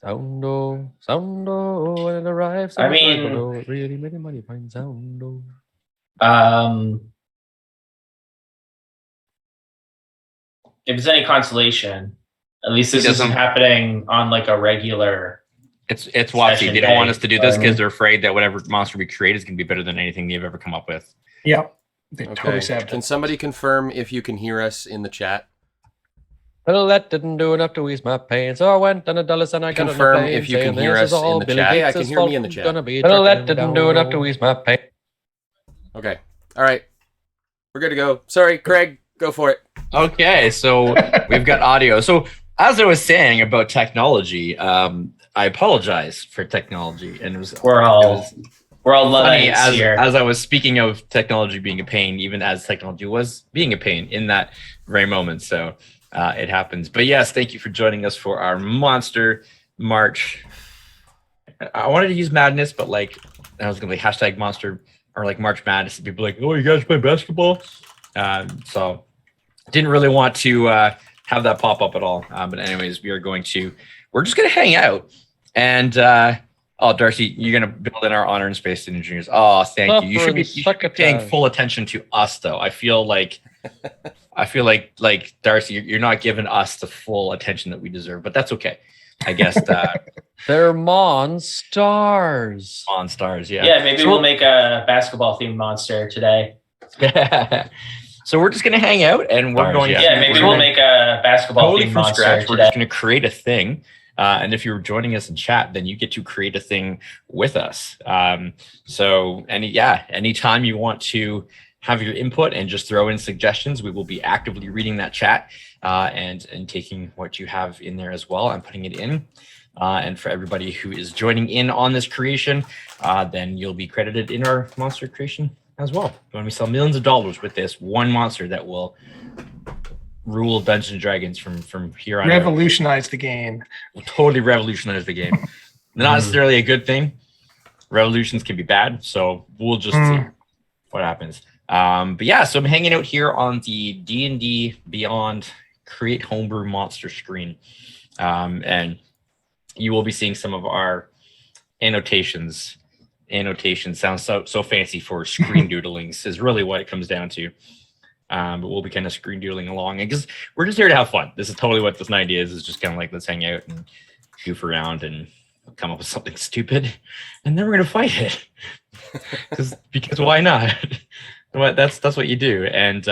Soundo, when it arrives. I mean, really many money find Soundo. if it's any consolation, at least this He isn't doesn't- happening on like a regular. It's WotC. Session They don't want day. us to do this because they're afraid that whatever monster we create is going to be better than anything they've ever come up with. Yep. They Okay. totally saved Can it. somebody confirm if you can hear us in the chat? Well, that didn't do enough to ease my pain, so I went on a dollar and I got Confirm on a plane, if you can saying hear this is us in all the Billy chat. Yeah, I Gates' can hear fault. me in the chat. Gonna be well, that trucking didn't down do enough the to road. ease my pain. Okay. All right. We're good to go. Sorry, Craig. Go for it. Okay, so we've got audio. So as I was saying about technology, I apologize for technology, and it was We're all funny Luddites here. as I was speaking of technology being a pain, even as technology was being a pain in that very moment. So it happens. But yes, thank you for joining us for our Monster March. I wanted to use Madness, but like I was gonna be hashtag Monster or like March Madness, and people like, oh, you guys play basketball? So didn't really want to have that pop up at all. But anyways, we're just gonna hang out and. Oh, Darcy, you're gonna build in our honor and space engineers. Oh, thank you. You should be paying full attention to us, though. I feel like Darcy, you're not giving us the full attention that we deserve, but that's okay. I guess They're monstars. Monstars, yeah. Yeah, maybe we'll make a basketball themed monster today. So we're just gonna hang out, and we're going. Yeah, maybe we'll make a basketball totally themed from monster scratch. We're today. just gonna create a thing. And if you're joining us in chat, then you get to create a thing with us. So anytime you want to have your input and just throw in suggestions, we will be actively reading that chat and taking what you have in there as well and putting it in. And for everybody who is joining in on this creation, then you'll be credited in our monster creation as well. When we sell millions of dollars with this one monster that will rule Dungeons and Dragons from here on out. Revolutionize the game. Will totally revolutionize the game. Not necessarily a good thing. Revolutions can be bad, so we'll just see what happens. But yeah, so I'm hanging out here on the D&D Beyond Create Homebrew Monster screen. And you will be seeing some of our annotations. Annotation sounds so fancy for screen doodlings is really what it comes down to. But we'll be kind of screen doodling along because we're just here to have fun. This is totally what this night is just kind of like, let's hang out and goof around and come up with something stupid. And then we're going to fight it because why not? That's what you do. And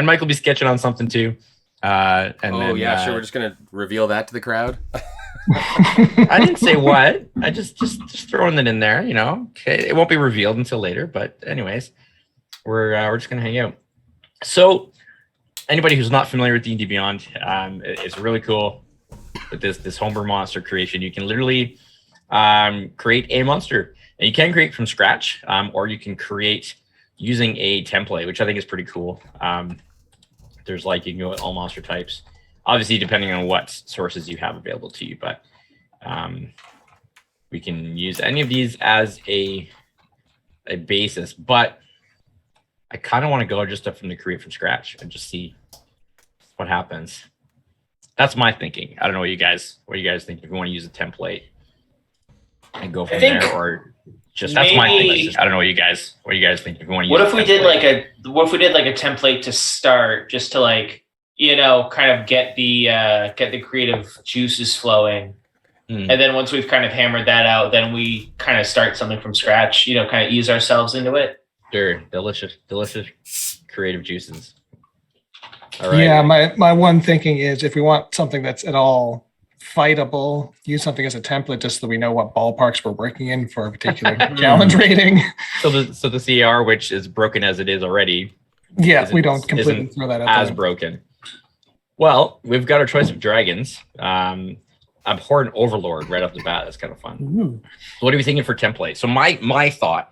Mike will be sketching on something too. Sure. We're just going to reveal that to the crowd. I didn't say what. I just throwing it in there, you know. Okay, it won't be revealed until later, but anyways, we're just gonna hang out. So, anybody who's not familiar with D&D Beyond, it's really cool with this homebrew monster creation. You can literally create a monster, and you can create from scratch, or you can create using a template, which I think is pretty cool. There's you can go with all monster types. Obviously, depending on what sources you have available to you, but we can use any of these as a basis. But I kind of want to go just from the create from scratch and just see what happens. That's my thinking. I don't know what you guys think. If you want to use a template and go from there, or just that's my thing. I don't know what you guys think. If you want to use. What if we did like a template to start, just to kind of get the creative juices flowing. And then once we've kind of hammered that out, then we kind of start something from scratch, kind of ease ourselves into it. Sure. Delicious creative juices. All right. Yeah, my one thinking is if we want something that's at all fightable, use something as a template just so we know what ballparks we're working in for a particular challenge rating. So the CR, which is broken as it is already. Yeah, we don't completely throw that out as there. Broken. Well, we've got our choice of dragons. Abhorrent Overlord right off the bat. That's kind of fun. Ooh. So what are we thinking for template? So my thought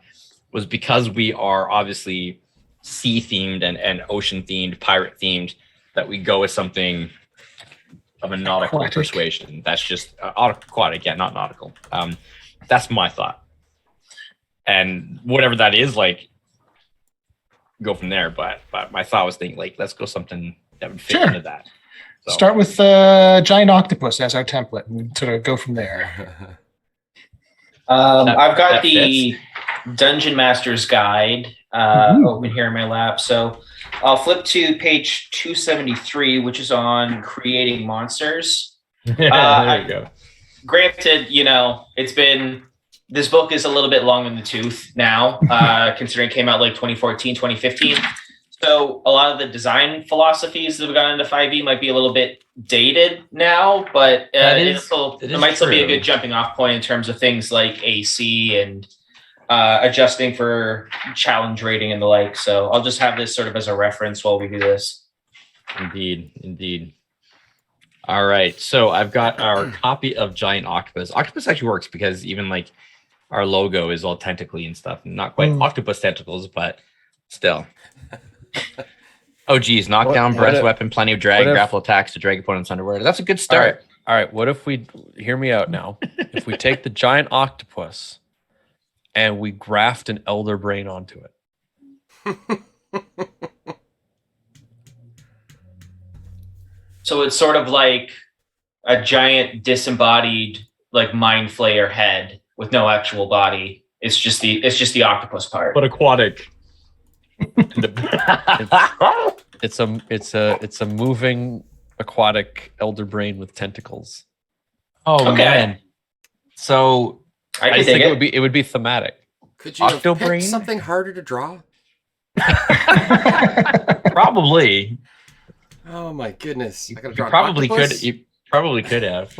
was, because we are obviously sea themed and ocean themed, pirate themed, that we go with something of a nautical persuasion. That's just aquatic, yeah, not nautical. That's my thought. And whatever that is, go from there. But my thought was thinking, let's go something that would fit into that. So. Start with giant octopus as our template and sort of go from there. I've got that the Dungeon Master's Guide open here in my lap. So I'll flip to page 273, which is on creating monsters. There you go. Granted, this book is a little bit long in the tooth now, considering it came out like 2014, 2015. So a lot of the design philosophies that have gone into 5e might be a little bit dated now, but it might still be a good jumping off point in terms of things like AC and adjusting for challenge rating and the like. So I'll just have this sort of as a reference while we do this. Indeed. All right. So I've got our copy of Giant Octopus. Octopus actually works because even like our logo is all tentacly and stuff. Not quite octopus tentacles, but still. Oh, geez. Knockdown, breast weapon, plenty of drag, grapple attacks to drag opponents underwater. That's a good start. All right. What if we, hear me out now. If we take the giant octopus and we graft an elder brain onto it. So it's sort of like a giant disembodied like mind flayer head with no actual body. It's just the octopus part. But aquatic. It's a moving aquatic elder brain with tentacles. Oh man. So I think it would be thematic. Could you have Octobrain? picked something harder to draw? Probably. Oh my goodness! I gotta draw. You probably could have.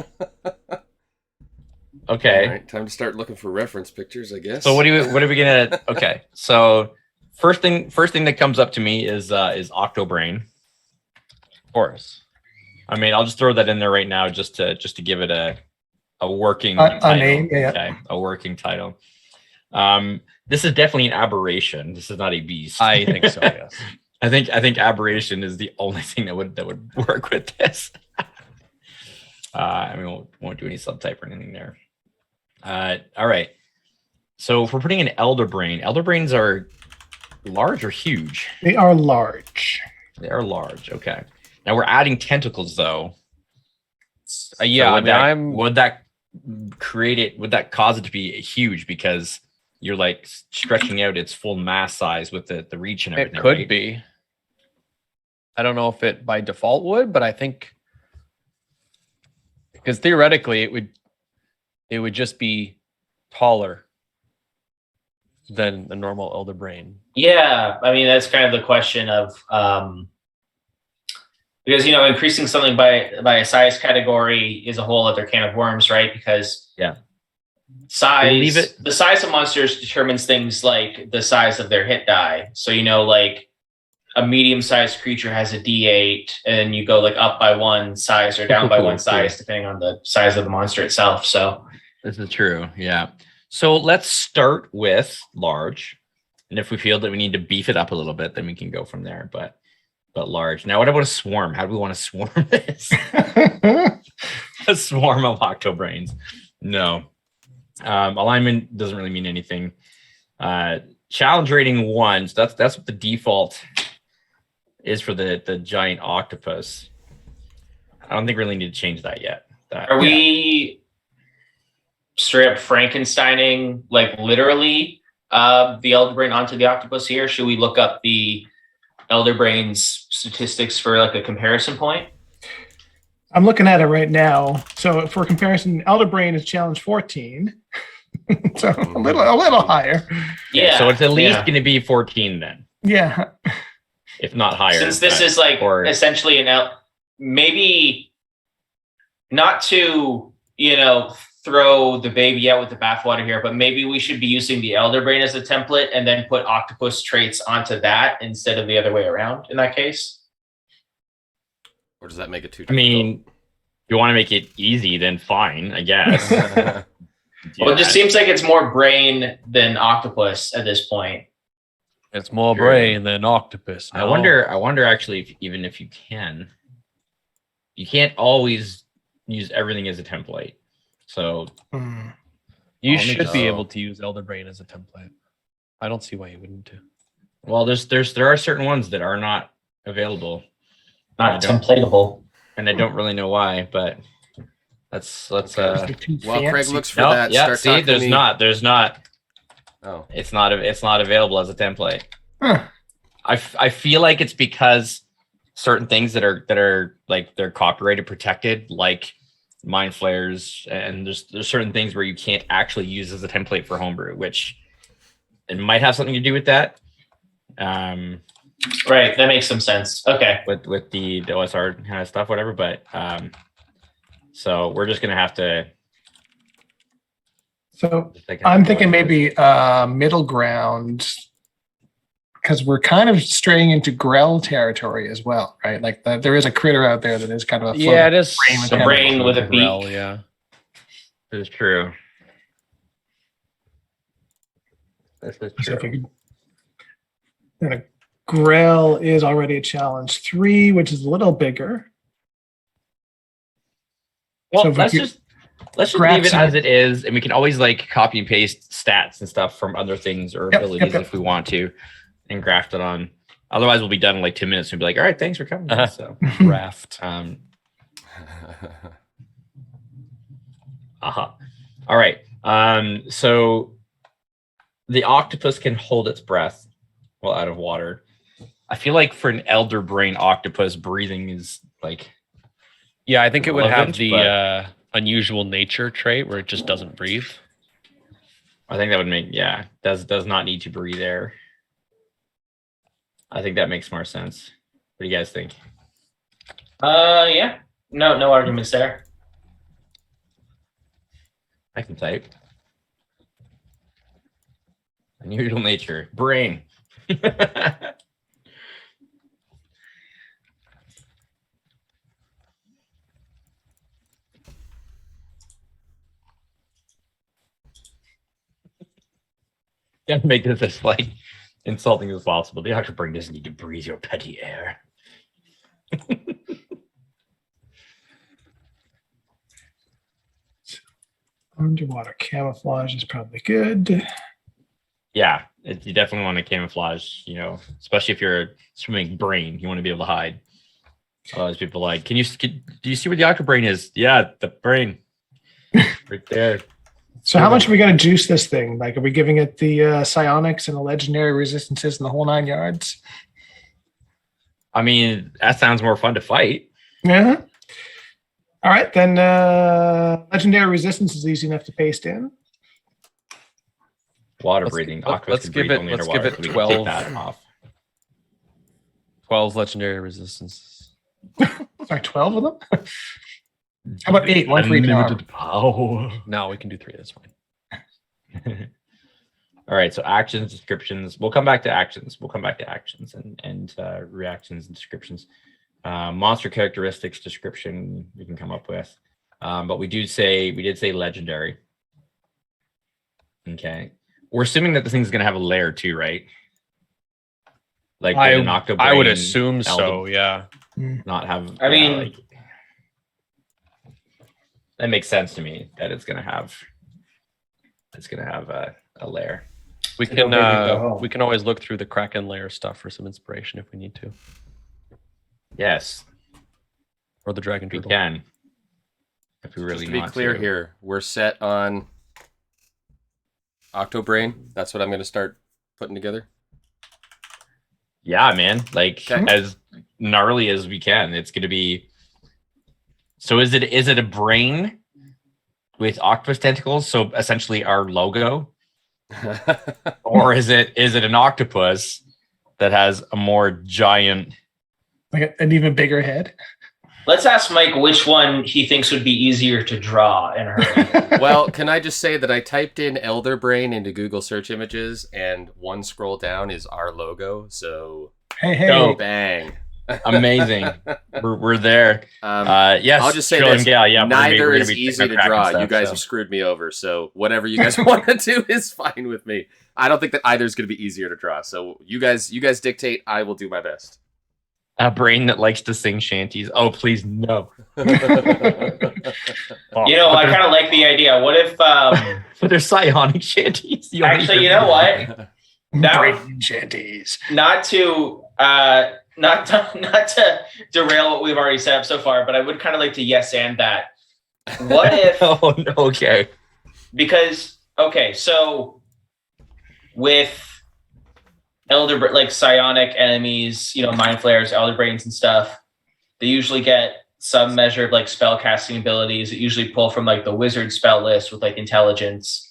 Okay. All right, time to start looking for reference pictures, I guess. So what are we gonna? Okay. So first thing that comes up to me is Octobrain. Of course. I mean, I'll just throw that in there right now just to give it a working title. Name, yeah. Okay, a working title. This is definitely an aberration. This is not a beast. I think so. Yes. I think aberration is the only thing that would work with this. I mean, won't do any subtype or anything there. All right. So if we're putting an elder brain, elder brains are large or huge? They are large. They are large. Okay. Now we're adding tentacles though. Yeah. Would that cause it to be huge because you're like stretching out its full mass size with the reach and everything? It could right? be. I don't know if it by default would, but I think because theoretically it would just be taller than the normal elder brain. Yeah, I mean that's kind of the question of because increasing something by a size category is a whole other can of worms, right? Because the size of monsters determines things like the size of their hit die. So like a medium-sized creature has a D8, and you go like up by one size or down by one size depending on the size of the monster itself. So this is true. Yeah. So let's start with large, and if we feel that we need to beef it up a little bit, then we can go from there. But large. Now, what about a swarm? How do we want to swarm this? A swarm of octobrains. No. Alignment doesn't really mean anything. Challenge rating 1. So that's what the default is for the giant octopus. I don't think we really need to change that yet. Are we straight up Frankensteining, like literally, the elder brain onto the octopus here? Should we look up the elder brain's statistics for like a comparison point? I'm looking at it right now. So for comparison, elder brain is challenge 14. So a little higher. Yeah. So it's at least going to be 14 then. Yeah. If not higher. Since this is like essentially maybe not to, throw the baby out with the bathwater here, but maybe we should be using the elder brain as a template and then put octopus traits onto that instead of the other way around in that case. Or does that make it too difficult? I mean, if you want to make it easy, then fine, I guess. Well, it just seems like it's more brain than octopus at this point. It's more brain than octopus. No. I wonder actually even if you can't always use everything as a template. So you should be able to use elder brain as a template. I don't see why you wouldn't to. Well, there are certain ones that are not available. Not templatable. and I don't really know why, but let's While Craig looks for no, that, yeah, start see, talking to there's me. not. Oh, It's not available as a template. Huh. I feel like it's because certain things that are like they're copyrighted protected, like mind flares, and there's certain things where you can't actually use as a template for homebrew, which it might have something to do with that. Right, that makes some sense. Okay. With the OSR kind of stuff, whatever. But so we're just gonna have to. So like, I'm thinking maybe middle ground, because we're kind of straying into Grell territory as well, right? Like there is a critter out there that is kind of a Yeah, it is. brain with A brain with a beak. Grell, yeah. It's true. This is So if true. we could, then a Grell is already a challenge 3, which is a little bigger. Well, So if we let's could just grab leave it some- as it is, and we can always like copy and paste stats and stuff from other things or Yep, abilities yep. if we want to, and graft it on. Otherwise, we'll be done in like 2 minutes and be like, "All right, thanks for coming." Uh-huh. So, Raft. All right. So the octopus can hold its breath while out of water. I feel like for an elder brain octopus, breathing is like Yeah, I think it would have relevant, the but- unusual nature trait where it just doesn't breathe. I think that would make does not need to breathe air. I think that makes more sense. What do you guys think? Yeah. No arguments there. I can type. Unusual nature. Brain. Gotta make this as like insulting as possible. The octopus brain doesn't need to breathe your petty air. Underwater camouflage is probably good. Yeah, you definitely want to camouflage, especially if you're a swimming brain, you want to be able to hide. Otherwise, people are like, do you see where the octopus brain is? Yeah, the brain. Right there. So how much are we going to juice this thing? Like, are we giving it the psionics and the legendary resistances and the whole 9 yards? I mean, that sounds more fun to fight. Yeah. All right, then legendary resistance is easy enough to paste in. Water Let's- breathing. let- Octopus let's can give breathe it- only let's underwater, give it so we can 12. take that off. 12 legendary resistances. Sorry, 12 of them? How about 8? One for each arm. Unlimited power. No, we can do 3. That's fine. All right, so actions, descriptions. We'll come back to actions. And reactions and descriptions. Monster characteristics description we can come up with. But we did say legendary. Okay. We're assuming that this thing's gonna have a lair too, right? Like would an octobrain I would assume so, elder yeah. not have I mean- like, that makes sense to me that it's gonna have a lair. We So don't can make me go home. we can always look through the Kraken layer stuff for some inspiration if we need to. Yes, Or the Dragon we Turtle. can. If we really just to be want clear to. here, we're set on Octobrain. That's what I'm going to start putting together. Yeah, man. Like Okay. as gnarly as we can. It's gonna be. So is it a brain with octopus tentacles? So essentially our logo, or is it an octopus that has a more giant? Like an even bigger head. Let's ask Mike which one he thinks would be easier to draw in a hurry. Well, can I just say that I typed in Elder Brain into Google search images, and one scroll down is our logo. So Hey. Dope. bang. Amazing. we're there. Yes. I'll just say Trillium this: Gale, yeah, neither we're gonna is be easy taking to our Kraken draw. stuff, You guys so. have screwed me over. So whatever you guys want to do is fine with me. I don't think that either is going to be easier to draw. So you guys dictate. I will do my best. A brain that likes to sing shanties. Oh, please no. I kind of like the idea. What if But they're psionic shanties. actually, you know what? That would Brain shanties. not to not to derail what we've already set up so far, but I would kind of like to yes and that. What if? Oh, no, okay. Because okay, so with like psionic enemies, mind flayers, elder brains, and stuff, they usually get some measure of like spell casting abilities. It usually pull from like the wizard spell list with like intelligence.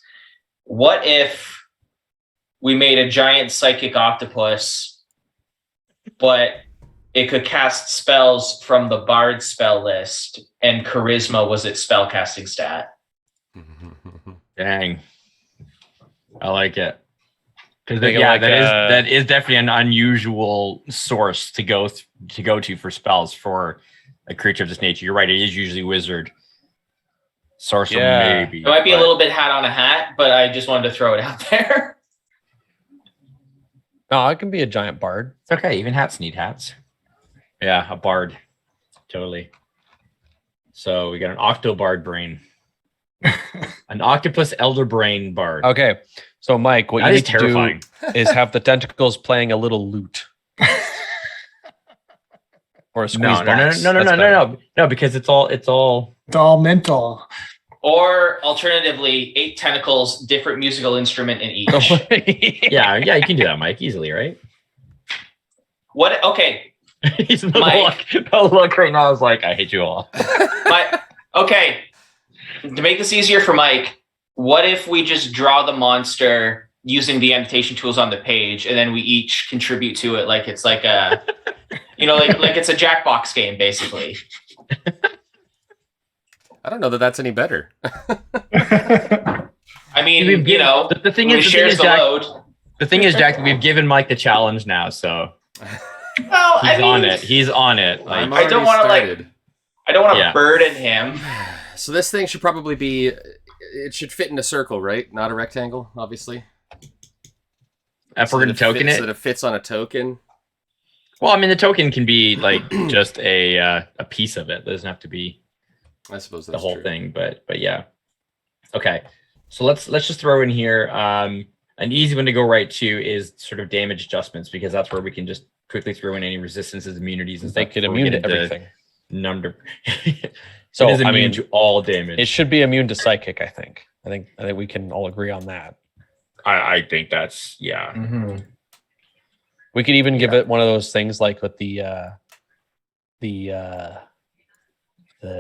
What if we made a giant psychic octopus, but it could cast spells from the bard spell list, and charisma was its spell casting stat? Dang. I like it. Because Make it yeah, like that is definitely an unusual source to go to for spells for a creature of this nature. You're right, it is usually wizard. Sorcerer Yeah. maybe. It might be a but- little bit hat on a hat, but I just wanted to throw it out there. No, it can be a giant bard. It's okay, even hats need hats. Yeah, a bard. Totally. So we got an octobard brain. An octopus elder brain bard. Okay, so Mike, what That you is need to terrifying. do is have the tentacles playing a little lute or a squeeze No, box. no, because it's all It's all mental. Or alternatively, 8 tentacles, different musical instrument in each. yeah, you can do that, Mike, easily, right? What? Okay, He's the Mike. look right now is like, I hate you all. okay. To make this easier for Mike, what if we just draw the monster using the annotation tools on the page, and then we each contribute to it like it's like a, like it's a Jackbox game, basically. I don't know that that's any better. I mean, the thing is, shares the Jack, load. the thing is, Jack, we've given Mike the challenge now, so Well, he's on it. He's on it. Like, I'm I don't already wanna, started. I don't want to Yeah. burden him. So this thing should probably be. It should fit in a circle, right? Not a rectangle, obviously. if we're gonna token so that it, it fits on a token. well, I mean, the token can be like just a piece of it. It doesn't have to be I suppose that's the whole true. thing, but yeah. Okay, so let's just throw in here. An easy one to go right to is sort of damage adjustments, because that's where we can just quickly throw in any resistances, immunities, and stuff. Make it before we immune get to into everything. Number. So it is I immune mean, to all damage. it should be immune to psychic. I think we can all agree on that. I think that's yeah. Mm-hmm. We could even give it one of those things like with the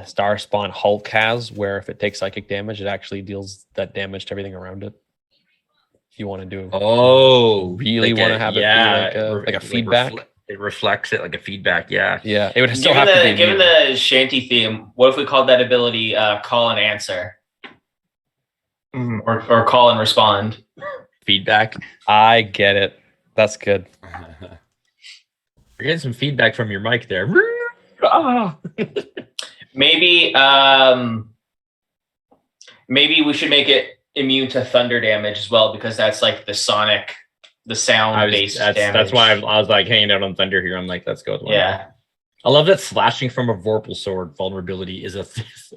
Star Spawn Hulk has, where if it takes psychic damage, it actually deals that damage to everything around it. If you want to do, Oh, really want to have it be like a feedback. It reflects it like a feedback. Yeah. Yeah, it would still Given have to be given immune. the shanty theme, what if we called that ability call and answer, or call and respond? Feedback. I get it. That's good. You're getting some feedback from your mic there. Ah. Maybe maybe we should make it immune to thunder damage as well, because that's like the sound based damage. That's why I was like hanging out on thunder here. I'm like, let's go with one. Yeah. I love that slashing from a Vorpal sword vulnerability is a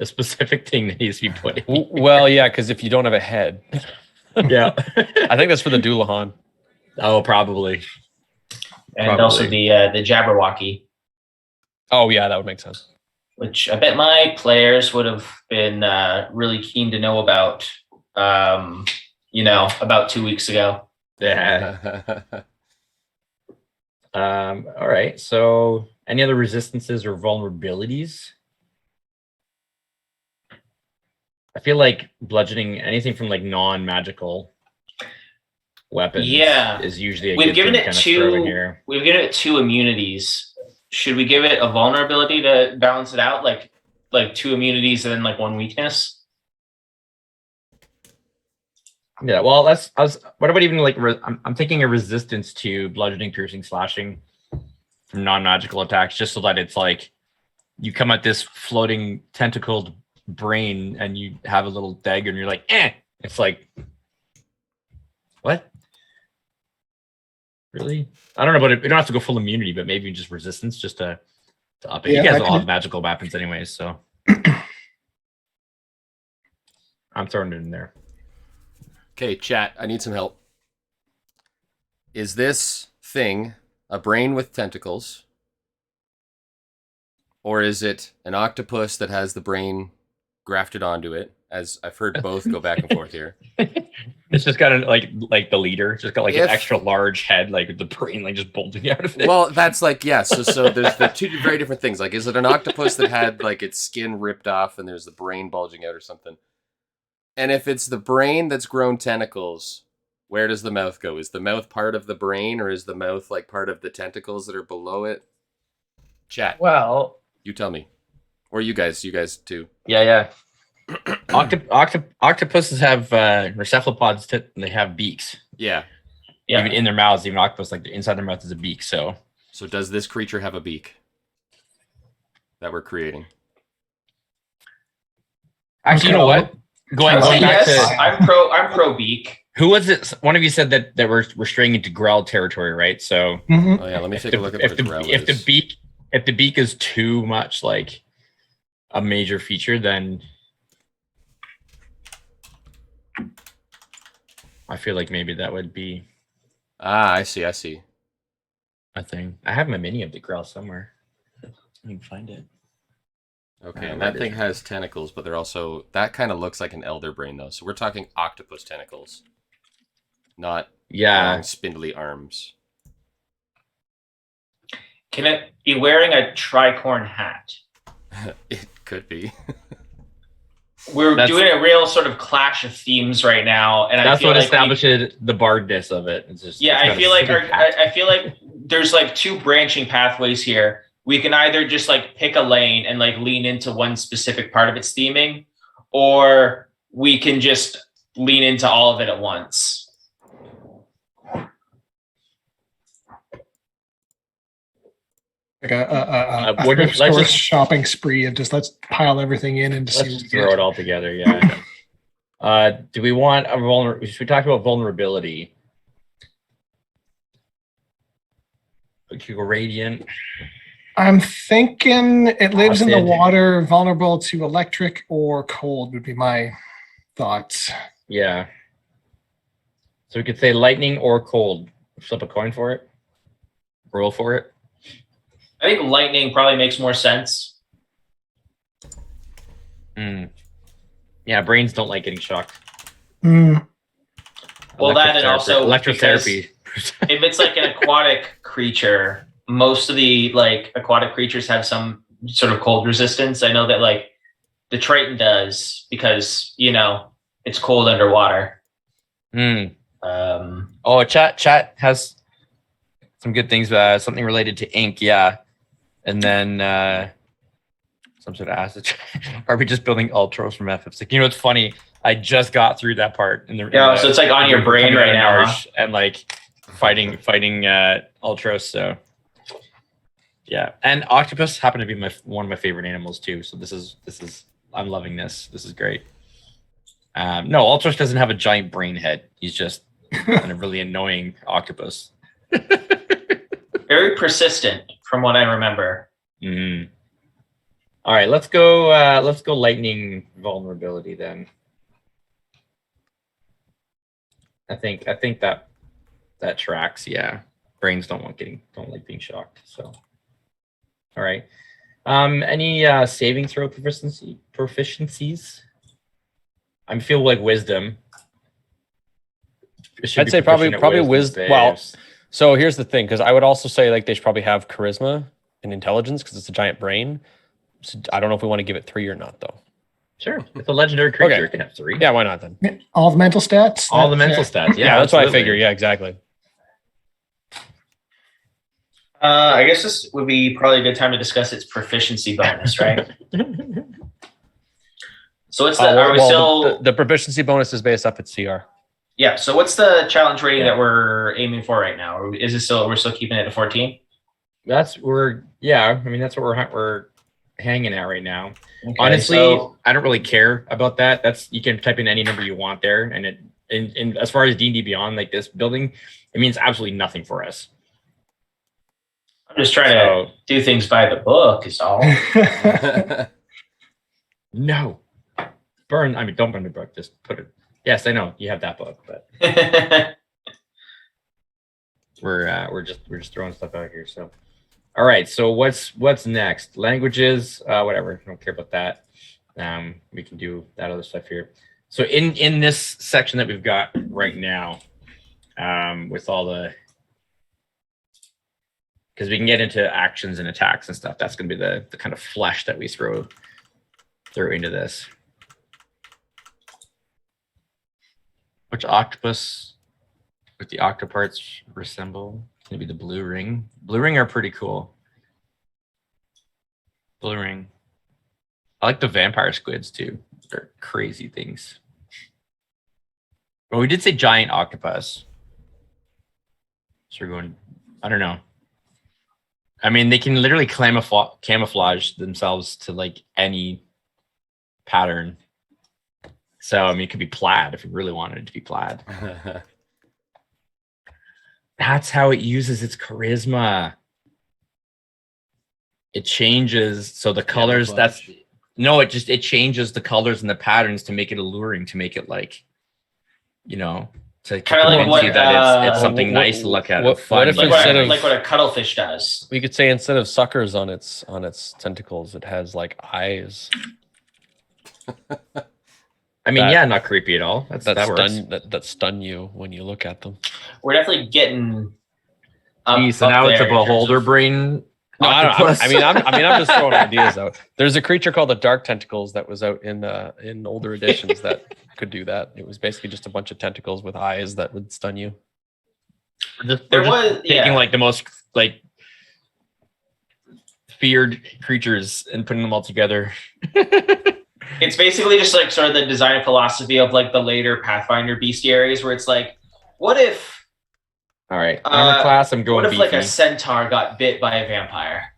specific thing that needs to be put in. Well, yeah, because if you don't have a head, Yeah. I think that's for the Doulahan. Oh, probably. And Probably. also the Jabberwocky, Oh, yeah, that would make sense. which I bet my players would have been really keen to know about, about 2 weeks ago. Yeah. All right. So, any other resistances or vulnerabilities? I feel like bludgeoning, anything from like non-magical weapons, Yeah. is usually a We've good given thing it to kind of throw in two. here. We've given it 2 immunities. Should we give it a vulnerability to balance it out, like 2 immunities and then like 1 weakness? Yeah. Well, what about even like? I'm thinking a resistance to bludgeoning, piercing, slashing from non-magical attacks, just so that it's like you come at this floating tentacled brain and you have a little dagger and you're like, eh. It's like, what? Really? I don't know about it. You don't have to go full immunity, but maybe just resistance, just to up it. Yeah, You guys I all have could- magical weapons anyways, so I'm throwing it in there. Okay, chat. I need some help. Is this thing a brain with tentacles, Or is it an octopus that has the brain grafted onto it? As I've heard both go back and forth here. It's just got like the leader, just got like an If- extra large head, like the brain like just bulging out of it. Well, that's like, yeah. So there's the two very different things. Like, is it an octopus that had like its skin ripped off and there's the brain bulging out or something? And if it's the brain that's grown tentacles, where does the mouth go? Is the mouth part of the brain, or is the mouth like part of the tentacles that are below it? Chat. well, You tell me. Or you guys too. yeah. Octopuses have or cephalopods. They have beaks. Yeah. Yeah. Even in their mouths, even octopus, like the inside their mouth is a beak. So So does this creature have a beak that we're creating? actually, you know what? Going back Yes, to I'm pro beak. who was it? One of you said that we're straying into growl territory, right? So Mhm. Oh yeah, let me if take the, a look at if what the, a growl if the is. beak is too much like a major feature, then I feel like maybe that would be Ah, I see. a thing. I have my mini of the growl somewhere. I can find it. Okay, and where that is thing it? has tentacles, but they're also that kind of looks like an elder brain though. So we're talking octopus tentacles, not Yeah, long spindly arms. Can it be wearing a tricorn hat? It could be. We're That's- doing a real sort of clash of themes right now, and I that's feel what like establishes the bardness of it. It's just yeah, it's I got a feel like silly hat. I feel like there's like two branching pathways here. We can either just like pick a lane and like lean into one specific part of its theming, or we can just lean into all of it at once. Like a what do- thrift let's store just- shopping spree of just let's pile everything in and see Let's what just we throw get. it all together. Yeah. Do we want a Should we talk about vulnerability? Okay, go radiant. I'm thinking it lives in the Acid. water, vulnerable to electric or cold would be my thoughts. Yeah. So we could say lightning or cold. Flip a coin for it. Roll for it. I think lightning probably makes more sense. Yeah, brains don't like getting shocked. Hmm. Well, that and also electrotherapy. If it's like an aquatic creature, most of the like aquatic creatures have some sort of cold resistance. I know that like the Triton does because it's cold underwater. Oh, chat has some good things. Something related to ink, yeah, and then some sort of acid. Are we just building ultros from FF6? You know, it's funny. I just got through that part in the So it's like on your brain right now, huh? and like fighting ultros. So yeah, and octopus happen to be one of my favorite animals too. So this is I'm loving this. This is great. No, ultros doesn't have a giant brain head. He's just a really annoying octopus. Very persistent, from what I remember. Mm-hmm. All right, let's go lightning vulnerability then. I think that tracks. Yeah, brains don't like being shocked. So, all right. Any saving throw proficiencies? I feel like wisdom. It should I'd be say probably proficient at wisdom. Well, saves. so here's the thing, because I would also say like they should probably have charisma and intelligence because it's a giant brain. So I don't know if we want to give it 3 or not though. Sure, it's a legendary creature. Okay. It can have 3. Yeah, why not then? All the mental stats? All the That's mental fair. stats. Yeah, Yeah, that's what I absolutely. figure. Yeah, exactly. I guess this would be probably a good time to discuss its proficiency bonus, right? So what's the? Are we still? The proficiency bonus is based off its CR. Yeah. So what's the challenge rating Yeah. that we're aiming for right now? Or is it still? We're still keeping it at 14. That's that's what we're hanging at right now. Okay, Honestly, so- I don't really care about that. You can type in any number you want there, and in as far as D&D Beyond, like this building, it means absolutely nothing for us. I'm just trying to do things by the book. Is all. No, don't burn the book. Just put it. Yes, I know you have that book, but we're just throwing stuff out here. So, All right. So what's next? Languages, whatever. I don't care about that. We can do that other stuff here. So in this section that we've got right now, with all the, because we can get into actions and attacks and stuff. That's going to be the kind of flesh that we throw into this. Which octopus with the octoparts resemble? It's going to be the blue ring. Blue ring are pretty cool. Blue ring. I like the vampire squids too. They're crazy things. Well, we did say giant octopus. So we're going, I don't know. I mean, they can literally camouflage themselves to like any pattern. So, I mean, it could be plaid if we really wanted it to be plaid. That's how it uses its charisma. It changes. So the colors, it changes the colors and the patterns to make it alluring, to make it like, you know, to Kinda like convince you what, that it's something nice to look at. what if Like instead what, of- like what a cuttlefish does. We could say instead of suckers on its tentacles, it has like eyes I mean, that- yeah, not creepy at all. That works. that stun you when you look at them. We're definitely getting up, So up now it's a there in terms beholder of- brain. No, I don't. octopus. I'm just throwing ideas out. There's a creature called the Dark Tentacles that was out in older editions that could do that. It was basically just a bunch of tentacles with eyes that would stun you. There was, taking yeah. like the most like feared creatures and putting them all together. It's basically just like sort of the design philosophy of like the later Pathfinder bestiaries, where it's like, what if All right, armor class. I'm going what if beefy. like a centaur got bit by a vampire?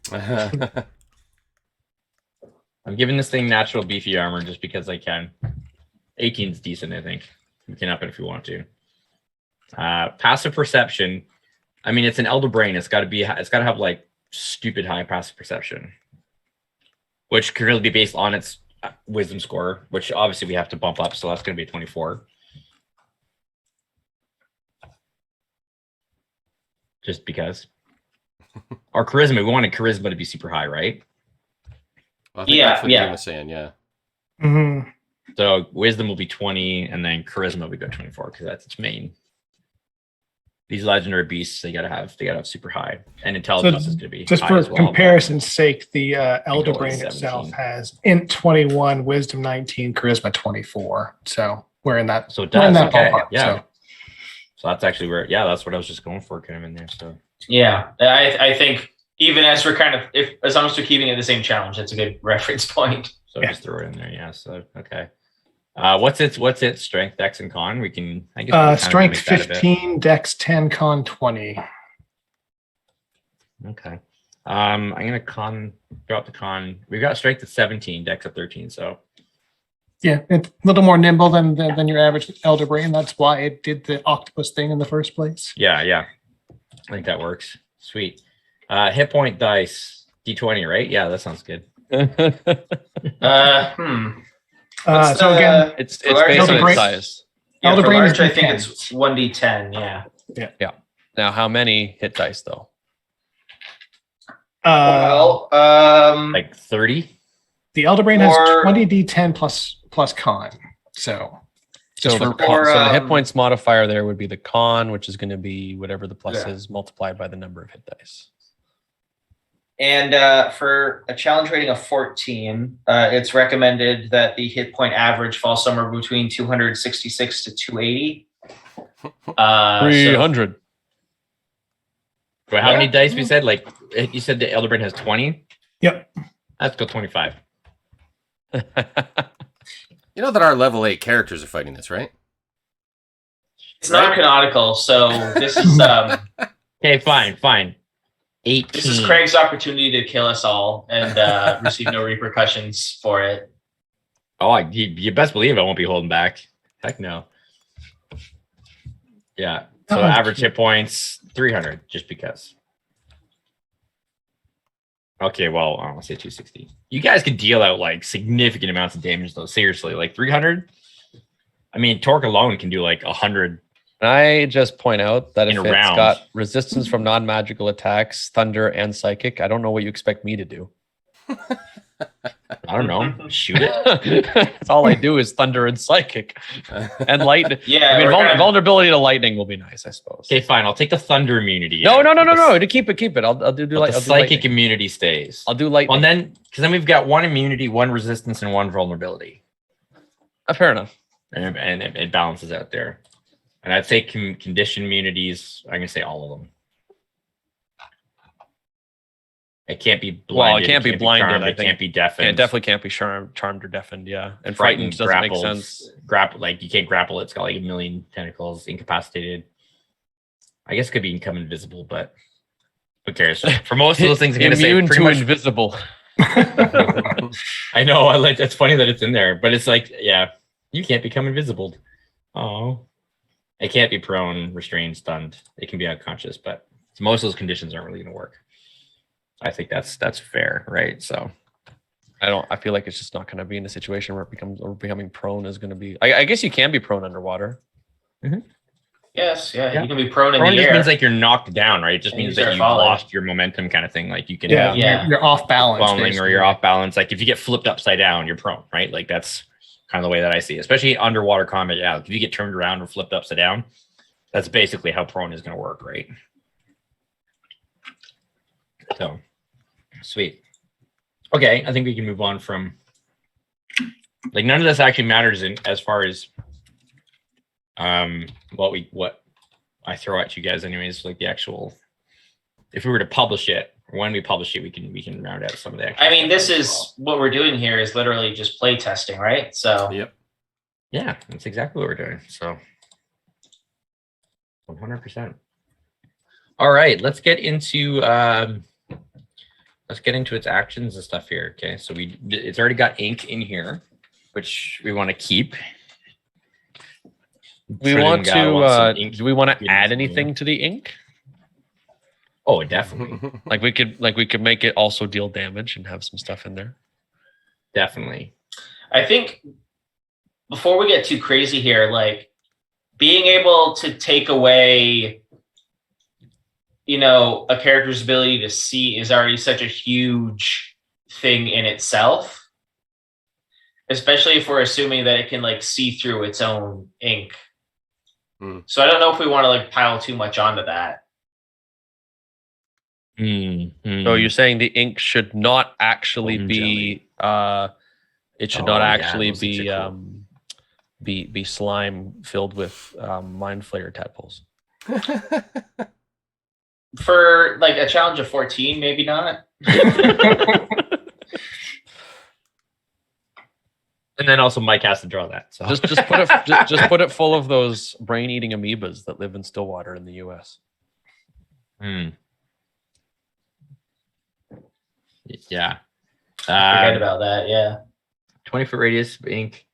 I'm giving this thing natural beefy armor just because I can. 18's decent, I think. We can up it if we want to. Passive perception. I mean, it's an elder brain. It's got to have like stupid high passive perception, which can really be based on its wisdom score, which obviously we have to bump up. So that's going to be a 24. Just because. Our charisma, we wanted charisma to be super high, right? I think Yeah, that's what yeah. you were saying, yeah. Mhm. So wisdom will be 20, and then charisma we go 24 because that's its main. These legendary beasts, they gotta have super high, and intelligence is gonna be Just high for as well, but- comparison's sake, the Elder go with Brain 17. itself has int 21, wisdom 19, charisma 24. So we're in that. So it we're in does, that okay, ballpark, yeah. so. So that's actually where, yeah, that's what I was just going for, kind of in there. So Yeah, I think even as we're kind of, as long as we're keeping it the same challenge, that's a good reference point. so Yeah. just throw it in there, yeah. So okay. What's its strength, dex, and con? We can, I guess, we can kind of Strength mimic that a bit. 15, dex 10, con 20. Okay. I'm gonna drop the con. We've got strength at 17, dex at 13. So Yeah, it's a little more nimble than your average Elder Brain. That's why it did the octopus thing in the first place. yeah. I think that works. Sweet. Hit point dice, D20, right? Yeah, that sounds good. What's So again, It's For large based on Elder its Brain- size. Elder for Brain is large, I think D10. it's 1d10. Yeah. Now, how many hit dice though? Like 30. the Elder Brain has or- 20 D10 plus con. So So the, or, so the hit um, points modifier there would be the con, which is going to be whatever the plus Yeah. is multiplied by the number of hit dice. And for a challenge rating of 14, it's recommended that the hit point average falls somewhere between 266 to 280. 300. Wait, how Yeah. many dice we said? Like you said, the Elder Brain has 20. Yep. Let's go 25. You know that our level 8 characters are fighting this, right? It's not canonical, so this is Okay, fine. 18. this is Craig's opportunity to kill us all and receive no repercussions for it. Oh, you best believe I won't be holding back. Heck no. Yeah. So Oh, average hit points 300, just because. Okay, well, I'll say 260. You guys could deal out like significant amounts of damage, though. Seriously, like 300. I mean, Torque alone can do like 100 And I just point out that In if a it's round. got resistance from non-magical attacks, thunder, and psychic, I don't know what you expect me to do. I don't know. Shoot it. That's all I do is thunder and psychic and lightning. Yeah, I mean, we're kind of- vulnerability to lightning will be nice, I suppose. Okay, fine. I'll take the thunder immunity. No, out. no, no, no, But the- no. To keep it. I'll do but like the I'll do psychic lightning. immunity stays. I'll do lightning. Well, then, because then we've got 1 immunity, 1 resistance, and 1 vulnerability, Fair enough. and it balances out there. And I'd say condition immunities. I'm gonna say all of them. It can't be blinded. Well, it can't be blinded, charmed, I it think. can't be deafened. Yeah, it definitely can't be charmed or deafened. Yeah, and frightened. frightened doesn't make Grappled, sense. Grapple, like you can't grapple. It's got like 1,000,000 tentacles. Incapacitated. I guess it could be become invisible, but who cares? For most of those things, I'm gonna say Immune pretty to much. invisible. I know. I like. It's funny that it's in there, but it's like, yeah, you can't become invisible. Oh, it can't be prone, restrained, stunned. It can be unconscious, but most of those conditions aren't really going to work. I think that's fair, right? So I feel like it's just not going to be in a situation where it becomes or becoming prone is going to be. I guess you can be prone underwater. Yes, yeah, Yeah. you can be prone in prone the just air. means like you're knocked down, right? It just And you means that start you've falling. lost your momentum, kind of thing. Like you can Yeah, Yeah. You're off balance. falling or basically. you're off balance. Like if you get flipped upside down, you're prone, right? Like that's kind of the way that I see it, especially underwater combat. Yeah, like if you get turned around or flipped upside down, that's basically how prone is going to work, right? So sweet. Okay, I think we can move on from like none of this actually matters in as far as what I throw at you guys anyways, like the actual if we were to publish it or when we publish it, we can round out some of the actual I mean, stuff this as is well. what we're doing here is literally just play testing, right? So Yep. Yeah, that's exactly what we're doing. So 100%. All right, let's get into its actions and stuff here. Okay, so it's already got ink in here, which we want to keep. We Trillium want guy wants some to. ink. Do we want to Goodness add me. anything to the ink? Oh, definitely, Like we could make it also deal damage and have some stuff in there. definitely. I think before we get too crazy here, like being able to take away, a character's ability to see is already such a huge thing in itself. Especially if we're assuming that it can like see through its own ink. So I don't know if we want to like pile too much onto that. So you're saying the ink should not actually Foam be it should Oh, not yeah, actually those things be are cool. be slime filled with mind flayer tadpoles. For like a challenge of 14, maybe not. And then also Mike has to draw that. So just put it just put it full of those brain eating amoebas that live in Stillwater in the US. Yeah. Forget about that. Yeah. 20-foot radius of ink.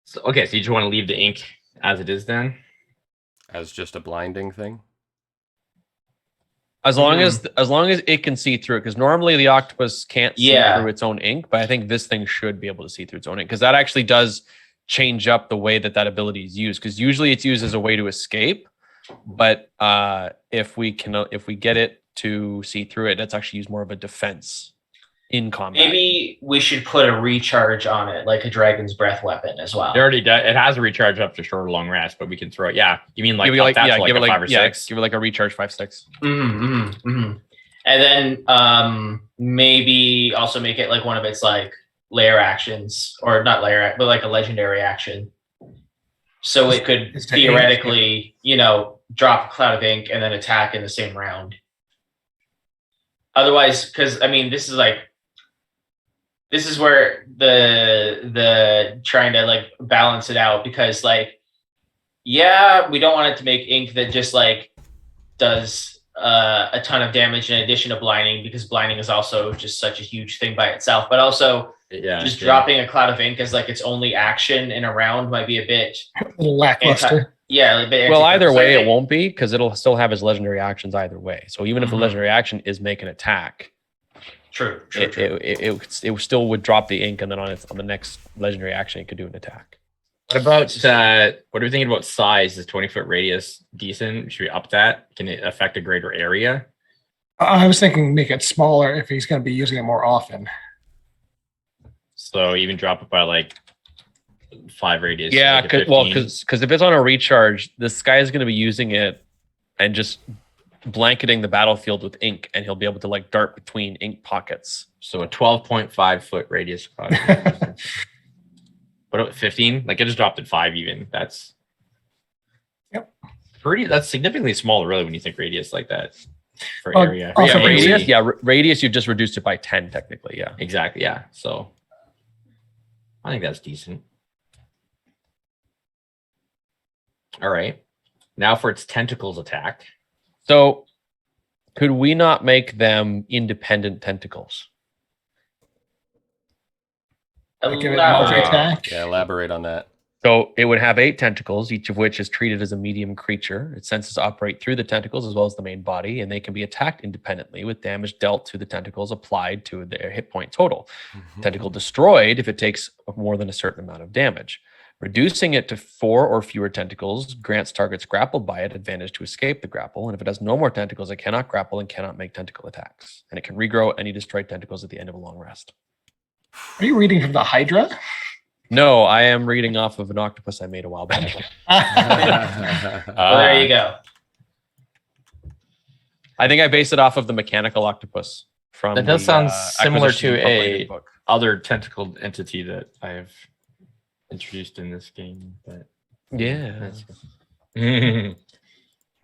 So okay, so you just want to leave the ink as it is then? As just a blinding thing. As long as it can see through it, because normally the octopus can't see Yeah. through its own ink, but I think this thing should be able to see through its own ink because that actually does change up the way that ability is used. Because usually it's used as a way to escape, but if we get it to see through it, that's actually used more of a defense in combat. Maybe we should put a recharge on it, like a dragon's breath weapon as well. It already does. It has a recharge up to short or long rest, but we can throw it. Yeah, you mean like give it like up that to give it a like 5 or 6? give it like a recharge 5/6. And then maybe also make it like one of its like layer actions, or not layer, but like a legendary action. So it could It's to theoretically, drop a cloud of ink and then attack in the same round. Otherwise, because I mean, this is where the trying to like balance it out, because like, yeah, we don't want it to make ink that just like does a ton of damage in addition to blinding, because blinding is also just such a huge thing by itself. But also, just dropping a cloud of ink as like its only action in a round might be a bit lackluster. a bit Well, either anti-focus, I way, it think. won't be because it'll still have its legendary actions either way. So even if the legendary action is make an attack, True. it still would drop the ink, and then on the next legendary action, it could do an attack. What about what are we thinking about size? Is 20-foot radius decent? Should we up that? Can it affect a greater area? I was thinking make it smaller if he's going to be using it more often. So even drop it by like 5 radius. Yeah, like a because if it's on a recharge, this guy is going to be using it and just blanketing the battlefield with ink, and he'll be able to like dart between ink pockets. So a 12.5-foot radius. What about 15? Like I just dropped it 5 even. That's pretty. That's significantly smaller, really, when you think radius like that for area. also Yeah, radius. radius. Yeah, radius. You've just reduced it by 10, technically. Yeah. Exactly. Yeah. So I think that's decent. All right. Now for its tentacles attack. So, could we not make them independent tentacles? Give it Elaborate. multi-attack. Yeah, elaborate on that. So it would have 8 tentacles, each of which is treated as a medium creature. Its senses operate through the tentacles as well as the main body, and they can be attacked independently with damage dealt to the tentacles applied to their hit point total. Tentacle destroyed if it takes more than a certain amount of damage. Reducing it to 4 or fewer tentacles grants targets grappled by it advantage to escape the grapple, and if it has no more tentacles, it cannot grapple and cannot make tentacle attacks. And it can regrow any destroyed tentacles at the end of a long rest. Are you reading from the Hydra? No, I am reading off of an octopus I made a while back. Well, there you go. I think I based it off of the mechanical octopus from That does the, sound similar Acquisition to Incorporated a book. other tentacled entity that I have introduced in this game. But Yeah. Man,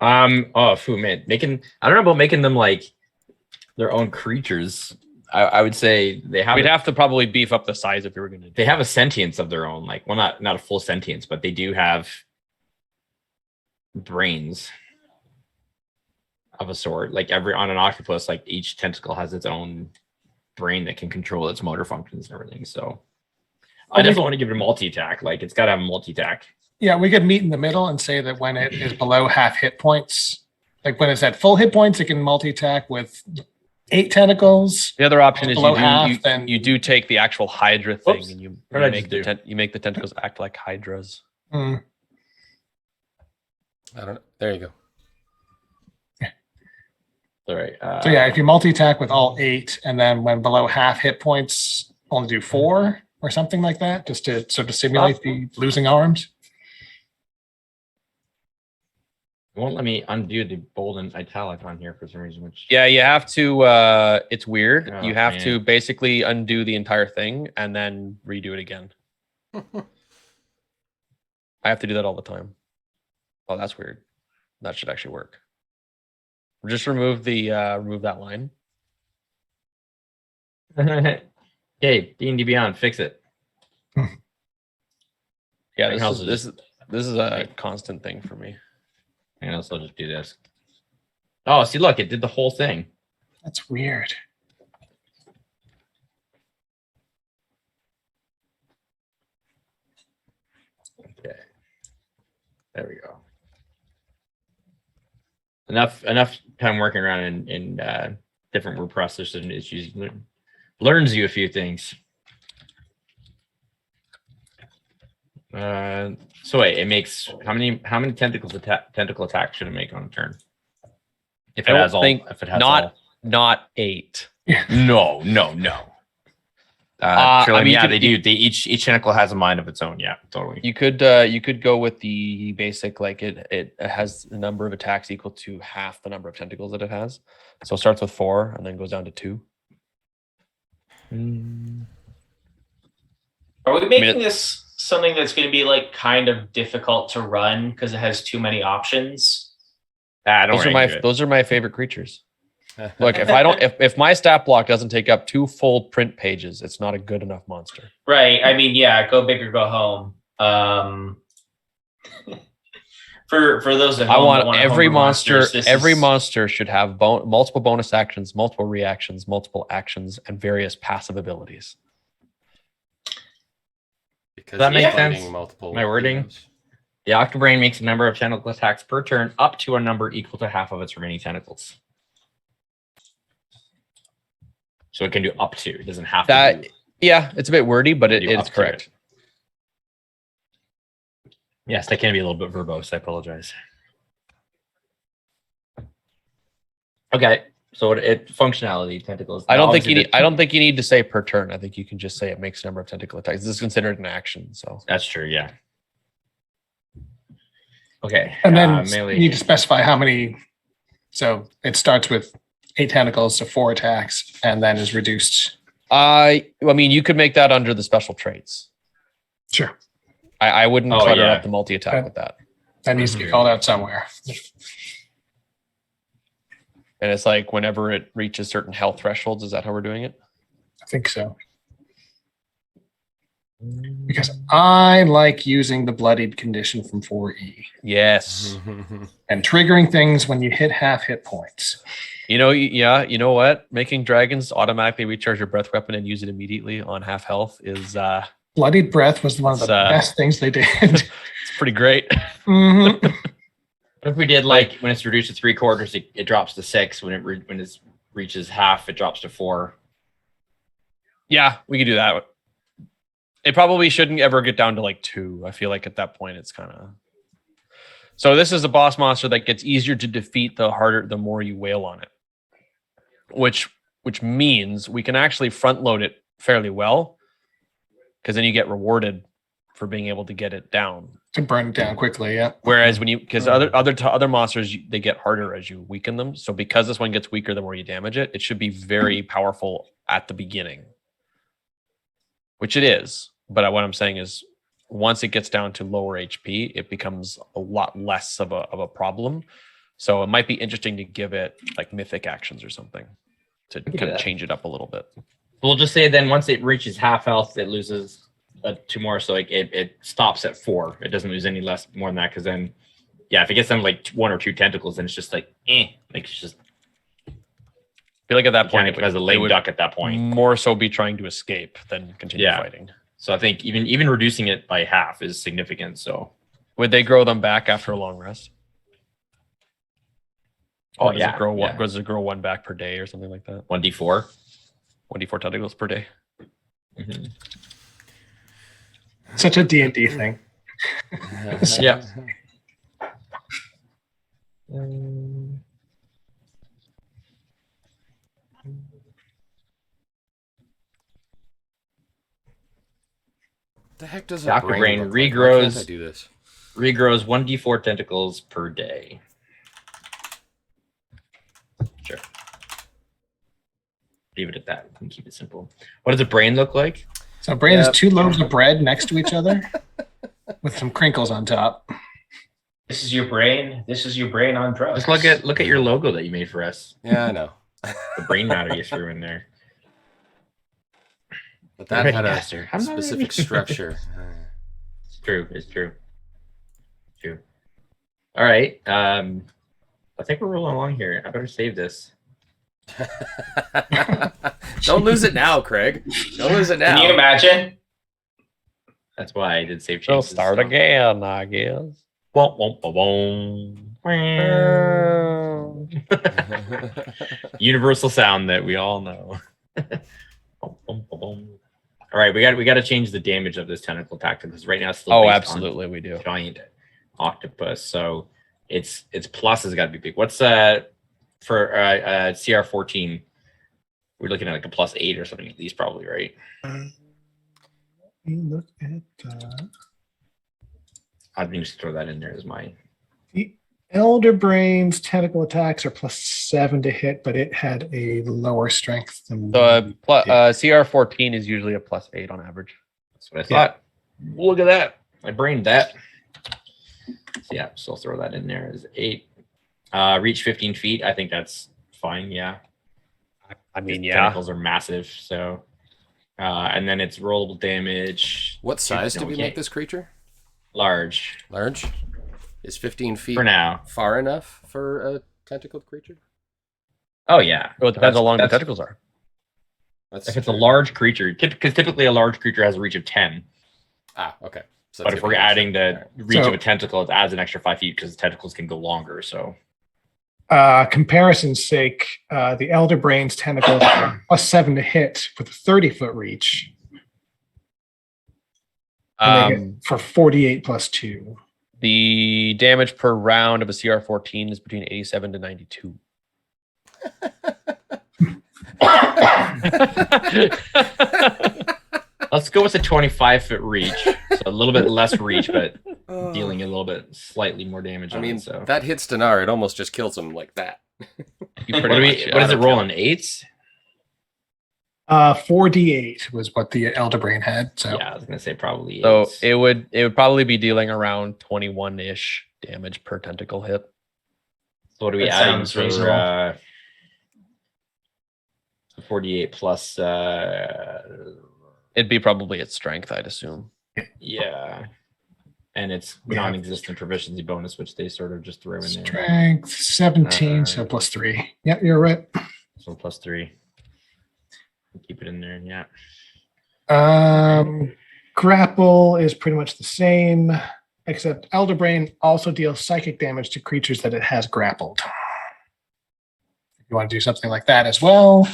I don't know about making them like their own creatures. I would say We'd have to probably beef up the size if you were going to. they have a sentience of their own. Like, well, not a full sentience, but they do have brains of a sort. Like on an octopus, like each tentacle has its own brain that can control its motor functions and everything. So I definitely want to give it a multi-attack. Like it's got to have a multi-attack. Yeah, we could meet in the middle and say that when it is below half hit points, like when it's at full hit points, it can multi-attack with 8 tentacles. The other option is Below half, then- you do take the actual Hydra thing Oops. and you What did I make just do? you make the tentacles act like Hydras. Hmm. I don't know. There you go. All right. So yeah, if you multi-attack with all 8, and then when below half hit points, only do 4 or something like that, just to sort of simulate the losing arms. It won't let me undo the bold and italic on here for some reason. Which Yeah, you have to. It's weird. Oh, you have man. to basically undo the entire thing and then redo it again. I have to do that all the time. Oh, that's weird. That should actually work. Just remove the remove that line. hey, D&D Beyond, fix it. Yeah, Everything else this is a constant thing for me. And I'll just do this. Oh, see, look, it did the whole thing. That's weird. Okay. There we go. Enough time working around in different word processing issues learns you a few things. So wait, it makes how many tentacle attacks should it make on a turn? If I it don't has all, think- if it has Not 8. all. No. I Trillium, mean, you yeah, could- they do. They each tentacle has a mind of its own. Yeah, totally. You could go with the basic, like it has the number of attacks equal to half the number of tentacles that it has. So it starts with 4 and then goes down to 2. Are we making this something that's going to be like kind of difficult to run because it has too many options? Those are my favorite creatures. Look, if my stat block doesn't take up 2 full print pages, it's not a good enough monster. Right. I mean, yeah, go big or go home. For those at home, I that want wanna every homebrew monster. monsters, this Every is- monster should have multiple bonus actions, multiple reactions, multiple actions, and various passive abilities. Because That you're makes fighting sense. multiple My wording? heroes. The Octobrain makes a number of tentacle attacks per turn up to a number equal to half of its remaining tentacles. So it can do up to. It doesn't have That to. yeah, it's a bit wordy, but Do up it's to correct. Yes, that can be a little bit verbose. I apologize. Okay, so functionality tentacles. I Now, don't think you obviously need. I don't think you need to say per turn. I think you can just say it makes a number of tentacle attacks. This is considered an action. So That's true. Yeah. Okay. And then melee. you need to specify how many. So it starts with 8 tentacles to 4 attacks, and then is reduced. I mean, you could make that under the special traits. Sure. I wouldn't Oh, clutter yeah. up the multi attack with that. That needs to be called out somewhere. And it's like whenever it reaches certain health thresholds. Is that how we're doing it? I think so. Because I like using the bloodied condition from 4E Yes. and triggering things when you hit half hit points. You know what? Making dragons automatically recharge your breath weapon and use it immediately on half health is Bloodied breath was one of the best things they did. it's pretty great. Mhm. What if we did like when it's reduced to 3/4, it drops to 6. When it reaches half, it drops to 4. Yeah, we could do that. It probably shouldn't ever get down to like 2. I feel like at that point it's kind of. So this is a boss monster that gets easier to defeat the more you wail on it. Which means we can actually front load it fairly well, because then you get rewarded for being able to get it down. To burn it down quickly, yeah. Whereas because other monsters, they get harder as you weaken them. So because this one gets weaker the more you damage it, it should be very powerful at the beginning, which it is. But what I'm saying is, once it gets down to lower HP, it becomes a lot less of a problem. So it might be interesting to give it like mythic actions or something to kind of change it up a little bit. We'll just say then once it reaches half health, it loses 2 more. So like it stops at 4. It doesn't lose any less more than that, because then, yeah, if it gets down to like 1 or 2 tentacles, then it's just like like it's just. I feel like at that point, it has a lame duck at that point. More so be trying to escape than continue fighting. So I think even reducing it by half is significant. So would they grow them back after a long rest? Oh, does it grow 1 back per day or something like that? 1d4. 1d4 tentacles per day. Mm-hmm. Such a D&D thing. Yeah. The heck does a Dr. Brain look like? Why can't I regrows. do this? Regrows 1d4 tentacles per day. Sure. Leave it at that. We can keep it simple. What does a brain look like? So brain is 2 loaves of bread next to each other with some crinkles on top. This is your brain. This is your brain on drugs. Just look at your logo that you made for us. Yeah, I know. The brain matter you threw in there. But that had a I'm not specific ready. structure. It's true. It's true. True. All right. I think we're rolling along here. I better save this. Don't lose it now, Craig. Don't lose it now. Can you imagine? That's why I did save changes. We'll start again, I guess. Universal sound that we all know. All right, we got to change the damage of this tentacle attack, because right now it's still based absolutely, we do. on giant octopus. So its plus has got to be big. What's for CR14? We're looking at like a +8 or something at least, probably, right? Let me look at I think just throw that in there as mine. the Elder Brain's tentacle attacks are +7 to hit, but it had a lower strength than The CR14 is usually a +8 on average. That's what I thought. Look at that. I brained that. So yeah, so I'll throw that in there as 8. Reach 15 feet. I think that's fine. Yeah. I mean, Its yeah. tentacles are massive. So, and then it's rollable damage. What size did we Okay. make this creature? Large. Large? Is 15 feet For now. far enough for a tentacled creature? Oh yeah. Well, it depends how long the That's- tentacles are. That's If it's a large creature, because typically a large creature has a reach of 10. okay. So But that's if we're gonna be adding the extra. reach So- of a tentacle, it adds an extra 5 feet because the tentacles can go longer. So comparison's sake, the Elder Brain's tentacles are +7 to hit with a 30-foot reach. And they hit for 48 +2. The damage per round of a CR14 is between 87 to 92. Let's go with a 25-foot reach. So a little bit less reach, but Oh. dealing a little bit slightly more damage I on mean, it. So that hits Dinar. It almost just kills him like that. You what, what is it rolling? 8s? 4d8 was what the Elder Brain had. So Yeah, I was gonna say probably 8s. So it would probably be dealing around 21-ish damage per tentacle hit. So what are we That adding sounds for reasonable. 48 plus It'd be probably its strength, I'd assume. yeah. And it's We have- non-existent proficiency bonus, which they sort of just throw in there. strength 17, so plus 3. Yep, you're right. So plus 3. Keep it in there, yeah. Grapple is pretty much the same, except Elder Brain also deals psychic damage to creatures that it has grappled. If you want to do something like that as well.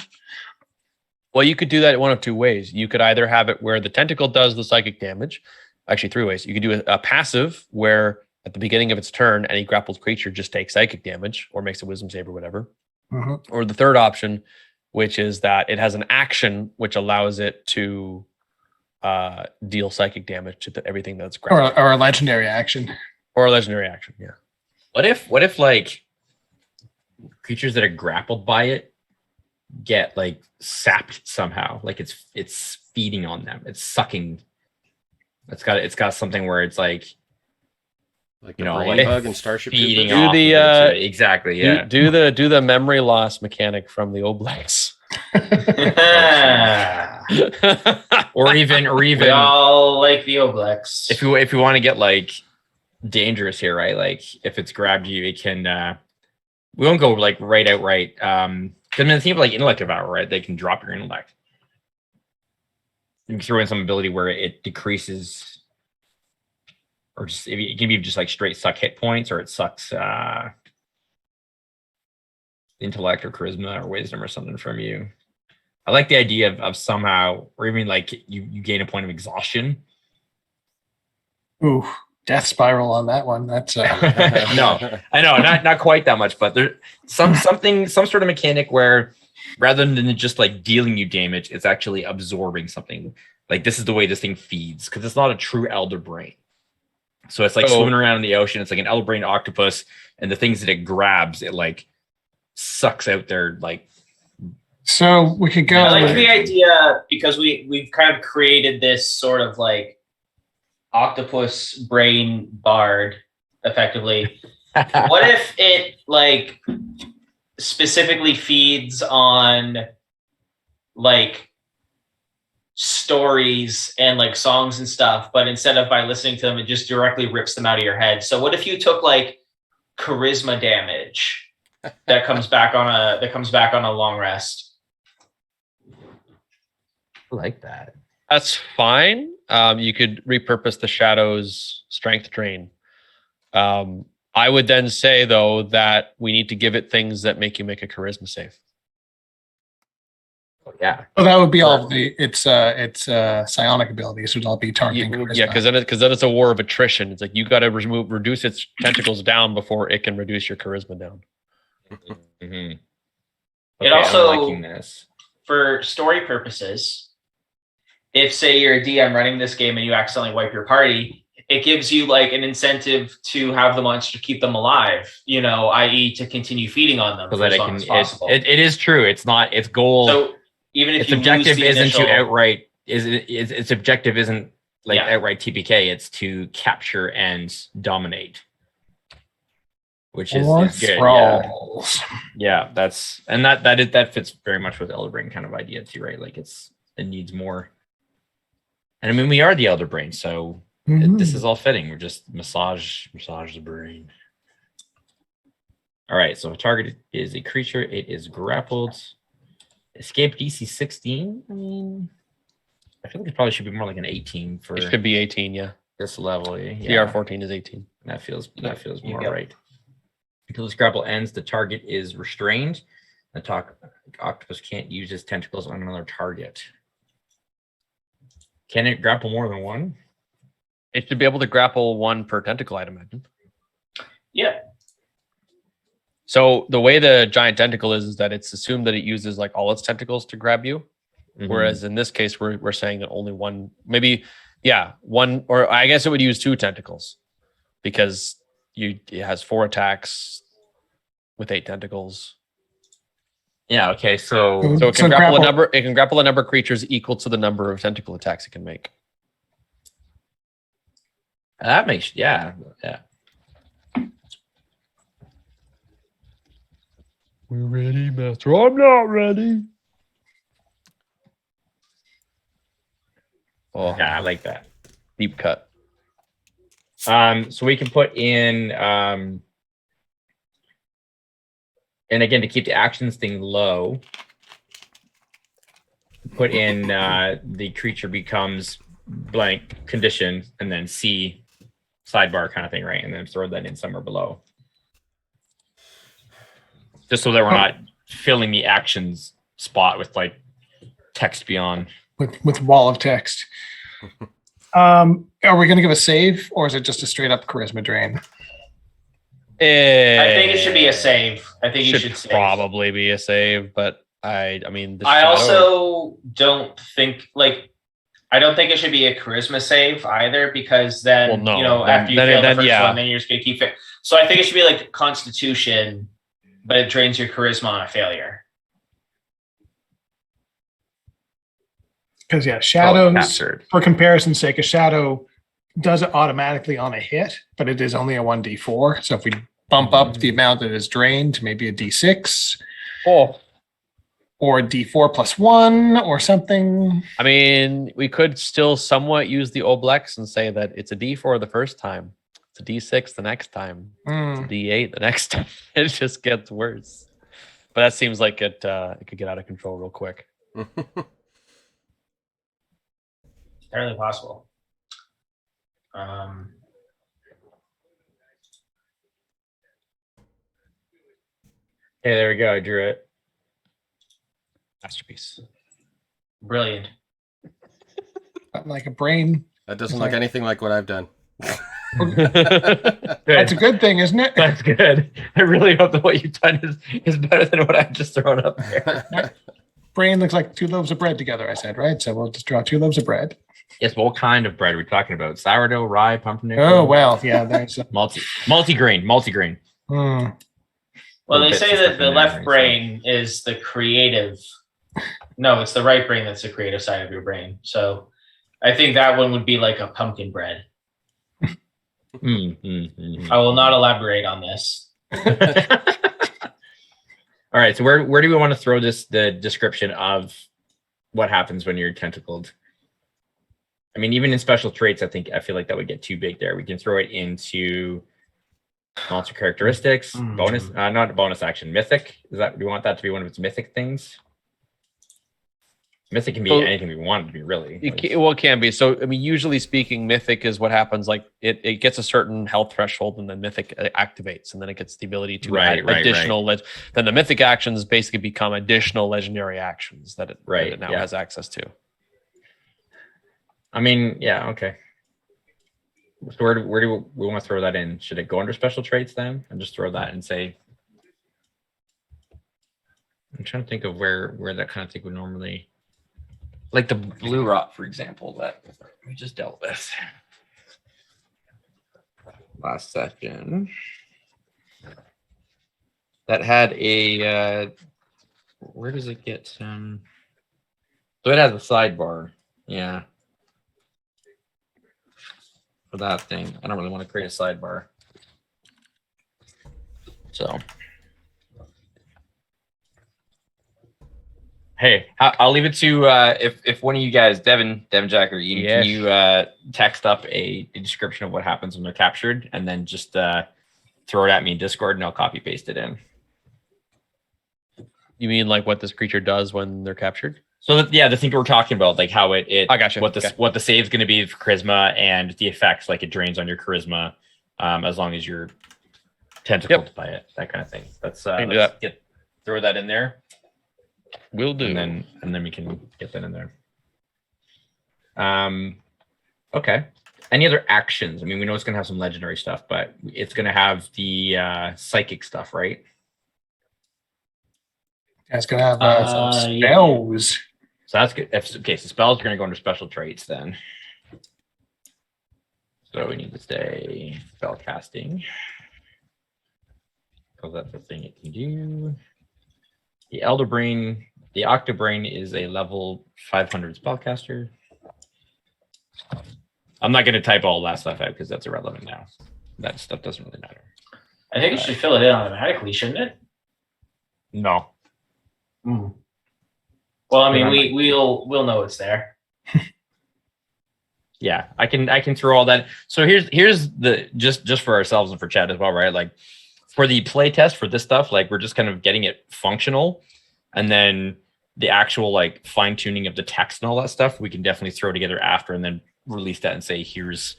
Well, you could do that one of two ways. You could either have it where the tentacle does the psychic damage. Actually, 3 ways. You could do a passive where at the beginning of its turn, any grappled creature just takes psychic damage or makes a wisdom save or whatever. Mhm. Or the third option, which is that it has an action which allows it to deal psychic damage to everything that's grappled. Or a legendary action. Or a legendary action, yeah. What if like creatures that are grappled by it get like sapped somehow? Like it's feeding on them. It's sucking. It's got something where it's like Like You the know, brain like bug and Starship feeding Troopers. Do off the, of it, exactly, yeah. Do the memory loss mechanic from the Oblex. or even We all like the Oblex. if you want to get like dangerous here, right? Like if it's grabbed you, it can we won't go like right outright. I mean, think of like intellect devour, right? They can drop your intellect. You can throw in some ability where it decreases, or just it can be just like straight suck hit points, or it sucks intellect or charisma or wisdom or something from you. I like the idea of somehow, or even like you gain a point of exhaustion. Ooh, death spiral on that one. That's No, I know, not quite that much, but there some sort of mechanic where rather than just like dealing you damage, it's actually absorbing something. Like this is the way this thing feeds, because it's not a true elder brain. So it's like swimming around in the ocean. It's like an elder brain octopus, and the things that it grabs, it like sucks out their like. so we could go. I like the idea because we've kind of created this sort of like octopus brain bard, effectively. What if it like specifically feeds on like stories and like songs and stuff, but instead of by listening to them, it just directly rips them out of your head? So what if you took like charisma damage that comes back on a long rest? I like that. That's fine. You could repurpose the Shadow's strength drain. I would then say though that we need to give it things that make you make a charisma save. Oh, yeah. Oh, that would be all of its psionic abilities would all be targeting charisma. Yeah, because then it's a war of attrition. It's like you got to reduce its tentacles down before it can reduce your charisma down. Mm-hmm. It also, I'm liking this. for story purposes, if say you're a DM running this game and you accidentally wipe your party, it gives you like an incentive to have the monster keep them alive, i.e. to continue feeding on them So for that as it long can. as possible. It is true. It's not. Its goal. So even if its you objective lose the isn't initial, to outright. Its objective isn't like Yeah. outright TPK. It's to capture and dominate. Which is good. Yeah. thralls. Yeah, that fits very much with Elder Brain kind of idea too, right? Like it needs more. And I mean, we are the Elder Brain, so this is all fitting. We're just massage the brain. All right, so a target is a creature. It is grappled. Escape DC 16. I mean, I feel like it probably should be more like an 18 for It should be 18, yeah. this level. Yeah, CR14 is 18. that feels you more go. right. Until this grapple ends, the target is restrained. The octopus can't use its tentacles on another target. Can it grapple more than one? It should be able to grapple 1 per tentacle, I'd imagine. Yeah. So the way the giant tentacle is that it's assumed that it uses like all its tentacles to grab you. Mhm. Whereas in this case, we're saying that only one, maybe, one, or I guess it would use 2 tentacles because it has 4 attacks with 8 tentacles. Yeah. Okay. So So it can So grapple a grapple- number. It can grapple a number of creatures equal to the number of tentacle attacks it can make. that makes yeah. We're ready, Master. I'm not ready. Oh, Yeah, I like that. deep cut. So we can put in and again to keep the actions thing low, put in the creature becomes blank condition and then C sidebar kind of thing, right? And then throw that in somewhere below. Just so that we're not filling the actions spot with like text beyond. with wall of text. Are we going to give a save, or is it just a straight up charisma drain? I think it should be a save. I think you should save. probably be a save, but I mean, the I shadow- also don't think I don't think it should be a charisma save either, because then Well, no, you know then- after you then- fail the then, first yeah. one, then you're just gonna keep it. So I think it should be like Constitution, but it drains your charisma on a failure. Because shadows, Captured. for comparison's sake, a shadow does it automatically on a hit, but it is only a 1d4. So if we bump up the amount that is drained to maybe a d6 Oh, or a d4 plus 1 or something. I mean, we could still somewhat use the Oblex and say that it's a D4 the first time, it's a D6 the next time, it's a D8 the next time. It just gets worse. But that seems like it could get out of control real quick. Entirely possible. Hey, there we go. I drew it. Masterpiece. Brilliant. Like a brain. That doesn't look anything like what I've done. That's a good thing, isn't it? That's good. I really hope that what you've done is better than what I've just thrown up there. Brain looks like 2 loaves of bread together, I said, right? So we'll just draw 2 loaves of bread. Yes, but what kind of bread are we talking about? Sourdough, rye, pumpernickel? Oh, well, yeah, there's a, Multi-grain. hmm. Well, they Little say bits of that stuff the in there, left right? brain is the creative. No, it's the right brain that's the creative side of your brain. So I think that one would be like a pumpkin bread. I will not elaborate on this. All right, so where do we want to throw the description of what happens when you're tentacled? I mean, even in special traits, I feel like that would get too big there. We can throw it into monster characteristics, bonus, not a bonus action, mythic. Do we want that to be one of its mythic things? Mythic can be anything we want it to be, really. It can be. So, I mean, usually speaking, mythic is what happens. Like it gets a certain health threshold, and then mythic activates, and then it gets the ability to add additional. Then the mythic actions basically become additional legendary actions that it now has access to. I mean, yeah, okay. So where do we want to throw that in? Should it go under special traits then, and just throw that and say? I'm trying to think of where that kind of thing would normally. Like the blue rot, for example, that we just dealt with last session. That had a where does it get? So it has a sidebar, yeah. For that thing, I don't really want to create a sidebar, so. Hey, I'll leave it to if one of you guys, Devin Jacker, can you text up a description of what happens when they're captured, and then just throw it at me in Discord, and I'll copy paste it in. You mean like what this creature does when they're captured? So the thing that we're talking about, like how it I gotcha. What the save's going to be for charisma and the effects, like it drains on your charisma, as long as you're tentacled by it, that kind of thing. Let's throw that in there. Will do. And then we can get that in there. Okay. any other actions? I mean, we know it's going to have some legendary stuff, but it's going to have the psychic stuff, right? It's gonna have some Yeah. spells. So that's good. Okay, so spells are going to go under special traits then. So we need to say spell casting. Because that's the thing it can do. The Elder Brain, the Octobrain is a level 500 spellcaster. I'm not going to type all that stuff out because that's irrelevant now. That stuff doesn't really matter. I think it should fill it in automatically, shouldn't it? No. Well, I mean, we'll know it's there. Yeah, I can throw all that. So here's the just for ourselves and for chat as well, right? Like for the play test for this stuff, like we're just kind of getting it functional, and then the actual like fine tuning of the text and all that stuff, we can definitely throw together after and then release that and say here's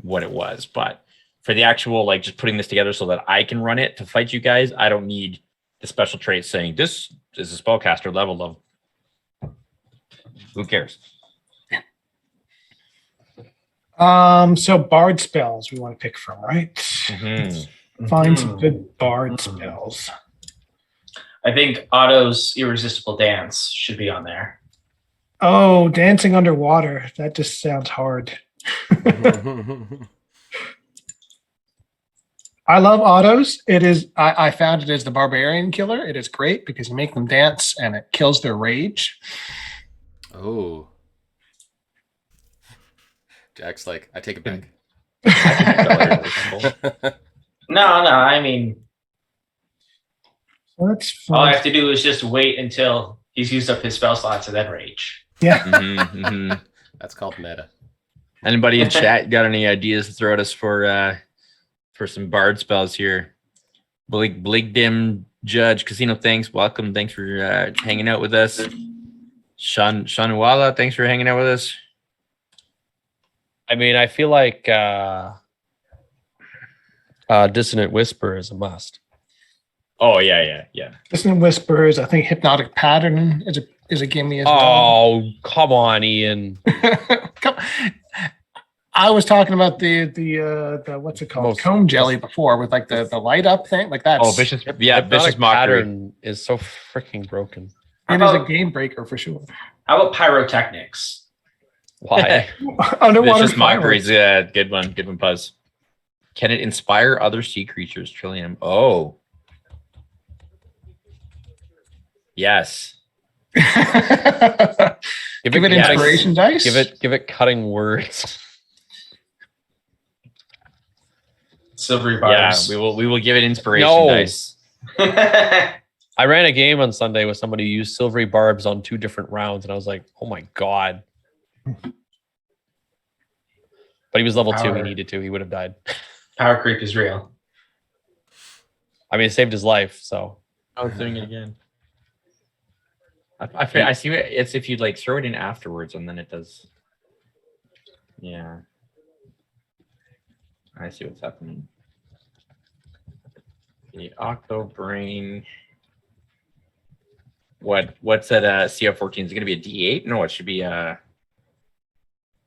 what it was. But for the actual like just putting this together so that I can run it to fight you guys, I don't need the special traits saying this is a spellcaster level of. Who cares? So bard spells we want to pick from, right? Mm-hmm. Find some good bard spells. I think Otto's Irresistible Dance should be on there. Oh, dancing underwater. That just sounds hard. I love autos. It is. I found it as the barbarian killer. It is great because you make them dance and it kills their rage. Oh. Jack's like, I take it back. No, I mean, So that's all I fun. have to do is just wait until he's used up his spell slots and then rage. Yeah. Mm-hmm, mm-hmm. That's called meta. Anybody in chat got any ideas to throw at us for some bard spells here? Blig Dim Judge Casino, thanks. Welcome. Thanks for hanging out with us. Shanuwala, thanks for hanging out with us. I mean, I feel like Dissonant Whisper is a must. Oh yeah. Dissonant Whispers. I think Hypnotic Pattern is a gimme as well. Oh, come on, Ian. Come- I was talking about the what's it called? Most- Comb jelly before with like the light up thing. Like that's Oh, vicious. Hypnotic Yeah, vicious mockery. Pattern is so freaking broken. it is a game breaker for sure. How about Pyrotechnics? Why? Underwater Vicious mockery is fireworks. a good one. Good one, Puzz. Can it inspire other sea creatures? Trillium. Oh, yes. Give it yes. inspiration dice. Give it cutting words. Silvery Yeah, barbs. we will give it inspiration No. dice. I ran a game on Sunday with somebody who used silvery barbs on 2 different rounds, and I was like, oh my god. But he was level 2. He Power. needed to. He would have died. Power creep is real. I mean, it saved his life. So I was doing it again. I see it. It's if you like throw it in afterwards and then it does. Yeah. I see what's happening. The Octobrain. What's that CF14? Is it gonna be a D8? No, it should be a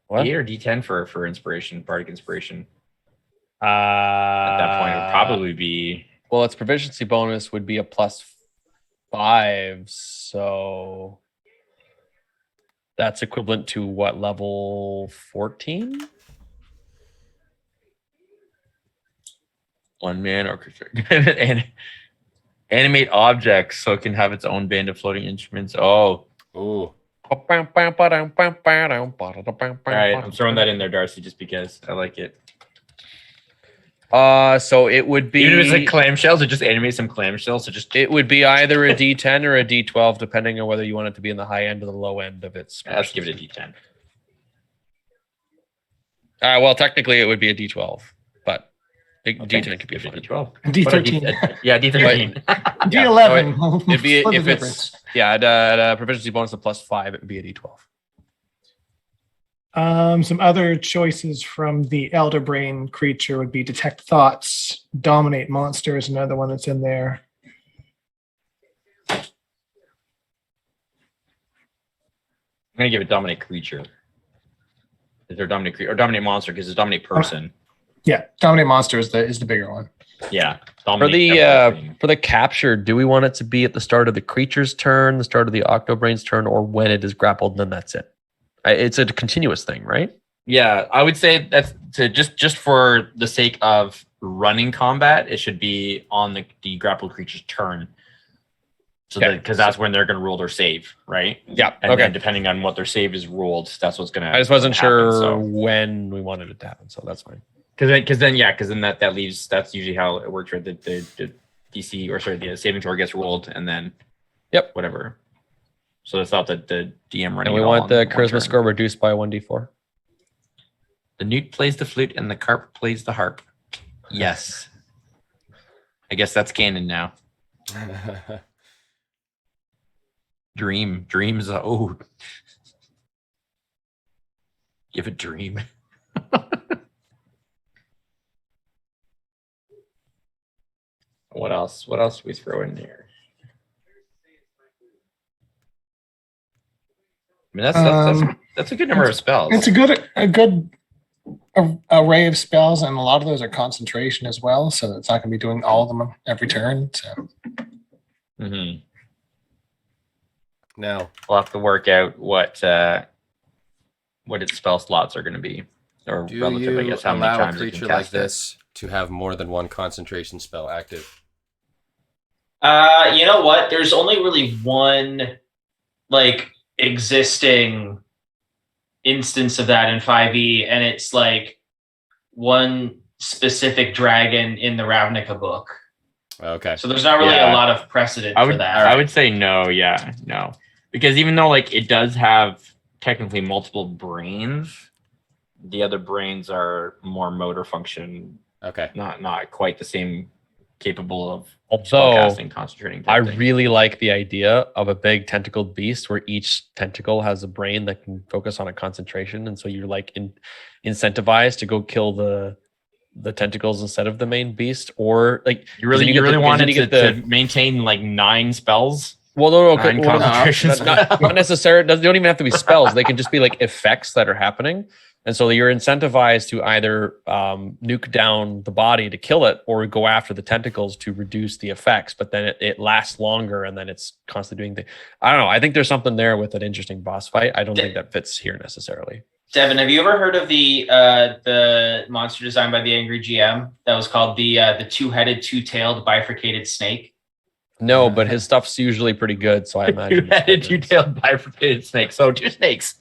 what? D8 or D10 for inspiration, bardic inspiration. At At that point, it would probably be well, its proficiency bonus would be a +5, so that's equivalent to what, level 14? one-man orchestra. And animate objects so it can have its own band of floating instruments. Oh, Oh. all right. I'm throwing that in there, Darcy, just because I like it. So it would be Even if it's like clamshells, or just animate some clamshells. So just it would be either a D10 or a D12, depending on whether you want it to be in the high end or the low end of its. let's give it a D10. Well, technically, it would be a D12, but Okay. D10 could be Give it a fine. D12. D13. Yeah, D13. D11. It'd be Split the if difference. it's at a proficiency bonus of +5, it would be a D12. Some other choices from the Elder Brain creature would be Detect Thoughts, Dominate Monster is another one that's in there. I'm gonna give it dominate creature. Is there dominate creature or dominate monster? Because it's dominate person. Yeah, dominate monster is the bigger one. Yeah. For Dominate the everything. for the capture, do we want it to be at the start of the creature's turn, the start of the Octobrain's turn, or when it is grappled, and then that's it? It's a continuous thing, right? Yeah, I would say that's to just for the sake of running combat, it should be on the grappled creature's turn. So Okay. because that's when they're going to roll their save, right? Yeah. And okay. then depending on what their save is rolled, that's what's going to. I just wasn't happen, sure so. when we wanted it to happen, so that's fine. Because then that leaves, that's usually how it works, right? The DC or sorry, the saving throw gets rolled and then whatever. So it's not that the DM running. And we it all want the on one charisma turn. score reduced by 1d4. The newt plays the flute and the carp plays the harp. Yes. I guess that's canon now. Dreams. Oh, give a dream. What else? What else do we throw in there? I mean, that's a good number of spells. It's a good array of spells, and a lot of those are concentration as well. So it's not going to be doing all of them every turn. So. Mm-hmm. Now We'll have to work out what its spell slots are going to be, or do relative, you I guess, how many allow a times you can creature like cast it. this to have more than one concentration spell active? You know what? There's only really one like existing instance of that in 5e, and it's like one specific dragon in the Ravnica book. Okay. So there's not really Yeah. a lot of precedent I would for that. I would say no, because even though like it does have technically multiple brains, the other brains are more motor function, Okay. not quite the same capable of Although spellcasting, concentrating. type I thing. really like the idea of a big tentacled beast where each tentacle has a brain that can focus on a concentration, and so you're like incentivized to go kill the tentacles instead of the main beast, or like you really get the- wanted you get to maintain like 9 spells. Well, no, Nine well, concentrations. not necessarily. They don't even have to be spells. They can just be like effects that are happening, and so you're incentivized to either nuke down the body to kill it, or go after the tentacles to reduce the effects. But then it lasts longer, and then it's constantly doing things. I don't know. I think there's something there with an interesting boss fight. I don't think that fits here necessarily. Devin, have you ever heard of the monster designed by the Angry GM that was called the two-headed, two-tailed bifurcated snake? No, but his stuff's usually pretty good, so I imagine. Two-headed, two-tailed bifurcated snake. So 2 snakes.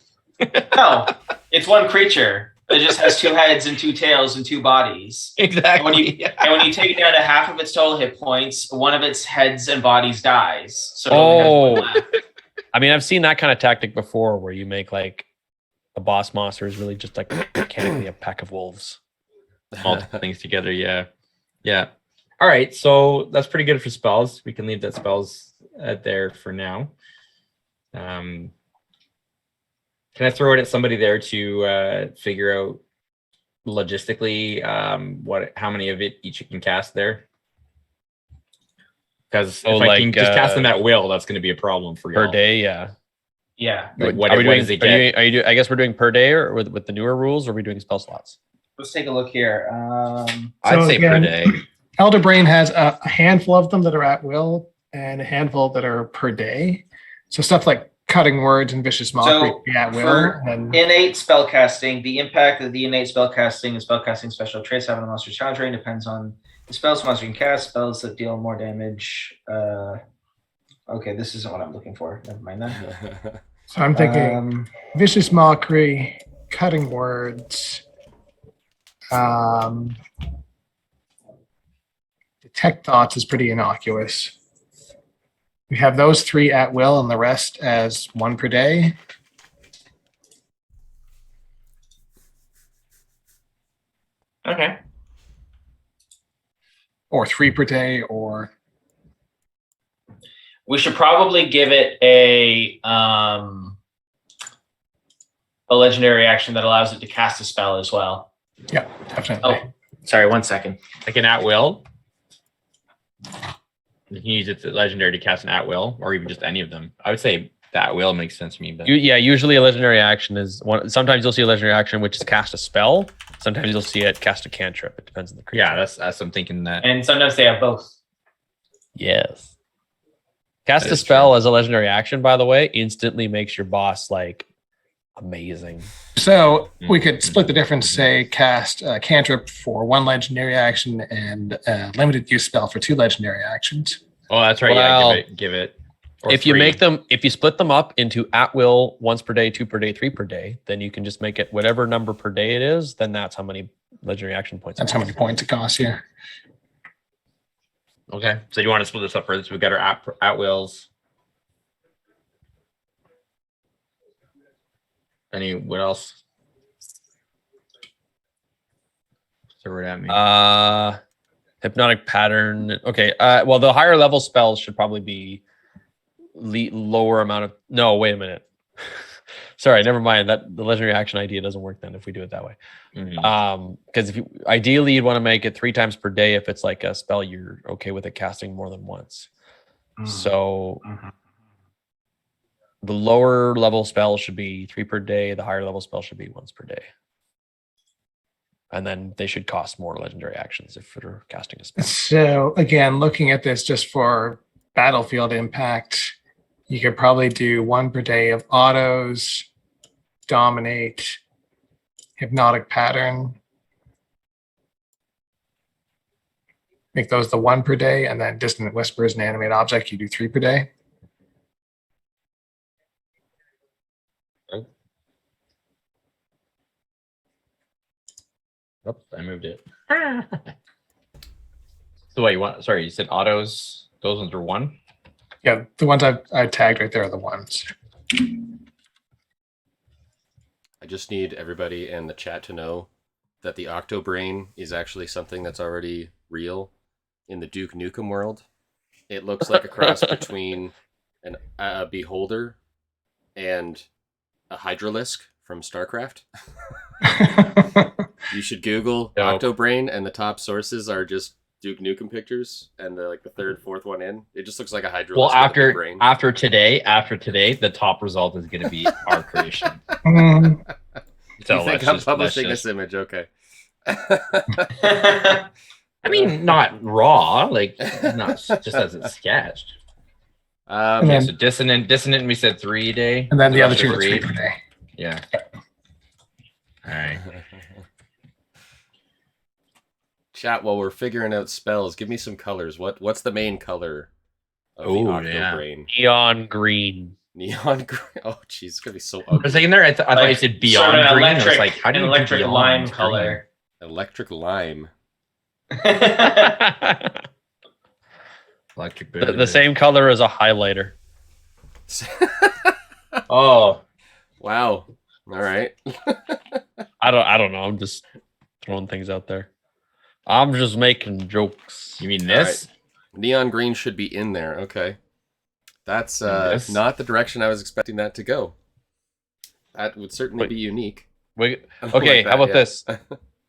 No, it's one creature that just has 2 heads and 2 tails and 2 bodies. Exactly. And when you take it down to half of its total hit points, one of its heads and bodies dies. So it only has one left. I mean, I've seen that kind of tactic before, where you make like the boss monster is really just like mechanically a pack of wolves. Multiple things together. Yeah. All right. So that's pretty good for spells. We can leave that spells there for now. Can I throw it at somebody there to figure out logistically how many of it each can cast there? Because if I can just cast them at will, that's going to be a problem for you Per day, yeah. Yeah. Like, what Are we does doing? it get? I guess we're doing per day, or with the newer rules, or are we doing spell slots? Let's take a look here. I'd So say per again, day. Elder Brain has a handful of them that are at will and a handful that are per day. So stuff like cutting words and vicious mockery So, can be at will. for And innate spellcasting, the impact of the innate spellcasting and spellcasting special traits having a monster's challenge rating depends on the spells monster can cast. Spells that deal more damage. Okay, this isn't what I'm looking for. Never mind that. so I'm thinking vicious mockery, cutting words, detect thoughts is pretty innocuous. We have those 3 at will and the rest as 1 per day. Okay. Or 3 per day, or We should probably give it a legendary action that allows it to cast a spell as well. yeah, definitely. Oh, sorry, 1 second. Like an at will. You can use it legendary to cast an at will, or even just any of them. I would say That will make sense to me. But Usually a legendary action is one. Sometimes you'll see a legendary action which is cast a spell. Sometimes you'll see it cast a cantrip. It depends on the creature. yeah, that's I'm thinking that. And sometimes they have both. Yes. Cast That a is spell true. as a legendary action, by the way, instantly makes your boss like amazing. So we could split the Mhm. difference, say cast a cantrip for 1 legendary action and a limited use spell for 2 legendary actions. Oh, that's right. Well, yeah, give it. Or If you 3. make them, if you split them up into at will, once per day, 2 per day, 3 per day, then you can just make it whatever number per day it is. Then that's how many legendary action points. That's how many points it costs you. Okay, so you want to split this up further? So we got our at wills. What else? Throw it at me. Hypnotic pattern. Okay. Well, the higher level spells should probably be lower amount of. No, wait a minute. Sorry, never mind. That the legendary action idea doesn't work then if we do it that way. Mhm. Because if you ideally you'd want to make it 3 times per day if it's like a spell you're okay with it casting more than once. So the lower level spell should be 3 per day. The higher level spell should be once per day. And then they should cost more legendary actions if you're casting a spell. So again, looking at this just for battlefield impact, you could probably do 1 per day of autos, dominate, hypnotic pattern. Make those the 1 per day, and then dissonant whispers and animate object, you do 3 per day. Oops, I moved it. So what you want? Sorry, you said autos. Those ones are 1. Yeah, the ones I tagged right there are the ones. I just need everybody in the chat to know that the Octobrain is actually something that's already real in the Duke Nukem world. It looks like a cross between a beholder and a hydralisk from StarCraft. You should Google Dope. Octobrain, and the top sources are just Duke Nukem pictures, and the third, fourth one in. It just looks like a hydralisk. Well, with a big brain. after today, the top result is going to be our creation. Mm, So you think I'm publishing this image? Okay. I mean, not raw, like not just as it's sketched. And Yeah, then- so dissonant. We said 3 a day, and then the other rest 2 are are 3 per day. Yeah. All right. Chat, while we're figuring out spells, give me some colors. What's the main color of the Oh, yeah. Octobrain? Neon green. Neon green. Oh, jeez, it's gonna be so For a ugly. second there, I thought you said beyond sort of green. I electric, was like, how do an you do electric beyond lime green? color. Electric lime. Electric The same color as a highlighter. Oh, Wow. All right. I don't know. I'm just throwing things out there. I'm just making jokes. you mean this? Neon green should be in there. Okay. That's Yes. not the direction I was expecting that to go. That would certainly Wait. be unique. Okay, Like how about yeah. this?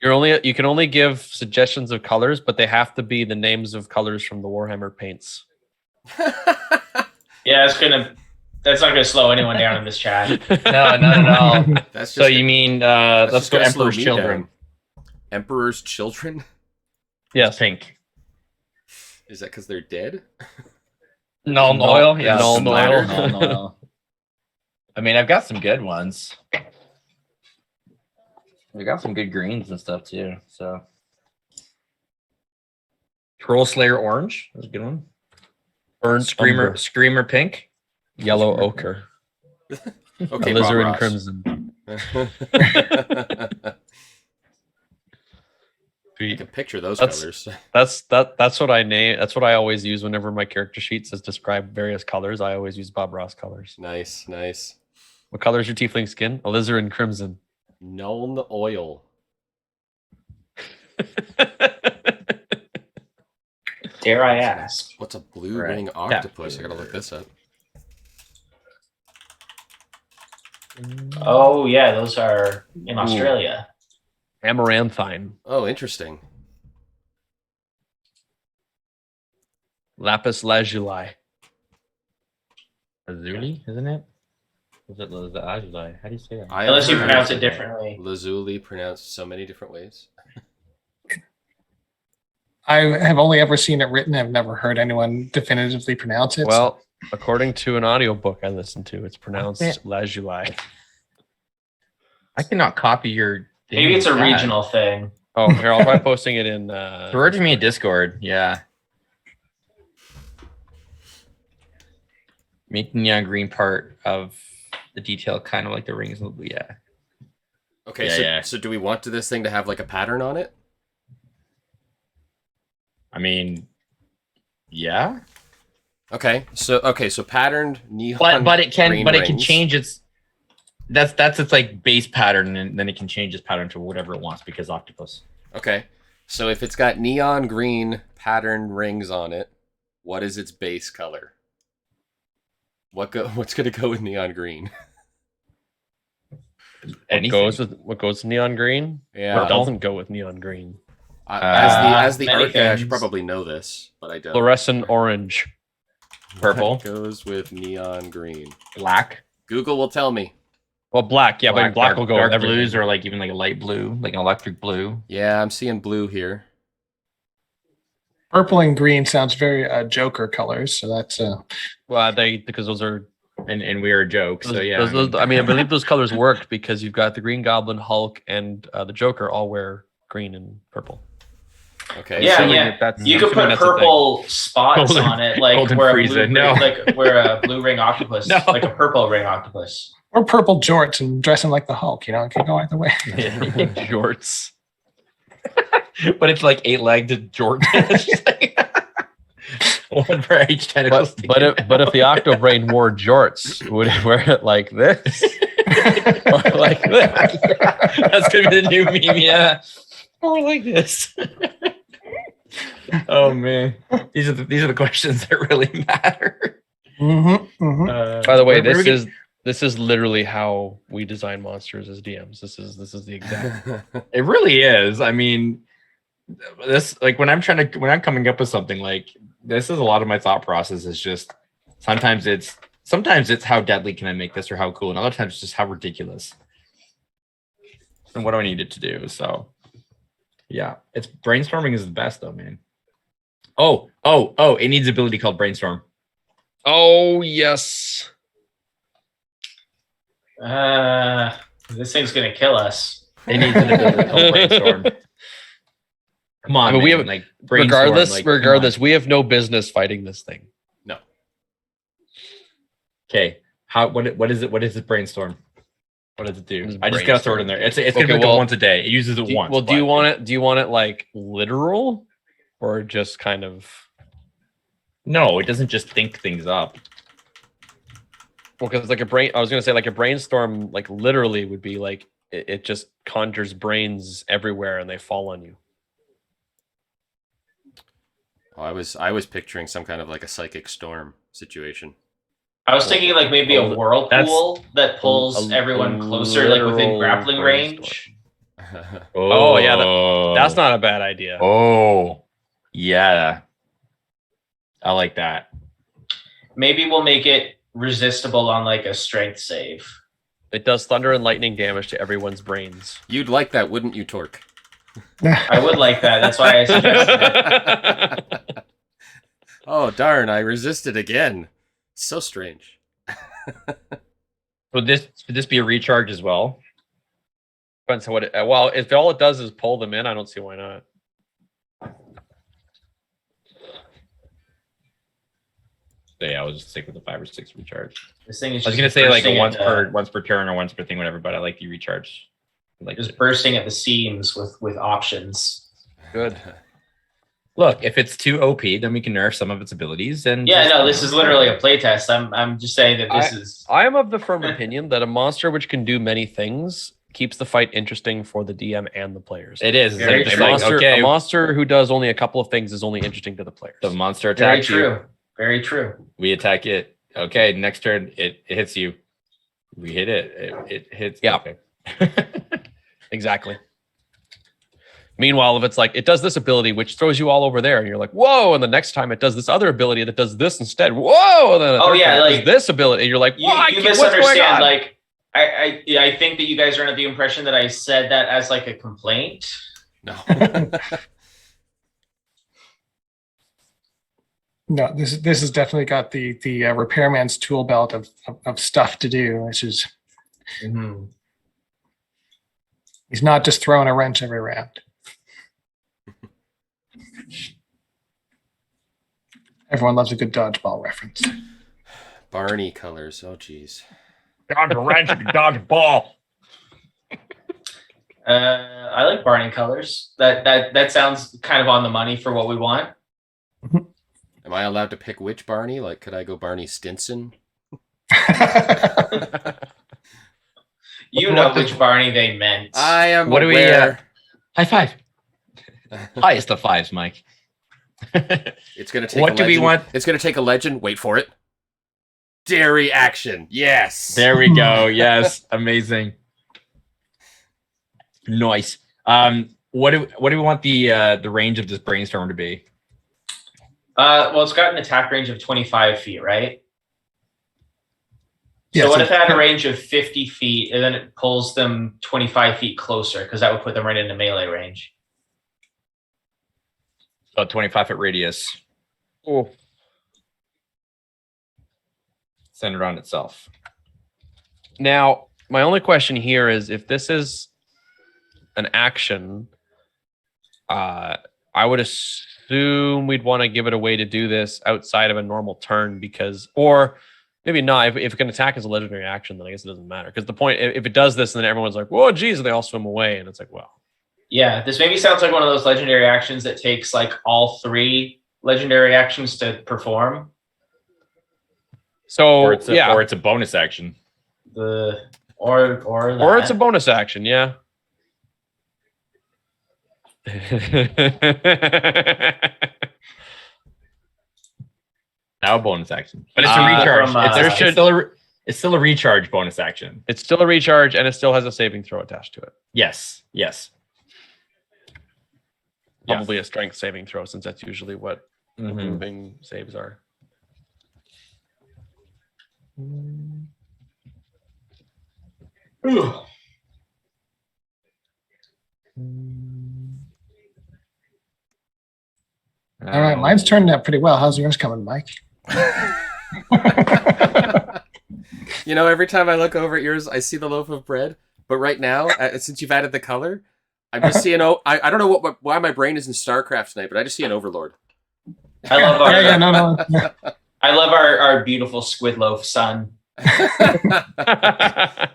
You can only give suggestions of colors, but they have to be the names of colors from the Warhammer paints. Yeah, that's not gonna slow anyone down in this chat. No, not at all. That's So you mean that's let's just go gonna slow Emperor's me Children? down. Emperor's Children? Yes. Pink. Is that because they're dead? Null Null- oil, yeah. null splatter, oil. null oil. I mean, I've got some good ones. We got some good greens and stuff too. So, Troll Slayer orange, that's a good one. Burnt umber, Screamer pink. yellow ochre, Okay, alizarin Bob crimson. Ross. I Sweet. can picture those That's- colors. That's what I name. That's what I always use whenever my character sheet says describe various colors. I always use Bob Ross colors. Nice, nice. What color is your tiefling skin? Alizarin crimson. Nuln oil. Dare I ask? What's a blue Right. ring octopus? I gotta look this up. Oh yeah, those are in Australia. Amaranthine. Oh, interesting. Lapis lazuli. Azuli, isn't it? Is it Lazuli? How do you say that? I Unless you have pronounce heard it differently. Lazuli pronounced so many different ways. I have only ever seen it written. I've never heard anyone definitively pronounce it. Well, according to an audiobook I listened to, it's pronounced Lazuli. I cannot copy your. Maybe it's a chat. regional thing. Oh, here, I'll try posting it in. Forward to me in Discord. Yeah. Make the neon green part of the detail kind of like the rings. Yeah. Okay, Yeah, so do we want this thing to have like a pattern on it? I mean, yeah. Okay, so patterned neon. But it can green can rings. change its. That's its like base pattern, and then it can change its pattern to whatever it wants because octopus. Okay, so if it's got neon green patterned rings on it, what is its base color? What's gonna go with neon green? What goes with neon green? Yeah, What doesn't go with neon green? as the many art guy, I should things. probably know this, but I don't. Fluorescent orange. Purple. What goes with neon green? Black. Google will tell me. Well, black. Yeah, but black will go dark with everything. blues or like even like a light blue, like an electric blue. Yeah, I'm seeing blue here. Purple and green sounds very Joker colors. So that's Well, because those are. And we are a joke. So yeah. I believe those colors work because you've got the Green Goblin, Hulk, and the Joker all wear green and purple. Okay. Yeah, Assuming yeah. that's- You could assuming put that's a thing. purple spots Golden- on it, like Golden where a Frieza, blue, no. like where a blue ring octopus, No. like a purple ring octopus. or purple jorts and dressing like the Hulk. It can go either way. Jorts. But it's like 8-legged Jordan. One for each tentacle. But if the Octobrain wore jorts, would it wear it like this? Or like this? That's gonna be the new meme. Yeah. Or like this. Oh man, these are the questions that really matter. Mm-hmm, mm-hmm. By the way, where we this is literally how we design monsters as DMs. This is the exact. It really is. I mean, this like when I'm coming up with something like this is a lot of my thought process is just sometimes it's how deadly can I make this or how cool, and other times it's just how ridiculous. And what do I need it to do? So yeah, it's brainstorming is the best though, man. Oh, it needs an ability called brainstorm. Oh yes. This thing's gonna kill us. It needs an ability called brainstorm. Come on, I mean, we man, have- like brainstorm, Regardless, like, come on. we have no business fighting this thing. Okay, what is it? What is this brainstorm? What does it do? What is I just gotta throw it in there. It's gonna Okay, be like well, once a day. It uses it once. Do you but- want it like literal, or just kind of? No, it doesn't just think things up. Well, because I was gonna say like a brainstorm, like literally would be like it just conjures brains everywhere and they fall on you. Oh, I was picturing some kind of like a psychic storm situation. I was thinking like maybe a whirlpool that pulls everyone closer, like within literal grappling brainstorm. range. Oh, yeah, That's not a bad idea. Oh, yeah. I like that. Maybe we'll make it resistible on like a strength save. It does thunder and lightning damage to everyone's brains. You'd like that, wouldn't you, Torque? I would like that. That's why I suggested it. Oh darn! I resisted again. So strange. Would this be a recharge as well? Depends on what well, if all it does is pull them in, I don't see why not. So yeah, I'll just stick with the 5 or 6 recharge. This thing is I was just gonna say like a bursting once per turn or once per thing, whatever. But I like the recharge. Like just bursting at the seams with options. Good. look, if it's too OP, then we can nerf some of its abilities. And Yeah, no, this is literally a playtest. I'm just saying that this is. I am of the firm opinion that a monster which can do many things keeps the fight interesting for the DM and the players. It is. Very It's a, true. like, monster, okay, a monster who does only a couple of things is only interesting to the players. the monster Very attacks you. true. Very true. We attack it. Okay, next turn it hits you. We hit it. It hits. Yeah. Okay. Exactly. Meanwhile, if it's like it does this ability which throws you all over there, and you're like, whoa, and the next time it does this other ability that does this instead, whoa, and then Oh, yeah, time it does like, this ability, and you're like, You, why? you What's going misunderstand. on? Like, I think that you guys are under the impression that I said that as like a complaint. No. No, this has definitely got the repairman's tool belt of stuff to do, which is he's not just throwing a wrench every round. Everyone loves a good dodgeball reference. Barney colors. Oh, geez. Dodge a wrench, dodge a ball. I like Barney colors. That sounds kind of on the money for what we want. Am I allowed to pick which Barney? Like, could I go Barney Stinson? You know which Barney they meant. I am What do we, aware. High five. Highest of fives, Mike. It's gonna take. What a do we legend. want? It's gonna take a legend. Wait for it. Dairy action. Yes. There we go. Yes, amazing. Nice. What do we want the range of this brainstorm to be? Well, it's got an attack range of 25 feet, right? Yeah, So what so- if it had a range of 50 feet and then it pulls them 25 feet closer? Because that would put them right into melee range. So 25-foot radius Oh. centered on itself. Now, my only question here is if this is an action, I would assume we'd want to give it a way to do this outside of a normal turn because, or maybe not. If it can attack as a legendary action, then I guess it doesn't matter. Because the point, if it does this, and then everyone's like, whoa, geez, and they all swim away. And it's like, well. Yeah, this maybe sounds like one of those legendary actions that takes like all 3 legendary actions to perform. So, Or it's a, yeah. or it's a bonus action. Or Or it's a bonus action, yeah. Now a bonus action. But it's a Uh, recharge. from, It's still a recharge bonus action. It's still a recharge, and it still has a saving throw attached to it. Yes. Yes. Yeah. Probably a strength saving throw, since that's usually what Mhm. moving saves are. All right, mine's turned out pretty well. How's yours coming, Mike? You know, every time I look over at yours, I see the loaf of bread. But right now, since you've added the color, I'm just seeing. I don't know why my brain is in StarCraft tonight, but I just see an Overlord. I love our No. I love our beautiful squid loaf sun. I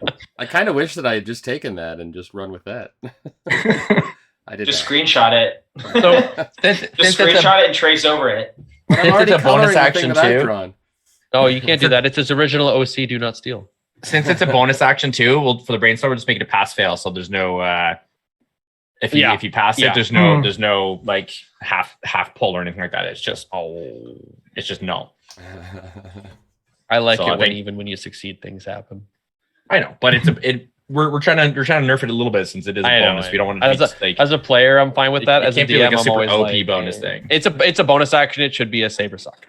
kind of wish that I had just taken that and just run with that. I did Just not. screenshot it. So since Just it's a, screenshot it and trace over it. But I'm Since already it's a bonus coloring the thing action that I've too. drawn. Oh, you can't do that. It's his original OC, do not steal. since it's a bonus action too, we'll for the brainstorm, we'll just make it a pass fail. So there's no if you pass it, Yeah. there's no like half pull or anything like that. It's just no. I like So it I when think- even when you succeed, things happen. I know, but we're trying to nerf it a little bit since it is a I know, bonus. I We don't know. want it to be like As a player, I'm fine with that. It As a can't be DM, like a I'm super always OP like, bonus thing. It's a bonus action. It should be a saber suck.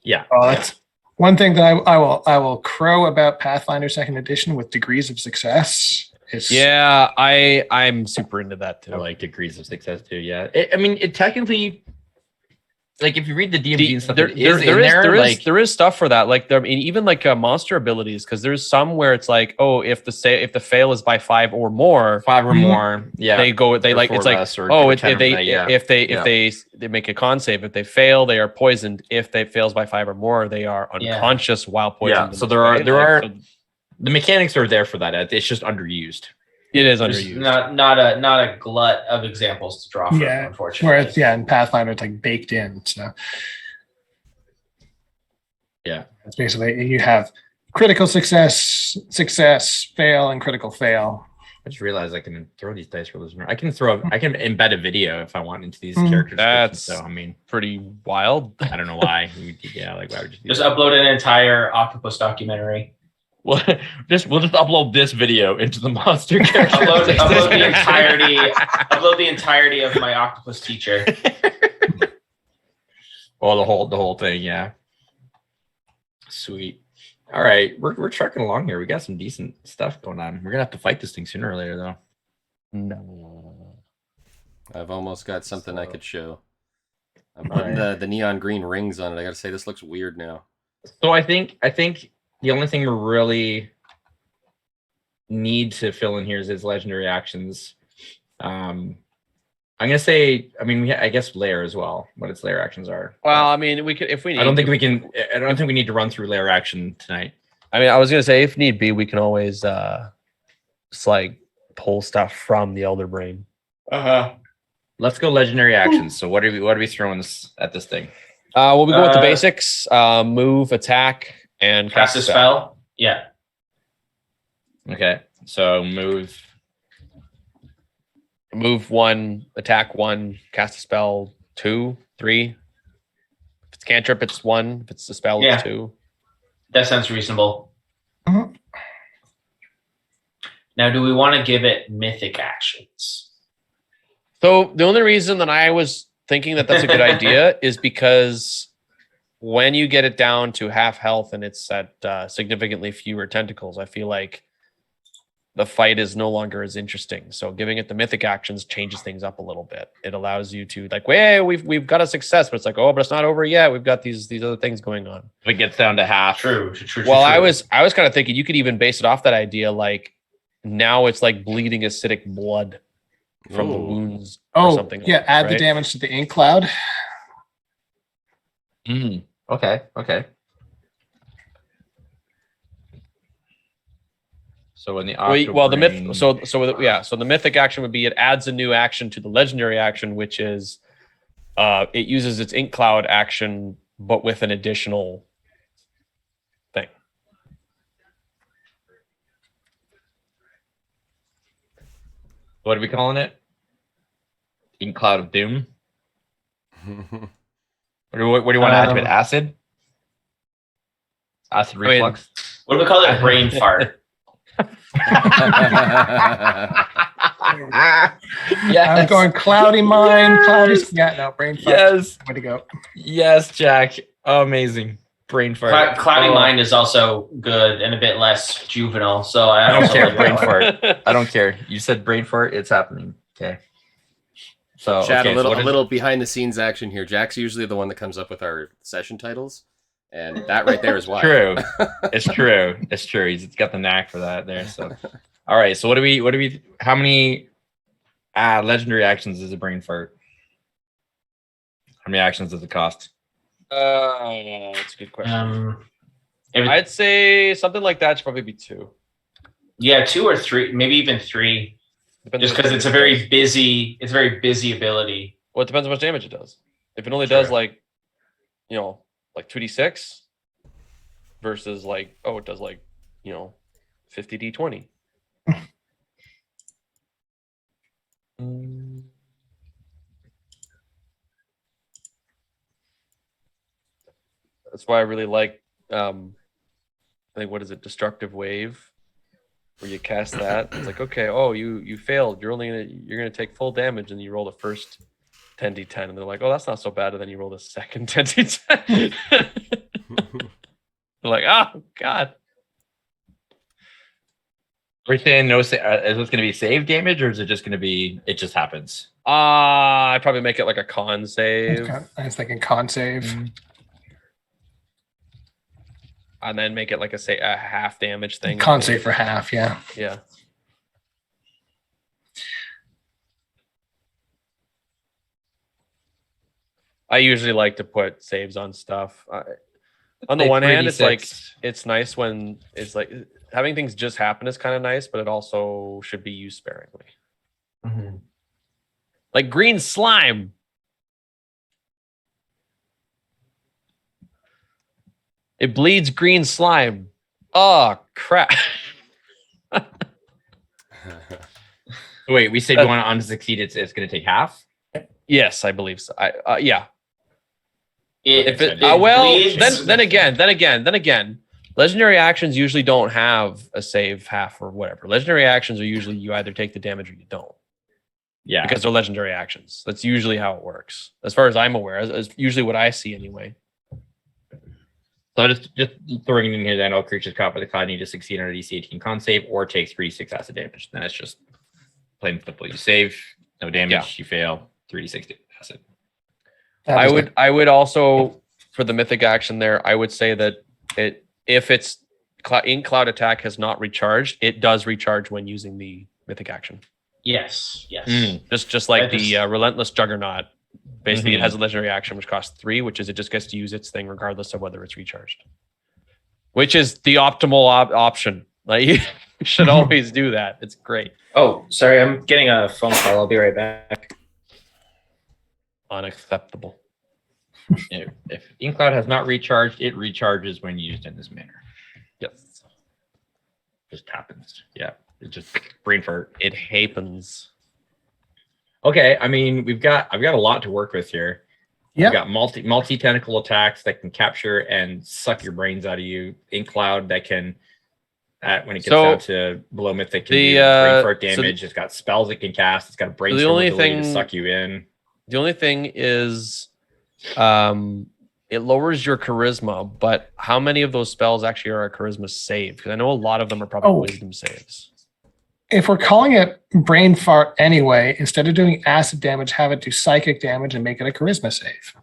yeah. Oh, that's one thing that I will crow about Pathfinder Second Edition with degrees of success. Is Yeah, I'm super into that too. I like degrees of success too. Yeah, it technically, like if you read the DMG and stuff, There is stuff for that. Like even like monster abilities, because there's some where it's like, oh, if the fail is by 5 or more, 5 or more. Yeah, they or like it's 4 like less or oh, 10 or yeah. if they make a con save, if they fail, they are poisoned. If they fails by 5 or more, they are Yeah. unconscious while poisoned. Yeah, so there are So the mechanics are there for that. It's just underused. it is There's underused. not a glut of examples to draw from, Yeah, unfortunately. where it's in Pathfinder it's like baked in. So Yeah. it's basically you have critical success, fail, and critical fail. I just realized I can throw these dice rollers. I can embed a video if I want into these Mm. characters. That's- So I mean, Pretty wild. I don't know why. Yeah, like why would you do Just that? upload an entire octopus documentary. we'll just upload this video into the monster character. upload the entirety of my octopus teacher. Well, the whole thing, yeah. Sweet. All right, we're trucking along here. We got some decent stuff going on. We're gonna have to fight this thing sooner or later, though. No. I've almost got something I could show. I'm putting the neon green rings on it. I gotta say, this looks weird now. So I think the only thing we really need to fill in here is legendary actions. I'm gonna say, I mean, I guess layer as well. What its layer actions are. Well, I mean, we could if we need. I don't think we can. I don't think we need to run through layer action tonight. I mean, I was gonna say if need be, we can always just like pull stuff from the Elder Brain. Let's go legendary actions. So what are we throwing at this thing? Well, we go with the basics: move, attack, and Cast a spell. Yeah. Okay, so move 1, attack 1, cast a spell 2, 3. If it's cantrip, it's 1. If it's a spell, Yeah. it's 2. That sounds reasonable. Mhm. Now, do we want to give it mythic actions? So the only reason that I was thinking that that's a good idea is because when you get it down to half health and it's at significantly fewer tentacles, I feel like the fight is no longer as interesting. So giving it the mythic actions changes things up a little bit. It allows you to like, hey, we've got a success, but it's like, oh, but it's not over yet. We've got these other things going on. If it gets down to half. True. Well, I was kind of thinking you could even base it off that idea. Like now it's like bleeding acidic blood from the wounds or Oh, something. yeah. like Add that, the right? damage to the ink cloud. Okay. So when the Well, the myth. So the mythic action would be it adds a new action to the legendary action, which is it uses its ink cloud action, but with an additional thing. What are we calling it? Ink cloud of doom. What do you want to add to it? Acid. Acid reflux. What do we call it? Brain fart. Yes. I'm going cloudy mind, cloudy. Yeah, no, brain fart. Yes. Way to go. Yes, Jack. Amazing. Brain fart. Cloudy mind is also good and a bit less juvenile. So I don't also care. like Brain that one. fart. I don't care. You said brain fart. It's happening. Okay. So Chad, okay, a so little behind the scenes action here. Jack's usually the one that comes up with our session titles, and that right there is why. True. It's true. It's true. He's got the knack for that there. So, all right. So what do we? How many legendary actions is a brain fart? How many actions does it cost? That's a good question. Every- I'd say something like that should probably be 2. yeah, 2 or 3, maybe even 3. Depends Just on because what it's a damage very busy, ability. Well, it depends how much damage it does. If it only Sure. does like 2d6 versus like, oh, it does like, 50d20. That's why I really like, I think, what is it? Destructive Wave, where you cast that. It's like, okay, oh, you failed. You're gonna take full damage, and you roll the first 10d10, and they're like, oh, that's not so bad. And then you roll the second 10d10. They're like, oh god. We're saying no. Is this going to be save damage, or is it just going to be? It just happens. I'd probably make it like a con save, I was thinking con save. and then make it like a half damage thing. Con save for half, yeah. Yeah. I usually like to put saves on stuff. On the Say one hand, it's 3d6. like it's nice when it's like having things just happen is kind of nice, but it also should be used sparingly. Like green slime. It bleeds green slime. Oh crap. Wait, we said we want on to succeed. It's going to take half. Yes, I believe so. Yeah. It If it, bleeds- then again, Legendary actions usually don't have a save half or whatever. Legendary actions are usually you either take the damage or you don't. Yeah. Because they're legendary actions. That's usually how it works. As far as I'm aware, as usually what I see anyway. So just throwing in here, then all creatures caught by the cloud need to succeed on a DC 18 con save or take 3d6 acid damage. Then it's just plain and simple. You save, no damage, you fail, 3d6 acid. I would also, for the mythic action there, I would say that if it's in cloud attack has not recharged, it does recharge when using the mythic action. Yes. Just like I just- the relentless juggernaut. Basically, Mhm. it has a legendary action which costs 3, which is it just gets to use its thing regardless of whether it's recharged. Which is the optimal option. Like you should always do that. It's great. Oh, sorry, I'm getting a phone call. I'll be right back. Unacceptable. If Inkcloud has not recharged, it recharges when used in this manner. Yes. Just happens. Yeah. It just brain fart. It happens. Okay, I mean, I've got a lot to work with here. Yeah. We've got multi tentacle attacks that can capture and suck your brains out of you. Inkcloud that can, when it gets down to below mythic, can do brain fart damage. It's got spells it can cast. It's got a brainstorm ability to suck you in. The only thing is, it lowers your charisma. But how many of those spells actually are a charisma save? Because I know a lot of them are probably wisdom saves. If we're calling it brain fart anyway, instead of doing acid damage, have it do psychic damage and make it a charisma save.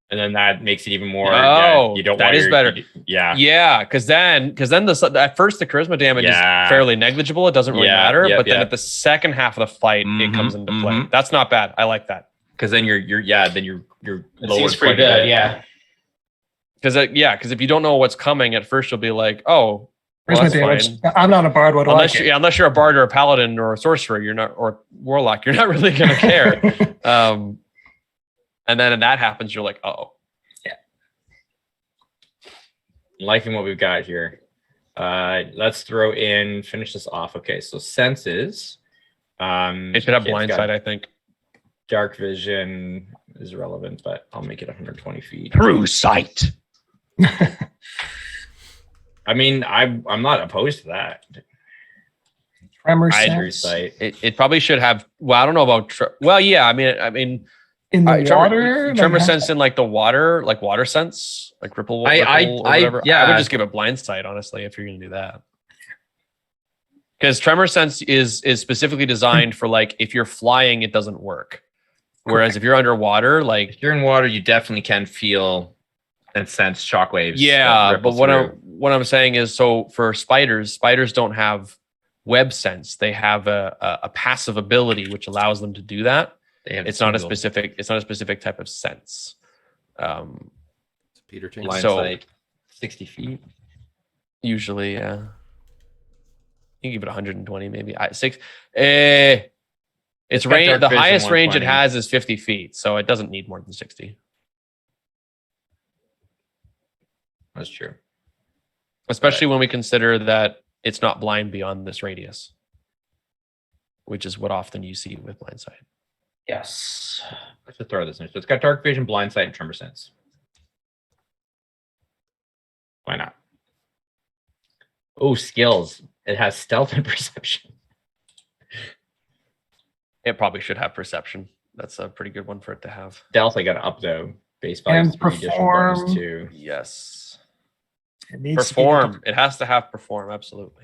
And then that makes it even more. Oh, you don't that want is better. Yeah. Yeah, because then at first the charisma damage is fairly negligible. It doesn't really matter. But then at the second half of the fight, it comes into play. That's not bad. I like that. Because then you're It lowered seems quite pretty a good. bit. Yeah. Because if you don't know what's coming at first, you'll be like, oh, well, Charisma that's damage. fine. I'm not a bard. What do I Unless care? unless you're a bard or a paladin or a sorcerer, you're not, or warlock, you're not really gonna care. And then when that happens, you're like, oh. Liking what we've got here. Let's finish this off. Okay, so senses. It should have blindside, I think. Dark vision is relevant, but I'll make it 120 feet. True sight. I mean, I'm not opposed to that. Tremor True sense. sight. It probably should have. Well, I don't know about. Well, yeah. I mean, In the water? Tremor like, sense in like the water, like water sense, like ripple or whatever. yeah. I would just give it blind sight, honestly, if you're gonna do that. Because tremor sense is specifically designed for like if you're flying, it doesn't work. Whereas if you're underwater, like If you're in water, you definitely can feel and sense shockwaves. yeah, that ripple but through. what I'm saying is, so for spiders don't have web sense. They have a passive ability which allows them to do that. It's not a specific type of sense. Peter Ting. Blind so- sight, 60 feet. Usually, yeah. You can give it 120, maybe. It's got range. dark The vision, highest range it 120. has is 50 feet, so it doesn't need more than 60. That's true. Especially when we consider that it's not blind beyond this radius, which is what often you see with blind sight. Yes. Let's just throw this in. So it's got dark vision, blind sight, and tremor sense. Why not? Oh, skills. It has stealth and perception. It probably should have perception. That's a pretty good one for it to have. Stealth, I got to up though. Base value And is 3 additional bonus perform. too. Yes. It needs Perform. It has to have perform. Absolutely.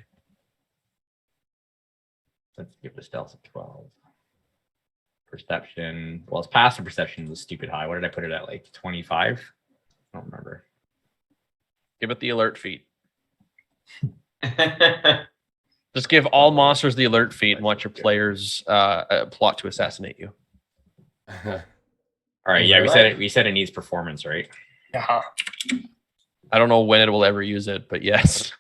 Let's give the stealth a 12. Perception. Well, its passive perception was stupid high. What did I put it at? Like 25? I don't remember. Give it the alert feat. Just give all monsters the alert feat and watch your players plot to assassinate you. All right. Yeah, we said it needs performance, right? Yeah. I don't know when it will ever use it, but yes.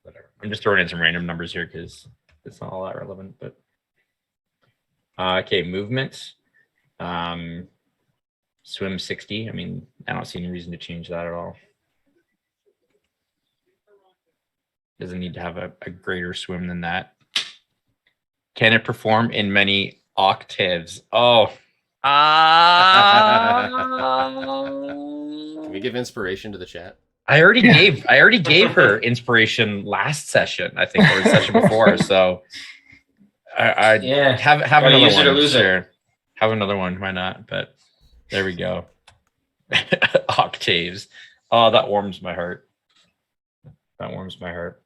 Whatever. I'm just throwing in some random numbers here because it's not all that relevant. But okay, movement. Swim 60. I mean, I don't see any reason to change that at all. Doesn't need to have a greater swim than that. Can it perform in many octaves? Oh, Can we give inspiration to the chat? I already gave her inspiration last session, I think, or the session before. So I Yeah. have Gotta another use it one. or lose it. Sure. Have another one. Why not? But there we go. Octaves. Oh, that warms my heart. That warms my heart.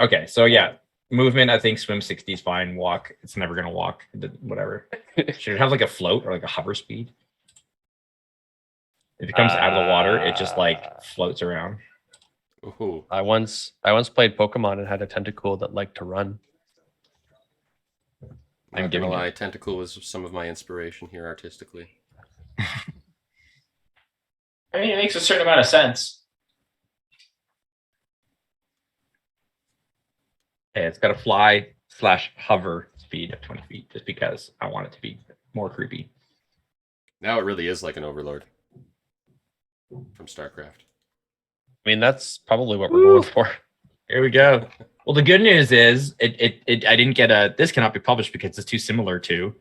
Okay, so yeah, movement. I think swim 60 is fine. Walk, it's never gonna walk. Whatever. Should it have like a float or like a hover speed? If it comes out of the water, it just like floats around. Ooh. I once played Pokemon and had a Tentacool that liked to run. I'm not gonna giving lie, it. Tentacool was some of my inspiration here artistically. I mean, it makes a certain amount of sense. Okay, it's got a fly / hover speed of 20 feet, just because I want it to be more creepy. Now it really is like an overlord from StarCraft. I mean, that's probably what we're going for. Here we go. Well, the good news is I didn't get a this cannot be published because it's too similar to.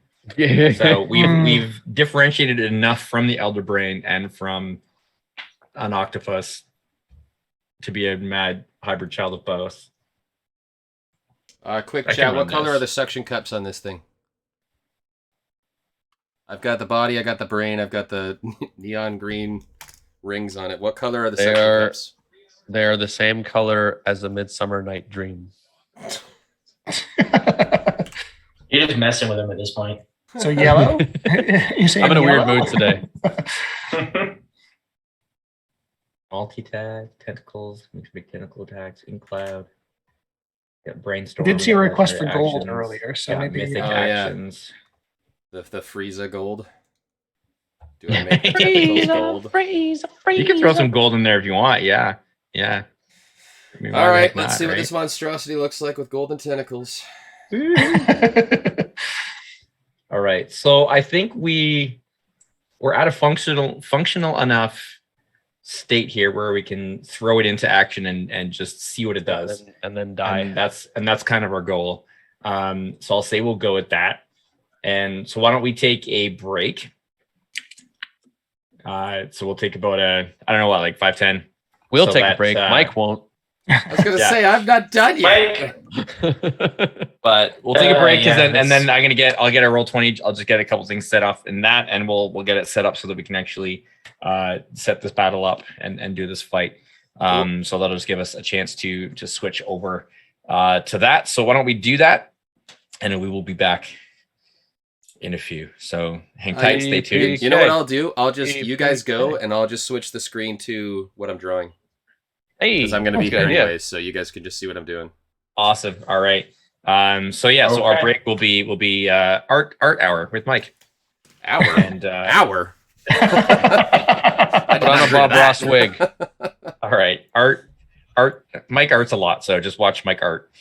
So we've differentiated it enough from the Elder Brain and from an octopus to be a mad hybrid child of both. Quick I can chat, run what color this. are the suction cups on this thing? I've got the body, I got the brain, I've got the neon green rings on it. What color are the suction cups? They are the same color as a Midsummer Night Dream. You're just messing with him at this point. So yellow? You saying I'm in a weird yellow? mood today. Multi-tag, tentacles, big tentacle attacks, in cloud. Got brainstorm. I did see a got request for legendary gold actions, earlier, so got maybe mythic Oh, yeah. actions. The Frieza gold. Do I make the tentacles gold? You can throw some gold in there if you want. Yeah, yeah. I mean, why All the right, heck let's not, see what right? this monstrosity looks like with golden tentacles. All right. So I think we're at a functional enough state here where we can throw it into action and just see what it does. And then die. And that's kind of our goal. So I'll say we'll go with that. And so why don't we take a break? So we'll take about I don't know what, like 5-10. We'll So take a that, break. Mike won't. I was gonna Yeah. say I'm not done yet. Mike, But we'll take a break because yeah, then I'll get a roll 20. I'll just get a couple things set off in that, and we'll get it set up so that we can actually set this battle up and do this fight. So that'll just give us a chance to switch over to that. So why don't we do that, and then we will be back in a few. So hang tight, stay tuned. You know what I'll do? I'll just Okay. you guys go, and I'll just switch the screen to what I'm drawing Hey, because I'm gonna be that's a good here idea. anyways, so you guys can just see what I'm doing. Awesome. All right. So yeah, so our Okay. break will be art hour with Mike. Hour, And hour. Put on a Bob Ross wig. all right, art. Mike arts a lot, so just watch Mike art.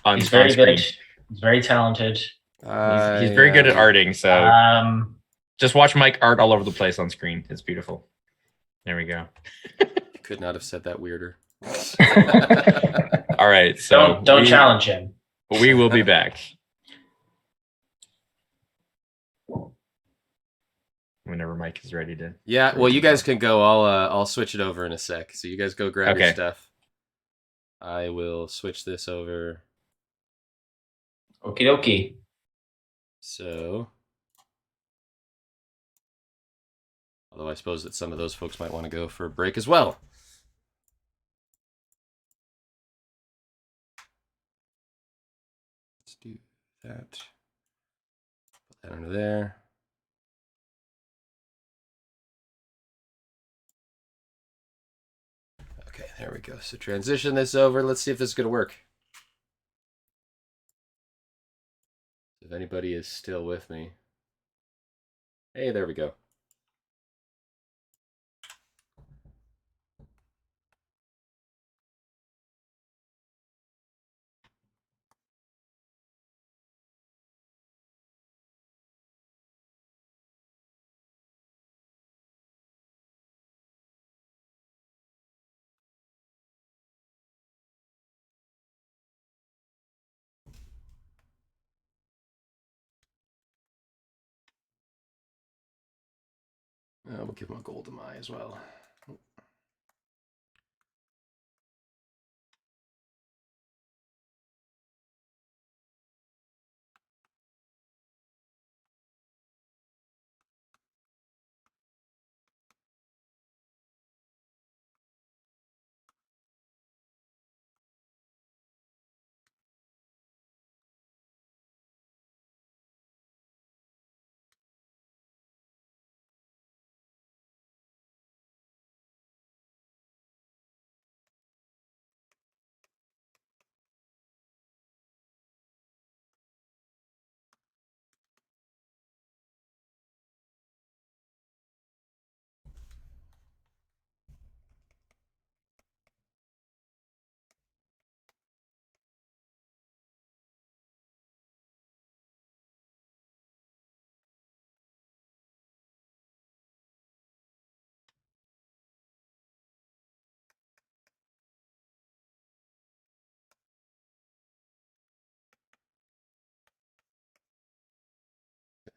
On he's very screen. good. He's very talented. He's very good at arting, so just watch Mike art all over the place on screen. It's beautiful. There we go. Could not have said that weirder. All right, so Don't challenge him. We will be back whenever Mike is ready to. Yeah, well, you guys can go. I'll switch it over in a sec. So you guys go grab your Okay. stuff. I will switch this over. Okie dokie. So, although I suppose that some of those folks might want to go for a break as well. Let's do that. Put that under there. Okay, there we go. So transition this over. Let's see if this is going to work. If anybody is still with me. Hey, there we go. We'll give him a golden eye as well.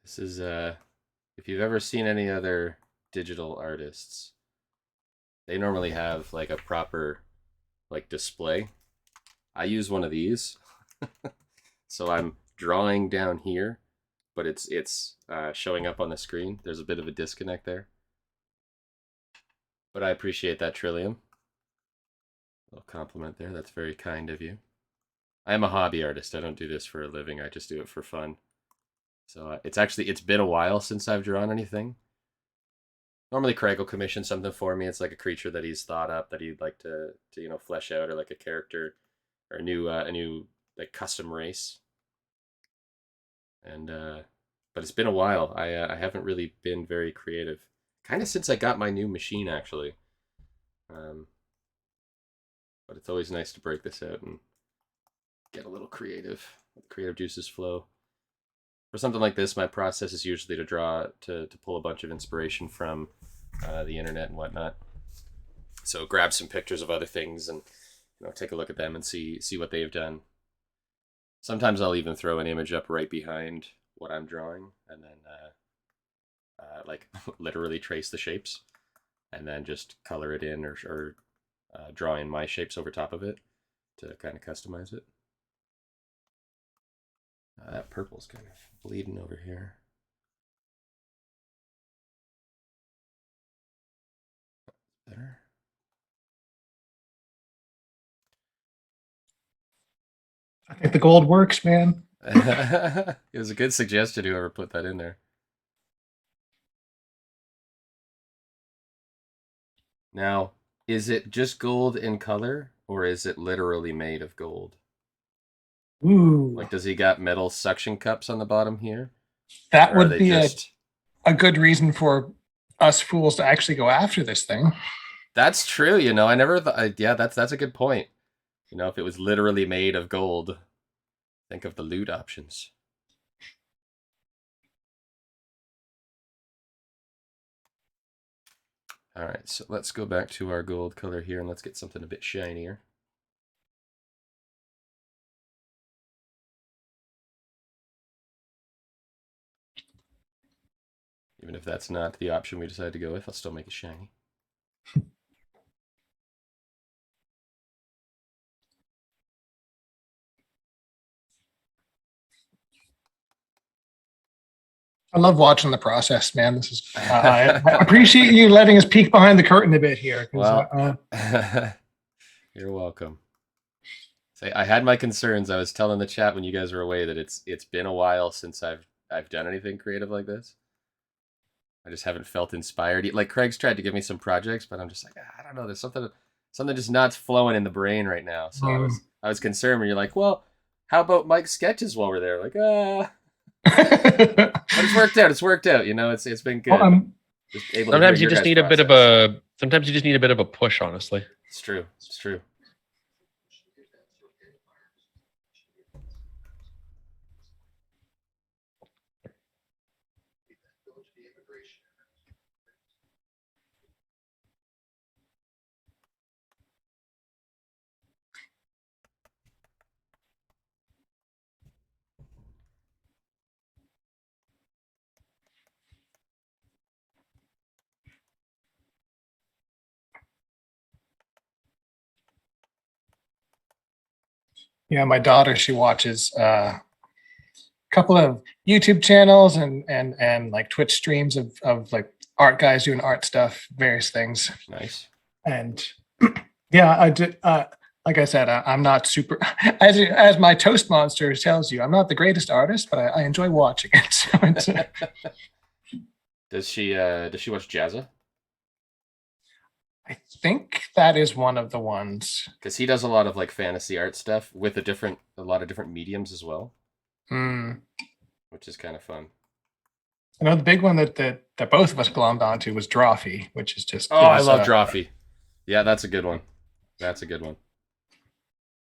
This is if you've ever seen any other digital artists, they normally have like a proper like display. I use one of these. So I'm drawing down here, but it's showing up on the screen. There's a bit of a disconnect there. But I appreciate that, Trillium. A little compliment there. That's very kind of you. I am a hobby artist. I don't do this for a living. I just do it for fun. So it's been a while since I've drawn anything. Normally Craig will commission something for me. It's like a creature that he's thought up that he'd like to flesh out, or like a character or a new like custom race. And but it's been a while. I haven't really been very creative. Kind of since I got my new machine, actually. But it's always nice to break this out and get a little creative. Let the creative juices flow. For something like this, my process is usually to pull a bunch of inspiration from the internet and whatnot. So grab some pictures of other things and take a look at them and see what they've done. Sometimes I'll even throw an image up right behind what I'm drawing, and then like literally trace the shapes, and then just color it in or draw in my shapes over top of it to kind of customize it. That purple's kind of bleeding over here. Better. I think the gold works, man. It was a good suggestion, whoever put that in there. Now, is it just gold in color, or is it literally made of gold? Ooh, Like, does he got metal suction cups on the bottom here? that Or are would they be just... a good reason for us fools to actually go after this thing. That's true, I never thought... Yeah, that's a good point. If it was literally made of gold, think of the loot options. All right, so let's go back to our gold color here and let's get something a bit shinier. Even if that's not the option we decide to go with, I'll still make it shiny. I love watching the process, man. This is I appreciate you letting us peek behind the curtain a bit here. Well, you're welcome. Say, I had my concerns. I was telling the chat when you guys were away that it's been a while since I've done anything creative like this. I just haven't felt inspired. Like Craig's tried to give me some projects, but I'm just like, I don't know. There's something just not flowing in the brain right now. So I was concerned when you're like, well, how about Mike's sketches while we're there? Like, but it's worked out. It's worked out. It's been good. Well, just able sometimes to you just need a bit of a push, honestly. It's true. It's true. Yeah, my daughter, she watches a couple of YouTube channels and like Twitch streams of like art guys doing art stuff, various things. Nice. And yeah, I did. Like I said, I'm not super. As my Toast Monster tells you, I'm not the greatest artist, but I enjoy watching it. So it's, Does she watch Jazza? I think that is one of the ones. Because he does a lot of like fantasy art stuff with a lot of different mediums as well, Mm. which is kind of fun. I know the big one that both of us glommed onto was Drawfee, which is just. Oh, I love Drawfee. Yeah, that's a good one. That's a good one.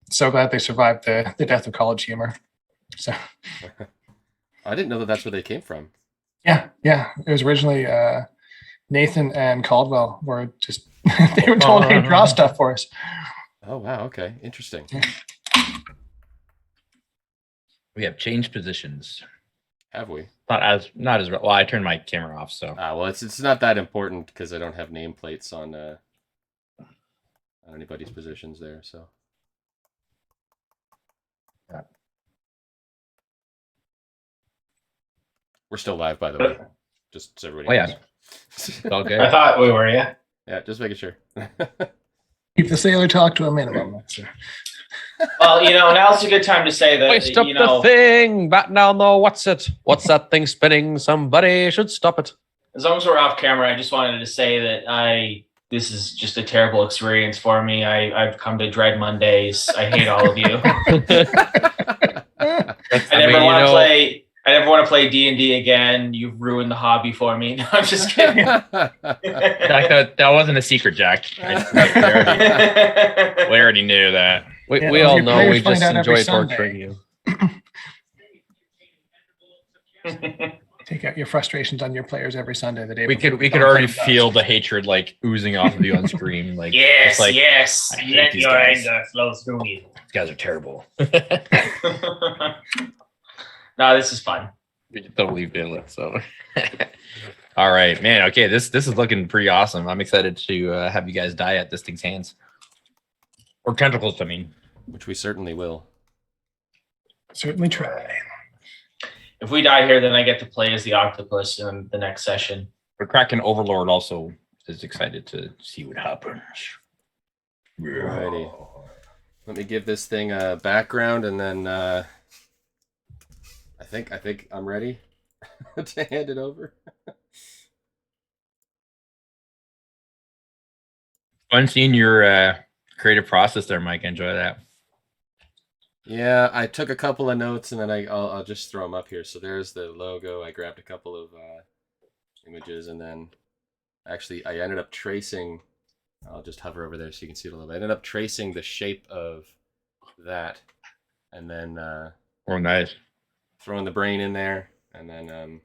So glad they survived the death of college humor. So I didn't know that that's where they came from. yeah, it was originally Nathan and Caldwell were just they were told to draw stuff for us. Oh wow, okay, interesting. We have changed positions. Have we? Not as well. I turned my camera off, so Well, it's not that important because I don't have nameplates on anybody's positions there. So Yeah. We're still live, by the way. Just so everybody. Oh, yeah. knows. it's all good. I thought we were, yeah. Yeah, just making sure. Keep the sailor talk to a minimum. So. Well, now's a good time to say that, Hoist up the thing, batten down the what's it? What's that thing spinning? Somebody should stop it. as long as we're off camera, I just wanted to say that this is just a terrible experience for me. I've come to dread Mondays. I hate all of you. I never want to play D&D again. You've ruined the hobby for me. No, I'm just kidding. Jack, that wasn't a secret, Jack. We already knew that. We all know we just enjoy torturing you. Take out your frustrations on your players every Sunday. The day We could already feel the hatred like oozing off of you on screen. Like yes, like, yes. I hate Let these your guys. anger flow through me. These guys are terrible. No, this is fun. We totally feel it. So, all right, man. Okay, this is looking pretty awesome. I'm excited to have you guys die at this thing's hands or tentacles. I mean, Which we certainly will. Certainly try. If we die here, then I get to play as the octopus in the next session. but Kraken Overlord also is excited to see what happens. Alrighty. Let me give this thing a background, and then I think I'm ready to hand it over. Fun seeing your creative process there, Mike. I enjoy that. Yeah, I took a couple of notes, and then I'll just throw them up here. So there's the logo. I grabbed a couple of images, and then actually I ended up tracing. I'll just hover over there so you can see it a little bit. I ended up tracing the shape of that, and then Oh, nice. throwing the brain in there, and then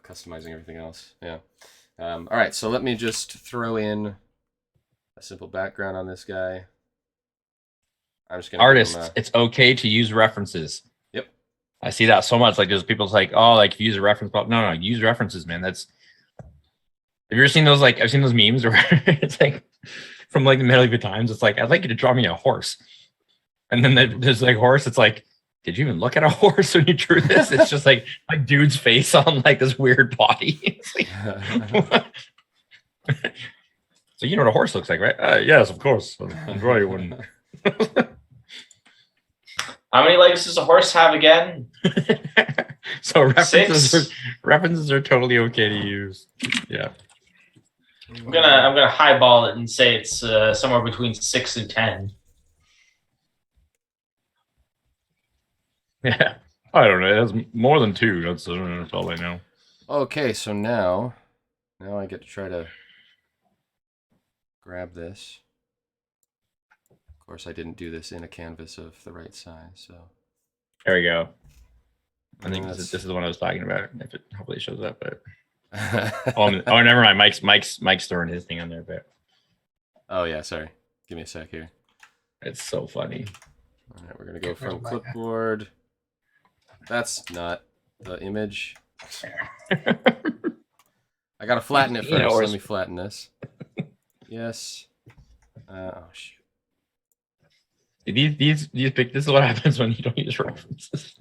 customizing everything else. Yeah. All right, so let me just throw in a simple background on this guy. I'm just gonna Artists, it's okay to use references. Yep. I see that so much. Like there's people's like, oh, like if you use a reference, but no, use references, man. That's. Have you ever seen those? Like I've seen those memes where it's like from like the medieval times. It's like I'd like you to draw me a horse, and then there's like horse. It's like, did you even look at a horse when you drew this? It's just like my dude's face on like this weird body. It's like, so you know what a horse looks like, right? Yes, of course. I'll draw you one. How many legs does a horse have again? So references Six. references are totally okay to use. Yeah. I'm gonna highball it and say it's somewhere between 6 and 10. Yeah. I don't know. That's more than 2. That's all I know. Okay, so now I get to try to grab this. Of course, I didn't do this in a canvas of the right size, so. There we go. I think That's- this is the one I was talking about. If it hopefully shows up, but oh, never mind. Mike's throwing his thing on there, but Oh yeah, sorry. Give me a sec here. it's so funny. All right, we're gonna go Get rid from of my- clipboard. That's not the image. I gotta flatten it You know, first. or- Let me flatten this. Yes. Oh shoot. These big. This is what happens when you don't use references.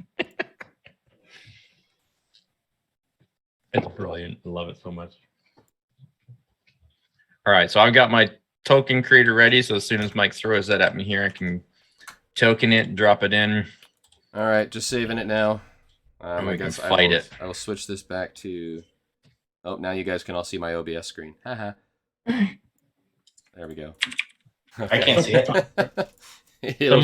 It's brilliant. I love it so much. All right, so I've got my token creator ready. So as soon as Mike throws that at me here, I can token it, drop it in. All right, just saving it now. And we I can guess fight it. I will switch this back to. Oh, now you guys can all see my OBS screen. Haha. There we go. I can't see it. So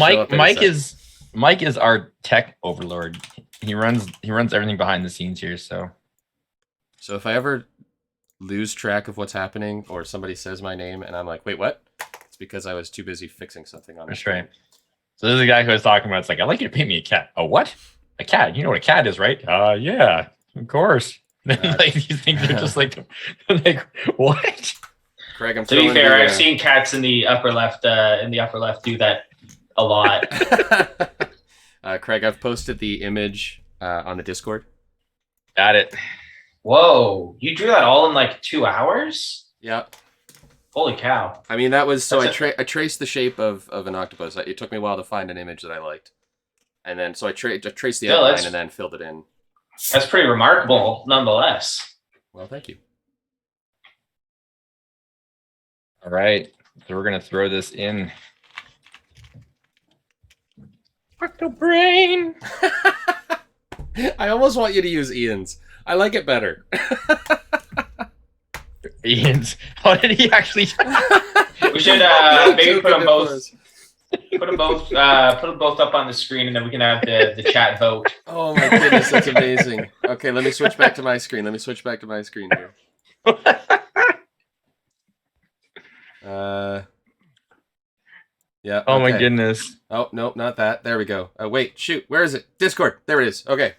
Mike is our tech overlord. He runs everything behind the scenes here. So if I ever lose track of what's happening, or somebody says my name and I'm like, wait, what? It's because I was too busy fixing something on the that's right. So this is a guy who was talking about. It's like, I'd like you to paint me a cat. A what? A cat? You know what a cat is, right? Yeah, of course. Like these things are just like what? Craig, I'm To be fair, I've seen cats in the upper left do that a lot. Craig, I've posted the image on the Discord. Got it. Whoa, you drew that all in like 2 hours? Yeah. Holy cow. I mean, that was so I traced the shape of an octopus. It took me a while to find an image that I liked. And then so I traced the outline and then filled it in. That's pretty remarkable nonetheless. Well, thank you. All right. So we're going to throw this in. Octo brain. I almost want you to use Ian's. I like it better. Ian's. How did he actually? We should maybe put them both. Put them both up on the screen, and then we can have the chat vote. Oh my goodness, that's amazing. Okay, let me switch back to my screen. Here. Yeah. Oh my okay. goodness. Oh no, not that. There we go. Wait, shoot. Where is it? Discord. There it is. Okay.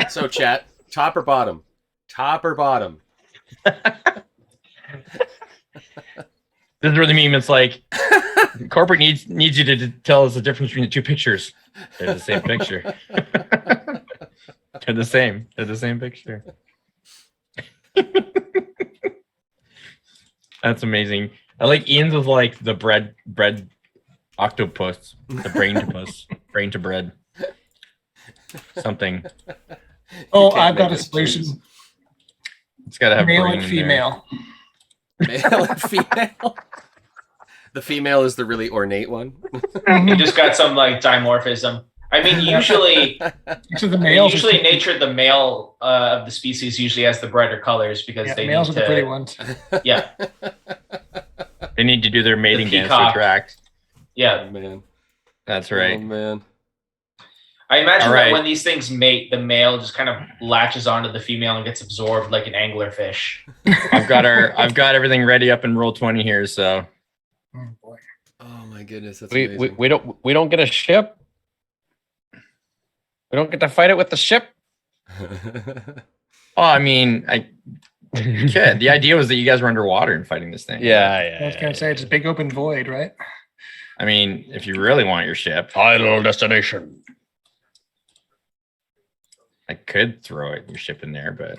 So chat, top or bottom? Top or bottom? This is where the meme. It's like corporate needs you to tell us the difference between the two pictures. They're the same picture. They're the same. They're the same picture. That's amazing. I like Ian's was like the bread octopus, the brain to bread. Something. Oh, I've got a solution. It's got to have Male brain and in female. Male and female. The female is the really ornate one. You just got some like dimorphism. I mean, usually nature, the male of the species usually has the brighter colors because they males need are the pretty ones. Yeah, They need to do their mating dance to peacock. attract. Yeah, Oh, man. That's right. Oh man. I imagine All that right. when these things mate, the male just kind of latches onto the female and gets absorbed like an anglerfish. I've got everything ready up in roll 20 here. So Oh boy. Oh my goodness, that's We amazing. we don't get a ship. We don't get to fight it with the ship. oh, I mean, yeah, the idea was that you guys were underwater and fighting this thing. Yeah. I was gonna say it's a big open void, right? I mean, if you really want your ship, Final destination. I could throw your ship in there, but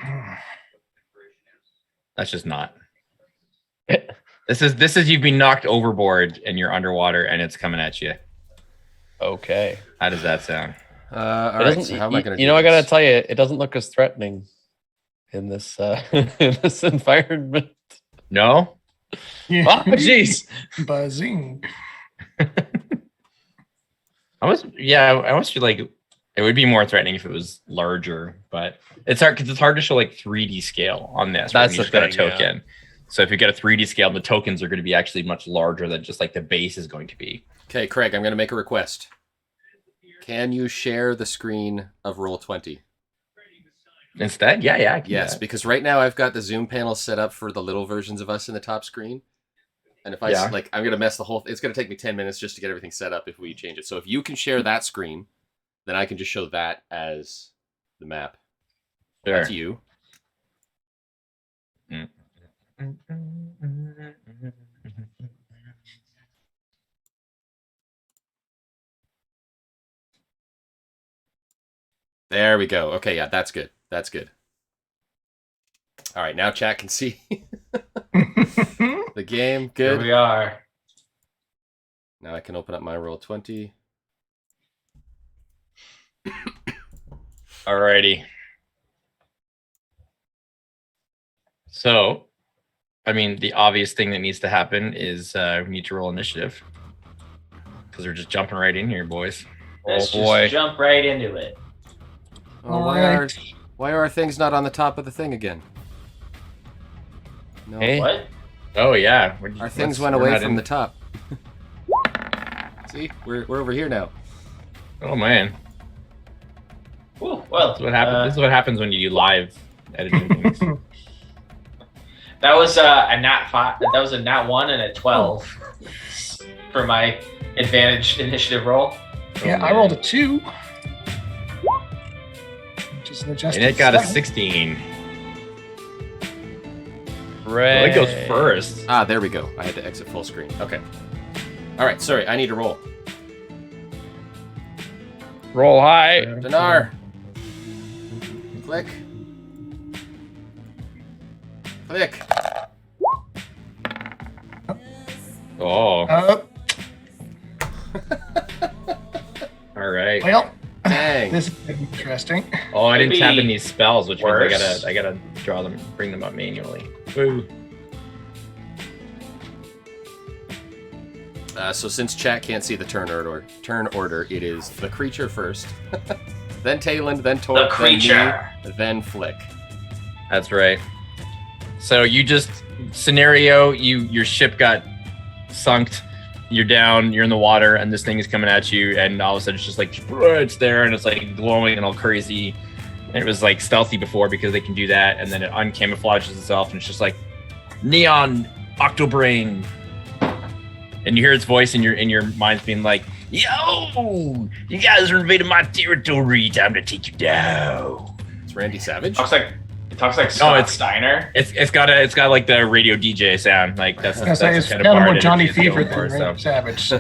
that's just not. This is you've been knocked overboard and you're underwater and it's coming at you. Okay. How does that sound? All right, so how am I going to I gotta tell you, it doesn't look as threatening in this in this environment. No? Oh, jeez. Buzzing. I almost feel like it would be more threatening if it was larger, but it's hard because it's hard to show like 3D scale on this. That's you the just got a thing, token. So if you get a 3D scale, the tokens are going to be actually much larger than just like the base is going to be. Okay, Craig, I'm going to make a request. Can you share the screen of Roll20? Instead, yeah, I can do Yes, that. because right now I've got the Zoom panel set up for the little versions of us in the top screen. And if I'm going to mess the whole it's going to take me 10 minutes just to get everything set up if we change it. So if you can share that screen, then I can just show that as the map. Sure. That's you. There we go. Okay, yeah, that's good. That's good. All right, now chat can see the game. Good. Here we are. Now I can open up my roll 20. Alrighty. So, I mean, the obvious thing that needs to happen is we need to roll initiative. Because we're just jumping right in here, boys. Let's boy. just jump right into it. Oh, Alright. why are our things not on the top of the thing again? No. Hey. What? Oh, yeah. Our things went away from the top. See? We're over here now. Oh, man. Ooh, well, This is what happens. This is what happens when you do live editing things. that was a nat 5. That was a nat 1 and a 12 for my advantage initiative roll. Yeah, I rolled a 2. Which is an adjusted. And it got a 7. 16. Right. Well, it goes first. Ah, there we go. I had to exit full screen. Okay. All right, sorry. I need to roll. Roll high. Dinar. Click. Click. Oh, all right. Well, Dang. this is interesting. Oh, I didn't Maybe tap in these spells, which worse. means I gotta draw them, bring them up manually. Woo. So since chat can't see the turn order, it is the creature first, then Talon, then Torque, The creature. then Flick. That's right. So you just scenario, your ship got sunk, you're down, you're in the water, and this thing is coming at you, and all of a sudden it's just like it's there, and it's like glowing and all crazy. And it was like stealthy before because they can do that, and then it uncamouflages itself, and it's just like neon octobrain. And you hear its voice in your mind's being like, "Yo, you guys are invading my territory. Time to take you down." It's Randy Savage. It talks like Scott it's- Steiner. It's got like the radio DJ sound. Like that's I was gonna say, it's the kind of more part Johnny it's going Fever for, than so. Randy Savage.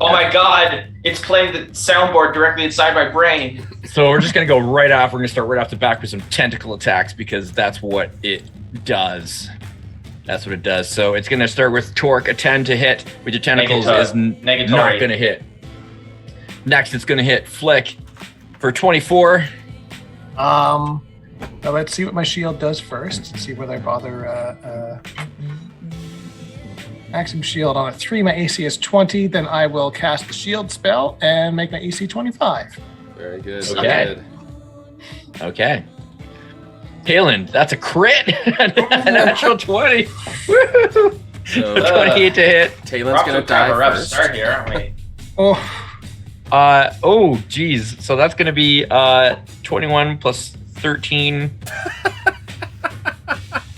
Oh my god, it's playing the soundboard directly inside my brain. So we're just gonna go right off. We're gonna start right off the back with some tentacle attacks because that's what it does. That's what it does. So it's gonna start with Torque, a 10 to hit with your tentacles is Negatory. not gonna hit. Next, it's gonna hit Flick for 24. Now let's see what my shield does first. See whether I bother. Maximum shield on a 3. My AC is 20. Then I will cast the shield spell and make my AC 25. Very good. Okay. Very good. Okay. Talon, that's a crit. A natural 20. Woo! So 28 to hit. Talon's gonna die a rough first. start here, aren't we? Oh, Geez. So that's gonna be 21 plus 13.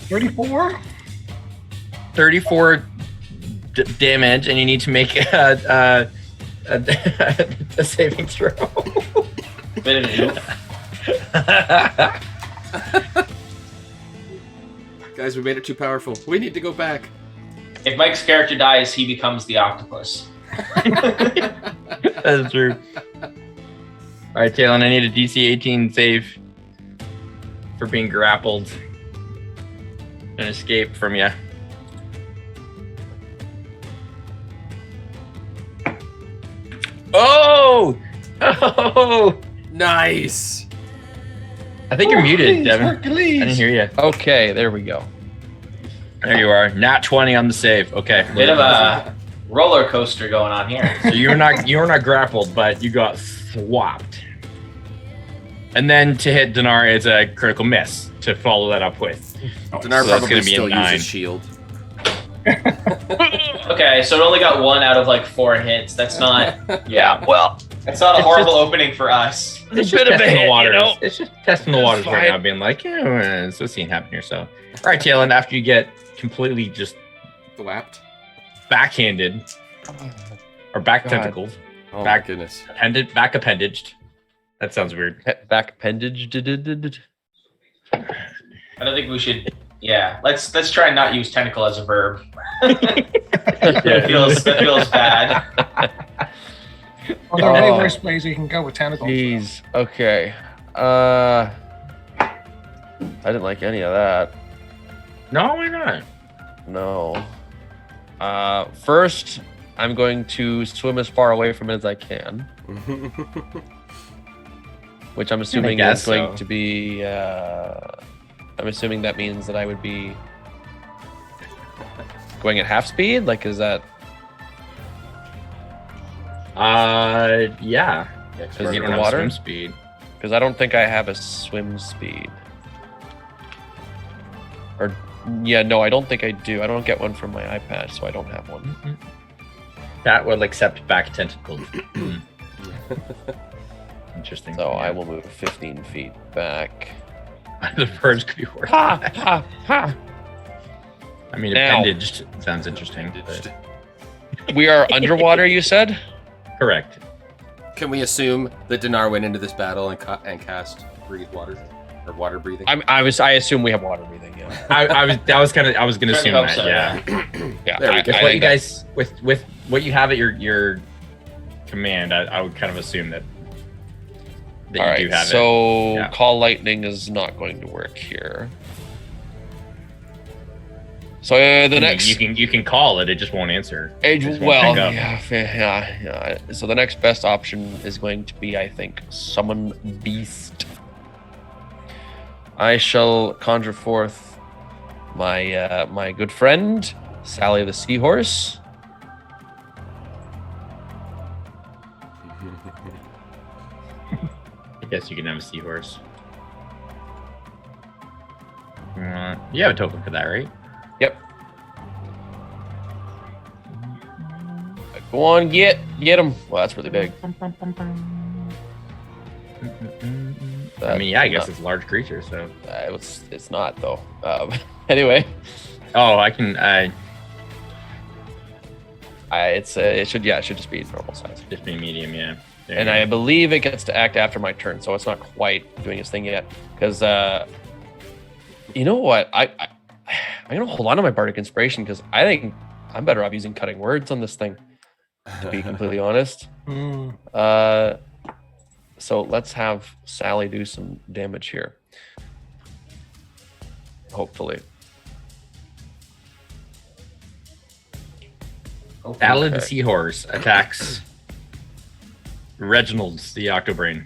34. 34 damage, and you need to make a saving throw. Bit of an oof. Guys, we made it too powerful. We need to go back. If Mike's character dies, he becomes the octopus. That's true. All right, Talon, I need a DC 18 save for being grappled and escape from you. Oh! Oh! Nice. I think you're muted, Hercules, Devin. Hercules. I didn't hear you. Okay, there we go. There you are. Nat 20 on the save. Okay. Bit of a roller coaster going on here. So you're not grappled, but you got swapped. And then to hit Dinar is a critical miss to follow that up with. Dinar So that's probably gonna be a still 9. uses shield. Okay, so it only got 1 out of like 4 hits. That's not Yeah, well, that's not a It's horrible just- opening for us. it's bit just of a testing hit, the waters. you know? It's just testing the waters right fine. now, being like, yeah, there's a scene happening here. So, all right, Talon, after you get completely just Thwapped. backhanded or back God. tentacled, Oh Back- my goodness. back appendaged. That sounds weird. Back appendage. I don't think we should. Yeah, let's try and not use tentacle as a verb. That feels bad. Well, there are many Oh. worse ways you can go with tentacles. Jeez. Okay. I didn't like any of that. No, why not? No. First, I'm going to swim as far away from it as I can, which I'm assuming guess is going so. to be. I'm assuming that means that I would be going at half speed. Like, is that? Yeah. Yeah, Because you the don't have water? swim speed. Because I don't think I have a swim speed. Or, yeah, no, I don't think I do. I don't get one from my iPad, so I don't have one. That will accept back tentacles. Interesting. So I Yeah. will move 15 feet back. The birds could be worse. Ha! Ha! Ha! I mean, Now. appendaged sounds interesting. but- We are underwater, you said? Correct. Can we assume that Dinar went into this battle and cast breathe water or water breathing? I assume we have water breathing, yeah. I was going to assume hope that. so, Yeah. Yeah, There we go. With I what think you guys, with what you have at your command, I would kind of assume that all right, you do have it. so Yeah. call lightning is not going to work here. So the next you can call it, it just won't answer. age, It just won't well, pick up. yeah. So the next best option is going to be, I think, summon beast. I shall conjure forth my my good friend Sally the seahorse. I guess you can have a seahorse. You have a token for that, right? Yep. Go on, get him. Well, that's really big. I mean, yeah, I guess it's a large creature, so. It's not though. Anyway, Oh, I can. it should just be normal size. Just be medium, yeah. There And you I go. believe it gets to act after my turn, so it's not quite doing its thing yet. Because you know what, I'm gonna hold on to my bardic inspiration because I think I'm better off using cutting words on this thing. To be completely honest. Mm. So let's have Sally do some damage here. Hopefully. Sally the Okay. seahorse attacks Reginald's the Octobrain.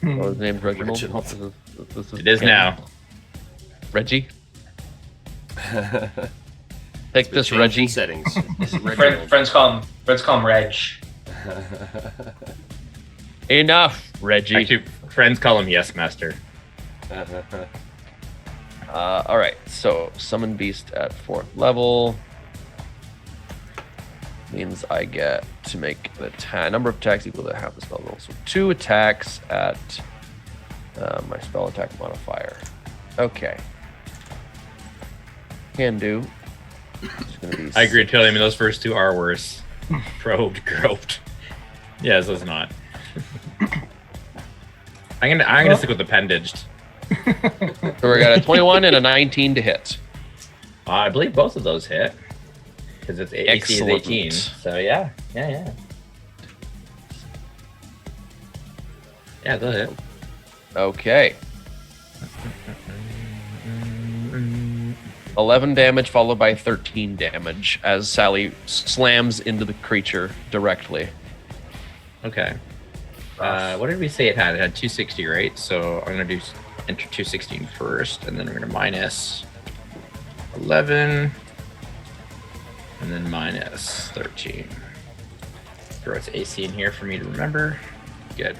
Oh, his name's Reginald. Reginald. This It is now. Reggie. Take this, Changing Reggie. settings. Reginald. Friends call him Reg. Enough, Reggie. Actually, friends call him Yes Master. All right, so summon beast at 4th level means I get to make an attack. Number of attacks equal to half the spell roll. So 2 attacks at my spell attack modifier. Okay. Can do. It's gonna be I agree totally. I mean, those first two are worse. Probed, groped. Yeah, so it's not. I'm gonna stick with appendaged. So we got a 21 and a 19 to hit. I believe both of those hit because it's AC is 18. Excellent. So yeah. Yeah, they'll hit. Okay. 11 damage followed by 13 damage as Sally slams into the creature directly. Okay. What did we say it had? It had 260, right? So I'm gonna do enter 216 first, and then we're gonna minus 11, and then minus 13. Throw its AC in here for me to remember. Good.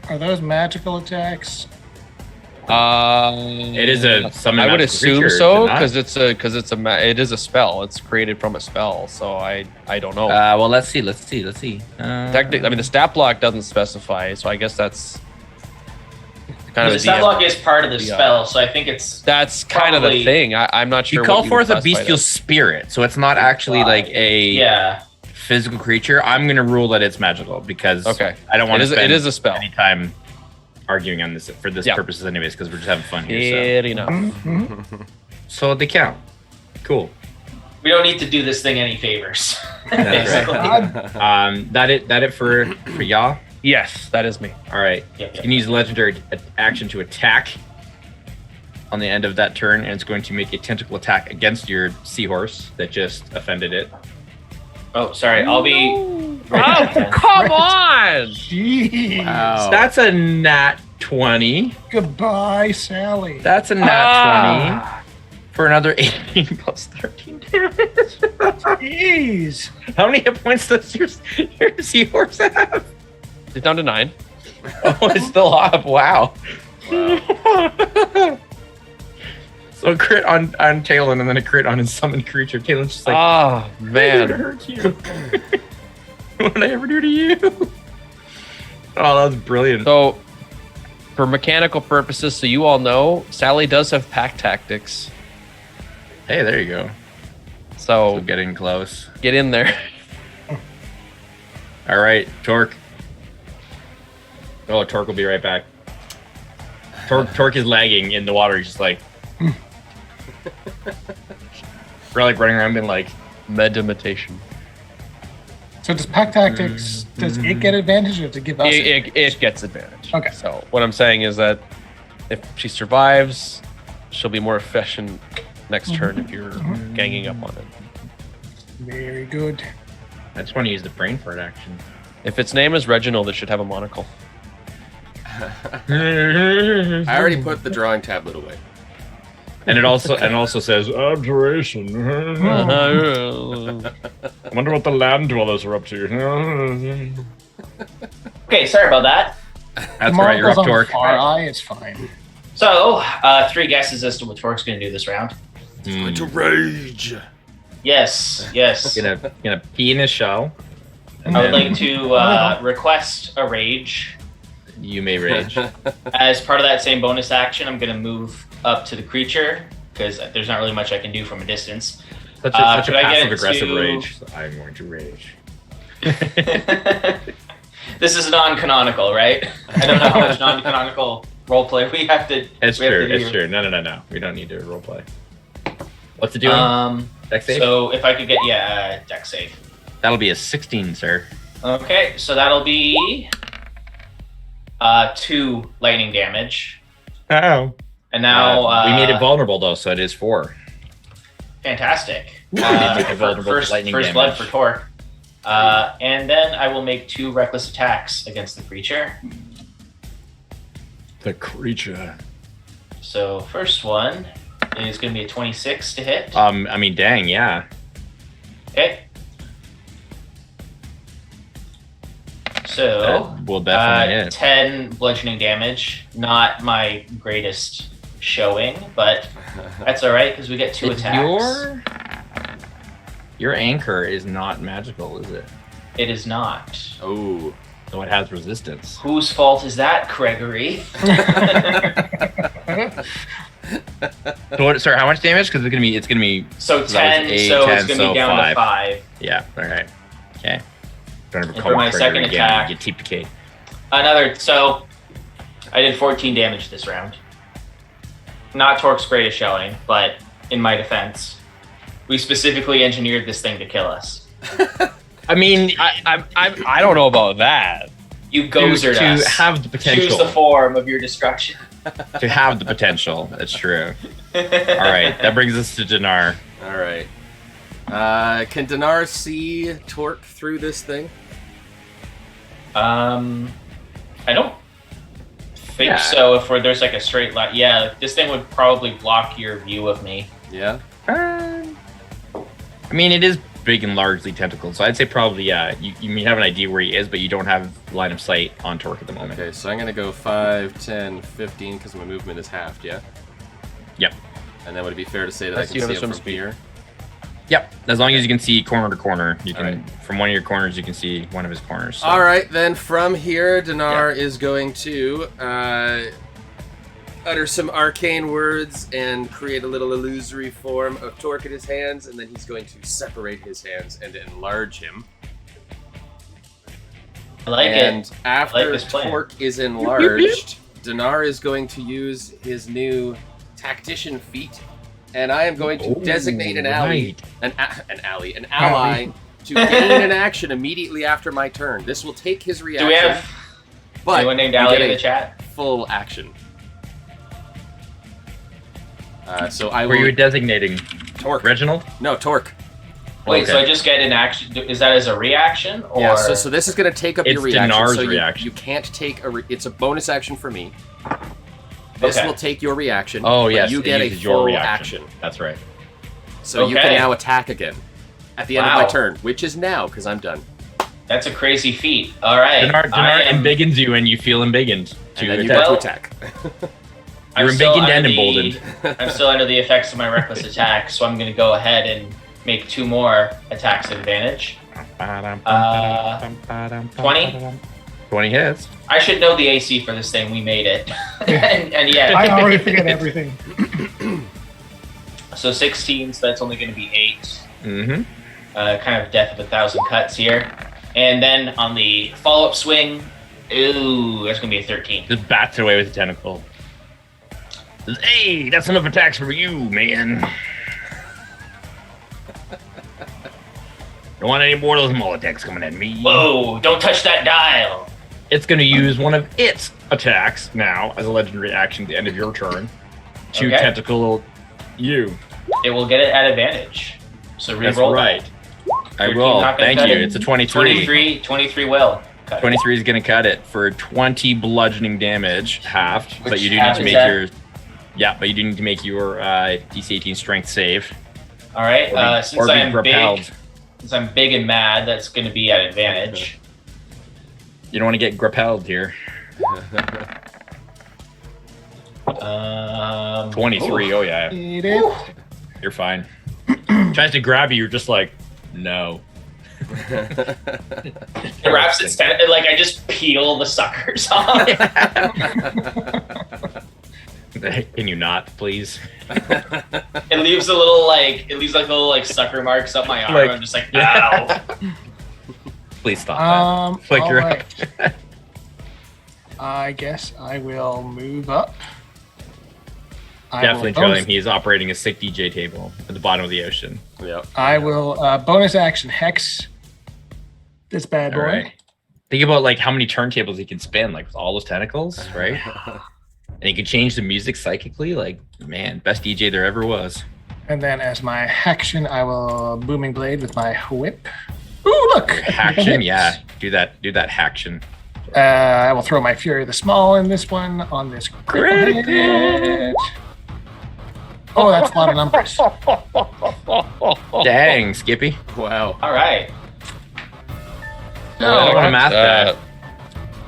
Are those magical attacks? It is a summon. I would magical assume creature, so is it not? because it is a spell. It's created from a spell, so I don't know. Well, let's see. Technically, I mean the stat block doesn't specify, so I guess that's kind The of stat DM. block is part of the Yeah. spell, so I think it's That's kind of the probably- thing. I'm not sure. You call what forth would a classify bestial that. spirit, so it's not actually like a yeah. physical creature. I'm gonna rule that it's magical because Okay. I don't want to spend It is a spell. any time arguing on this for this Yeah. purposes, anyways, because we're just having fun here. Fair enough. Mhm. So they count. Cool. We don't need to do this thing any favors. That's right. Basically. That it for y'all. Yes, that is me. All right. Yep, You can use legendary action to attack on the end of that turn, and it's going to make a tentacle attack against your seahorse that just offended it. Oh, sorry. I'll be. Oh, come on! Jeez. Wow. That's a nat 20. Goodbye, Sally. That's a nat 20 for another 18 plus 13 damage. Jeez. How many hit points does your seahorse have? It's down to 9. Oh, it's still up. Wow. Wow. So a crit on Talon and then a crit on his summoned creature. Talon's just like, Oh, I didn't man. hurt you. What did I ever do to you? Oh, that was brilliant. So, for mechanical purposes, so you all know, Sally does have pack tactics. Hey, there you go. So, So getting close. get in there. All right, Torque. Oh, Torque will be right back. Torque is lagging in the water. He's just like, we're like running around being like, Medimitation. So does Pack Tactics, does it get advantage or does it give us advantage? It gets advantage. Okay. So, what I'm saying is that if she survives, she'll be more efficient next turn if you're ganging up on it. Very good. I just want to use the brain fart action. If its name is Reginald, it should have a monocle. I already put the drawing tablet away. And it also says abjuration. I wonder what the land dwellers are up to. Okay, sorry about that. That's right, you're up, Torque. Our eye, it's fine. So, 3 guesses as to what Torque's going to do this round. Going to rage. Yes. Gonna pee in his shell. And I would then like to request a rage. You may rage. As part of that same bonus action, I'm going to move up to the creature because there's not really much I can do from a distance. Such a could I get passive aggressive to- rage. So I'm going to rage. This is non-canonical, right? I don't know how much non-canonical roleplay we have to. It's we have true. to do. It's true. No. We don't need to roleplay. What's it doing? Dex save? So if I could get deck save. That'll be a 16, sir. Okay, so that'll be 2 lightning damage, Oh. and now we made it vulnerable though, so it is 4. fantastic. make it vulnerable to First lightning blood damage. for Torque. And then I will make 2 reckless attacks against the creature. The creature. So first one is going to be a 26 to hit. I mean, dang, yeah. Okay. So That will definitely hit. 10 bludgeoning damage. Not my greatest showing, but that's all right because we get 2 attacks. Your anchor is not magical, is it? It is not. Oh. So it has resistance. Whose fault is that, Gregory? So, how much damage? Because it's gonna be. So So that 10, was 8, so 10, it's going to so be down 5. to 5. Yeah. All right. Okay. Trying to And recall for my trigger second again, attack- you get TPK. So I did 14 damage this round. Not Torque's greatest showing, but in my defense, we specifically engineered this thing to kill us. I mean, I don't know about that. You gozered to us. have the potential. Choose the form of your destruction. To have the potential. That's true. All right, that brings us to Dinar. All right. Can Dinar see Torque through this thing? I don't think Yeah. so. If there's like a straight line, yeah, this thing would probably block your view of me. Yeah. I mean, it is big and largely tentacled, so I'd say probably, yeah. You may have an idea where he is, but you don't have line of sight on Torque at the moment. Okay, so I'm going to go 5, 10, 15 because my movement is halved, yeah? Yep. And then would it be fair to say that Unless I you can have see some him from speed. here? Yep. As long as you can see corner to corner, you can. Alright. From one of your corners, you can see one of his corners. So. All right, then from here, Dinar is going to utter some arcane words and create a little illusory form of Torque in his hands, and then he's going to separate his hands and enlarge him. I like and it. after this plan. Torque is enlarged, Dinar is going to use his new tactician feat, and I am going to designate an ally, an ally, to gain an action immediately after my turn. This will take his reaction. Do we have but anyone named you Ali get in a the chat? full action. So I Were will you designating Torque. Reginald? No, Torque. Wait, so Okay. I just get an action? Is that as a reaction, or Yeah, so this is going to take up It's your reaction. Dinar's So reaction. you can't take it's a bonus action for me. This Okay. will take your reaction. Oh but yes, you it get a uses your full reaction. action. That's right. So you Okay. can now attack again at the end of Wow. my turn, which is now because I'm done. that's a crazy feat? All right, Dinar I am- embiggens you, and you feel embiggened And then to you attack. get to Well- attack. I'm You're still embiggened under and the- emboldened. I'm still under the effects of my reckless attack, so I'm going to go ahead and make 2 more attacks at advantage. 20? 20 hits. I should know the AC for this thing. We made it, and yeah, I already forget everything. so 16. So that's only going to be 8. Mm-hmm. Kind of death of 1,000 cuts here, and then on the follow-up swing, ooh, that's going to be a 13. Just bats it away with the tentacle. Says, hey, that's enough attacks for you, man. Don't want any more of those mole attacks coming at me. Whoa! Don't touch that dial. It's going to use one of its attacks now as a legendary action at the end of your turn to Okay. tentacle you. It will get it at advantage. So That's re-roll. right. I 13 will. not gonna Thank cut you. it. It's a 23. 23 will. Cut it. 23 is going to cut it for 20 bludgeoning damage, halved. But Which you do need half to is make that? your. Yeah, but you do need to make your DC 18 strength save. All right. Or Since be I'm repelled. big, since I'm big and mad, that's going to be at advantage. You don't want to get grappled here. 23. ooh. Oh, yeah. Eat it. You're fine. Tries to grab you. You're just like, no. It wraps its like I just peel the suckers off. Can you not, please? It leaves a little like sucker marks up my arm. Like- I'm just like, Yeah. ow. Please stop that. Flick All your- right. I guess I will move up. I Definitely will tell bonus- him he's operating a sick DJ table at the bottom of the ocean. Yep. I will bonus action hex this bad boy. All right. Think about like how many turntables he can spin, like with all those tentacles, right? And he can change the music psychically. Like, man, best DJ there ever was. And then as my action, I will booming blade with my whip. Ooh, look! Haction, yeah. Do that haction. I will throw my Fury the Small in this one on this critical hit. Oh, that's a lot of numbers. Dang, Skippy. Wow. All right. I don't want to math that.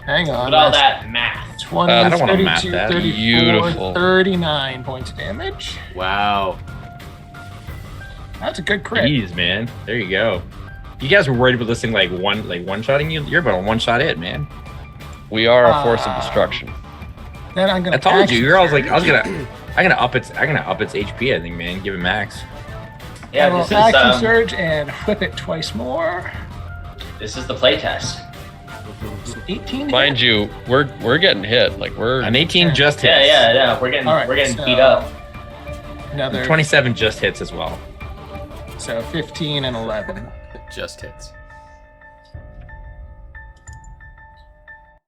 Hang on. With all that's that math. 20, I don't wanna 32, math that. 34, Beautiful. 39 points of damage. Wow. That's a good crit. Jeez, man. There you go. You guys were worried about this thing like one-shotting you. You're about to one-shot it, man. We are a force of destruction. Then I'm gonna. I told you. action You're always like, I'm surge. gonna up its HP. I think, man. Give it max. Yeah, I will this action is surge and whip it twice more. this is the playtest. 18. Mind you, we're getting hit. Like we're An 18 just hits. Yeah. We're getting All right, beat up. Another 27 just hits as well. So 15 and 11. Just hits.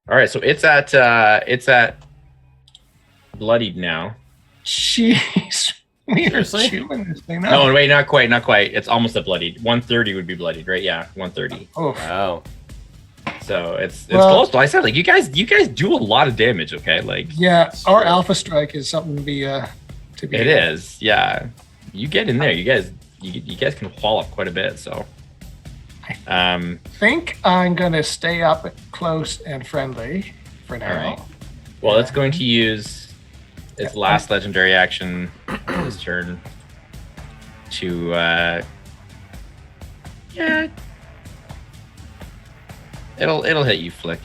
All right, so it's at bloodied now. Jeez. We are Seriously? chewing this thing up. No, wait, not quite. It's almost at bloodied. 130 would be bloodied, right? Yeah, 130. Oof. Wow. So it's Well- close. But I said, like, you guys do a lot of damage. Okay, like Yeah, our true. alpha strike is something to be it is. Yeah, you get in there. You guys can haul up quite a bit. So, I think I'm gonna stay up close and friendly for now. all right. Well, it's going to use its last legendary action this turn to yeah. It'll hit you, Flick.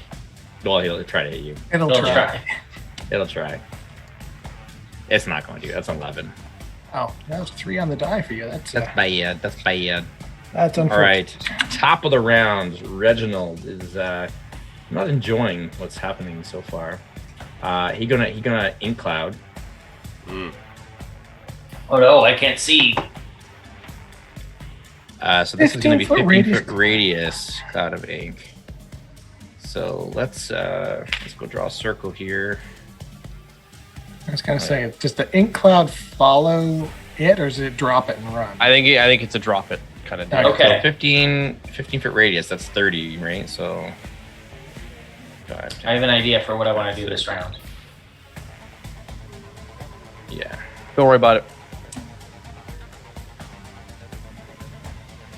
Well, he'll try to hit you. It'll We'll try. try. It'll try. It's not going to. That's 11. Oh, that was 3 on the die for you. That's bad. That's bad. that's All unfortunate. right. Top of the round. Reginald is not enjoying what's happening so far. He gonna ink cloud. Oh no, I can't see. So this is going to be 15-foot 15-foot radius cloud of ink. So let's go draw a circle here. I was gonna say, does the ink cloud follow it, or does it drop it and run? I think it's a drop it kind of. Okay. So 15 foot radius. That's 30, right? So. 5, 10, I have an idea for what I want to do this round. yeah. Don't worry about it.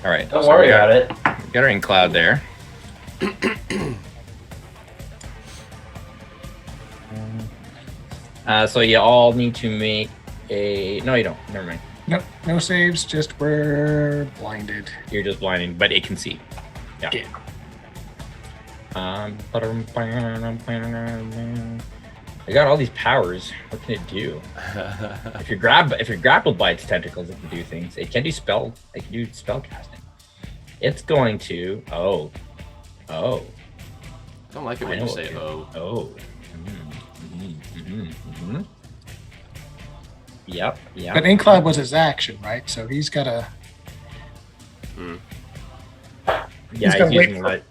All right. Don't so worry we got, about it. Got our ink cloud there. So you all need to make a. No, you don't. Never mind. Nope, no saves, just we're blinded. You're just blinding, but it can see. Yeah. Yeah. I got all these powers. What can it do? If you're grappled by its tentacles, it can do things. It can do spell. It can do spell casting. It's going to. Oh. I don't like it when I you know say what "oh." Oh. Yep. But Inkcloud was his action, right? So he's got to. Yeah, He's gotta he's wait using for- what?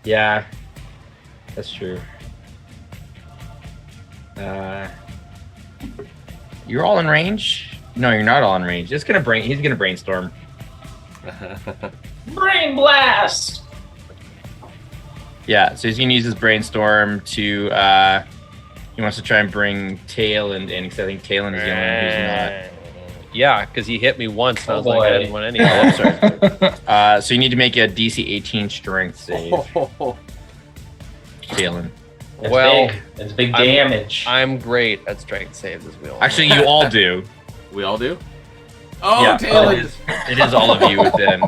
Yeah, that's true. You're all in range? No, you're not all in range. He's gonna brainstorm. Brain blast! Yeah, so he's gonna use his brainstorm to. He wants to try and bring Talon in because I think Talon is the only one who's not. Yeah, because he hit me once. And I was Oh, like, I boy. didn't want any. Oh, sorry. So you need to make a DC 18 Strength save, Talon. That's Well, big. That's big damage. I'm great at strength saves as well. Actually, you all do. We all do. Oh, Yeah, Taylor! it is all of you within.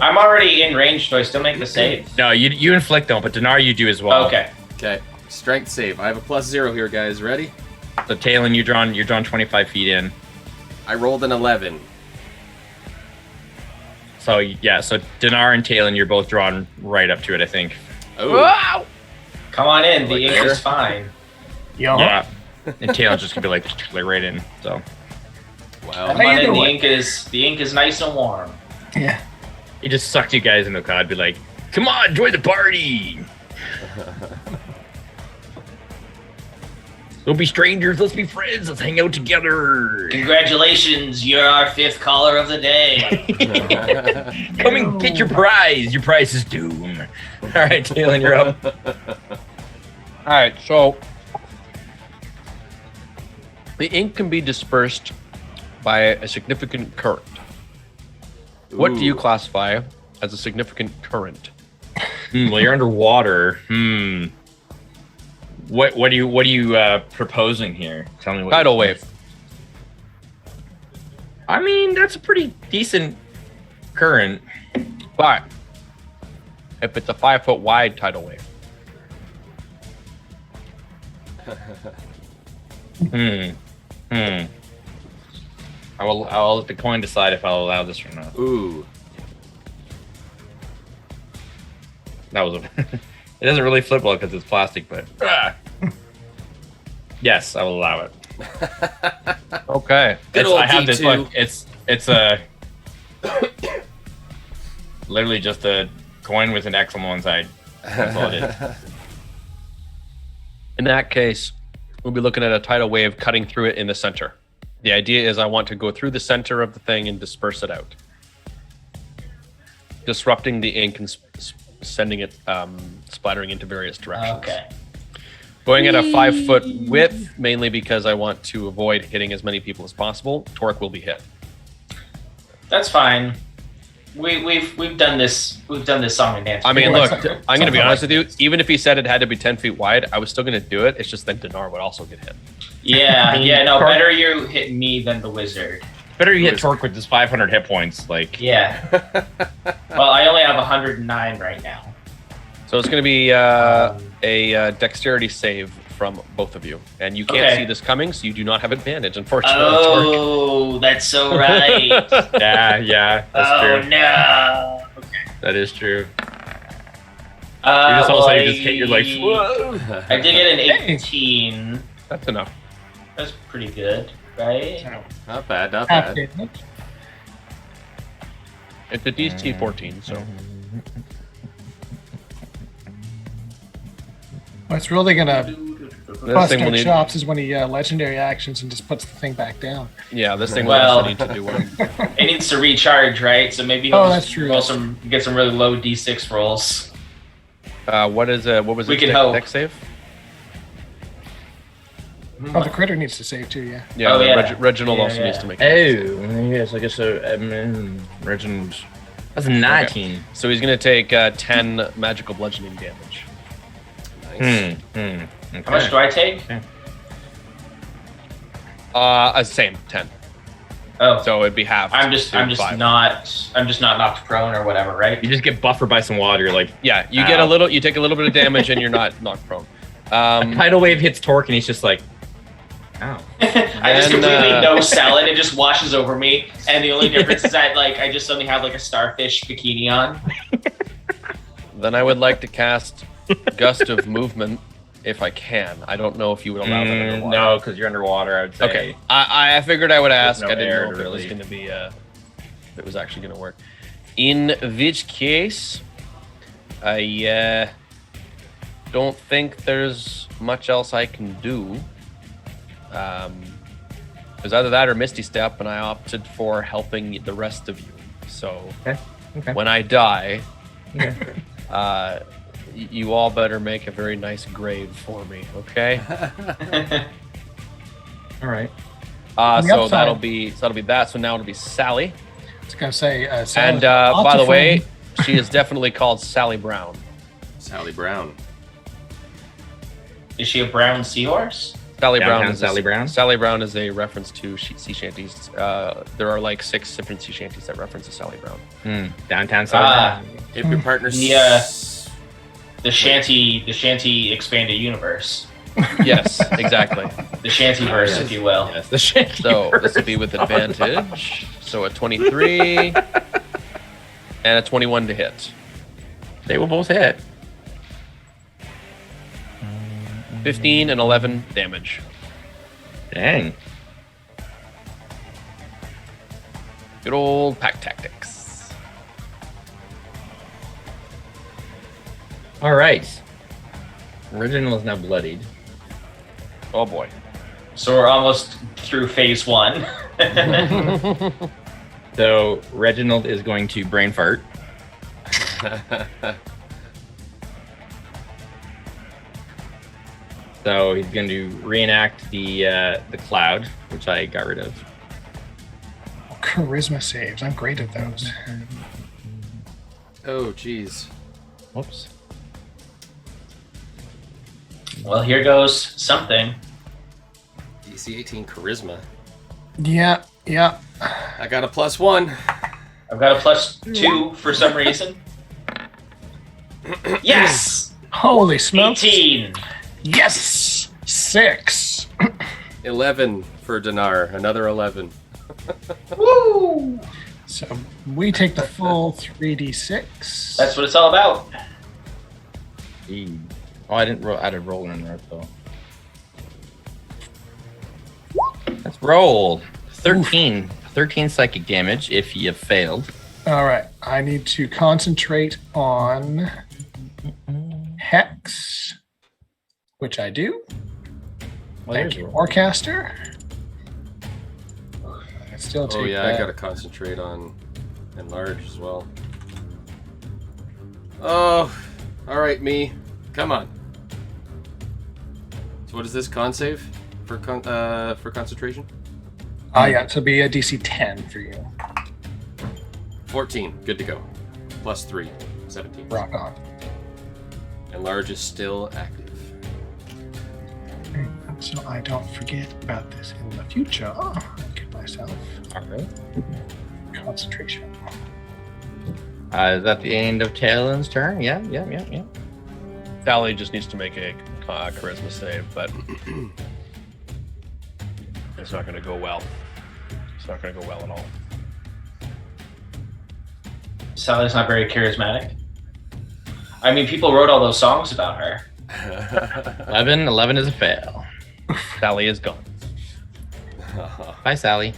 I'm already in range, so I still make the save. No, you inflict them, but Dinar you do as well. Okay. Okay, strength save. I have a +0 here, guys. Ready? So Talon, you're drawn 25 feet in. I rolled an 11. So yeah, so Dinar and Talon, you're both drawn right up to it, I think. Oh, Come on in. The Like ink there? is fine. Yo. Yeah. And Talon's just gonna be like right in. So wow. Come How on you in. doing? The ink is nice and warm. Yeah. he just sucked you guys into the cloud, be like, come on, join the party. Don't be strangers, let's be friends, let's hang out together. Congratulations, you're our 5th caller of the day. Come and get your prize. Your prize is doom. All right, Talon, you're up. All right, so the ink can be dispersed by a significant current. What do you Ooh. classify as a significant current? Well, you're underwater. What are you proposing here? Tell me what. Tidal wave. I mean, that's a pretty decent current. But if it's a 5 foot wide tidal wave, I'll let the coin decide if I'll allow this or not. Ooh. That was a. It doesn't really flip well because it's plastic, but. Yes, I will allow it. okay. Good It's- old I have this. D2. Look, it's a. Literally just a coin with an X on one side. That's all it is. In that case, we'll be looking at a tidal wave cutting through it in the center. The idea is I want to go through the center of the thing and disperse it out, disrupting the ink and sending it splattering into various directions. Okay. Going at a 5 foot width, mainly because I want to avoid hitting as many people as possible. Torque will be hit. That's fine. We've done this. We've done this song and dance. I mean, before. look, I'm going to be honest with you. Even if he said it had to be 10 feet wide, I was still going to do it. It's just then Dinar would also get hit. Yeah, yeah. No, better you hit me than the wizard. Better you hit Torque with his 500 hit points. Like, Yeah. Well, I only have 109 right now. So it's going to be a dexterity save from both of you. And you can't Okay. see this coming, so you do not have advantage, unfortunately. Torque. Oh, that's so right. yeah, that's Oh true. no. That is true. You just all of a sudden just hit. You're like, whoa. I did get an 18. That's enough. That's pretty good, right? Not bad, not Half bad. damage. It's a DC 14, so Well, it's really gonna This thing will Buster need. chops is when he legendary actions and just puts the thing back down. Yeah, this thing will Well- also need to do one. It needs to recharge, right? So maybe Oh, he'll that's just true. roll get some really low D6 rolls. What was We it? can hope. Deck save? Oh, the critter needs to save too, yeah. Yeah, Oh, yeah. Reginald Yeah, also yeah. needs to make. Oh, yes, I guess so. Reginald. That's 19. So he's gonna take 10 magical bludgeoning damage. Nice. Okay. How much do I take? Same 10. Oh, So it'd be half. I'm just not knocked prone or whatever, right? You just get buffered by some water. You're like, Yeah, you get a Ow. little. You take a little bit of damage, and you're not knocked prone. tidal wave hits Torque, and he's just like, ow. I just And, completely uh, sell it. It just washes over me, and the only difference is that like I just suddenly have like a starfish bikini on. Then I would like to cast Gust of Movement if I can. I don't know if you would allow that underwater. No, because you're underwater. I would say. Okay. I figured I would ask. no I didn't air know if to it was really- going to be if it was actually going to work. In which case, I don't think there's much else I can do. It was either that or Misty Step, and I opted for helping the rest of you. So Okay. when I die, Okay. you all better make a very nice grave for me, okay? All right. On the So upside- that'll be that. So now it'll be Sally. I was gonna say, Sally's And lots by of the way, fun. she is definitely called Sally Brown. Sally Brown. Is she a brown seahorse? Sally Brown Downtown is Sally Brown? Sally Brown is a reference to sea shanties. There are like 6 different sea shanties that reference to Sally Brown. Downtown Ah. South. If your partner's The shanty expanded universe, Yes, exactly. the shantyverse, if you will. Yes, the shit. So this will be with advantage. So a 23 and a 21 to hit. They will both hit. 15 and 11 damage. Dang. Good old pack tactics. All right. Original is now bloodied. Oh boy. So we're almost through phase 1. So Reginald is going to brain fart. So he's going to reenact the cloud, which I got rid of. Charisma saves. I'm great at those. Oh, jeez. Whoops. Well, here goes something. DC 18 Charisma. Yeah, yeah. I got a +1. I've got a +2 for some reason. Yes! Holy smokes. 18. Yes! 6. 11 for Dinar. Another 11. Woo! So we take the full 3d6. That's what it's all about. Oh, I didn't roll. I didn't roll in there though. Let's roll. 13. 13 psychic damage if you failed. All right. I need to concentrate on Hex, which I do. Thank you, Warcaster. I still take Oh, yeah, that. I gotta concentrate on Enlarge as well. Oh, alright, me. Come on. So what is this, con save for concentration? Yeah, so it'll be a DC 10 for you. 14, good to go. +3, 17. Rock on. Enlarge is still active. So I don't forget about this in the future. I'll give myself All right. concentration. Is that the end of Talon's turn? Yeah. Sally just needs to make a charisma save, but it's not going to go well. It's not going to go well at all. Sally's not very charismatic. I mean, people wrote all those songs about her. 11 is a fail. Sally is gone. Bye, Sally.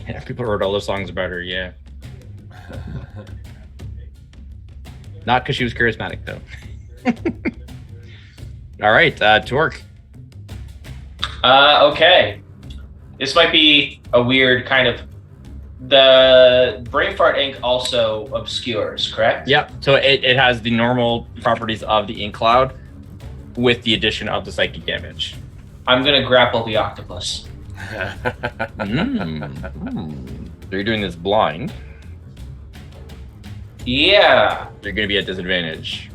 Yeah, people wrote all those songs about her. Yeah. Not because she was charismatic though. All right, Torque. Okay. This might be a weird kind of. The brain fart ink also obscures, correct? Yep. So it has the normal properties of the ink cloud with the addition of the psychic damage. I'm gonna grapple the octopus. So you're doing this blind. Yeah, You're going to be at disadvantage.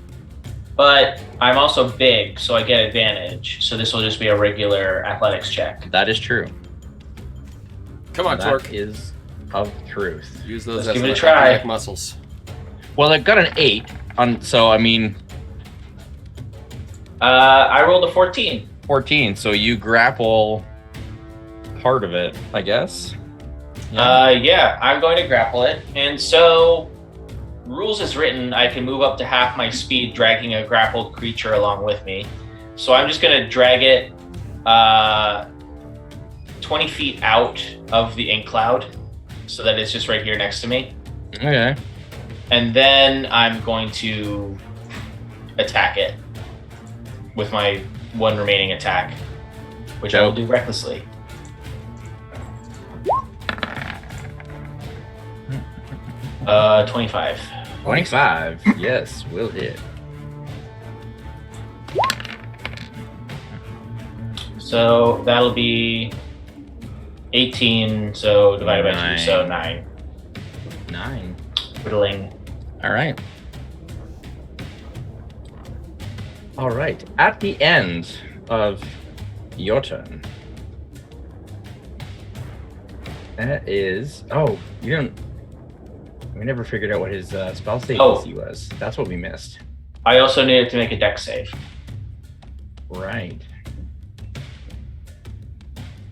but I'm also big, so I get advantage. So this will just be a regular athletics check. That is true. Come on, That Torque. is of truth. Use those Let's give it a athletic try. muscles. Well, I've got an 8 on, so I mean I rolled a 14. 14. So you grapple part of it, I guess. Yeah, I'm going to grapple it. And so, rules as written, I can move up to half my speed dragging a grappled creature along with me. So I'm just going to drag it 20 feet out of the ink cloud so that it's just right here next to me. Okay. And then I'm going to attack it with my one remaining attack, which I will do recklessly. Uh, 25. 25. Yes, will hit. So that'll be 18, so divided by 2, so 9. 9. Whittling. All right. All right. At the end of your turn, that is. Oh, you don't. We never figured out what his spell save DC was. That's what we missed. I also needed to make a dex save. Right.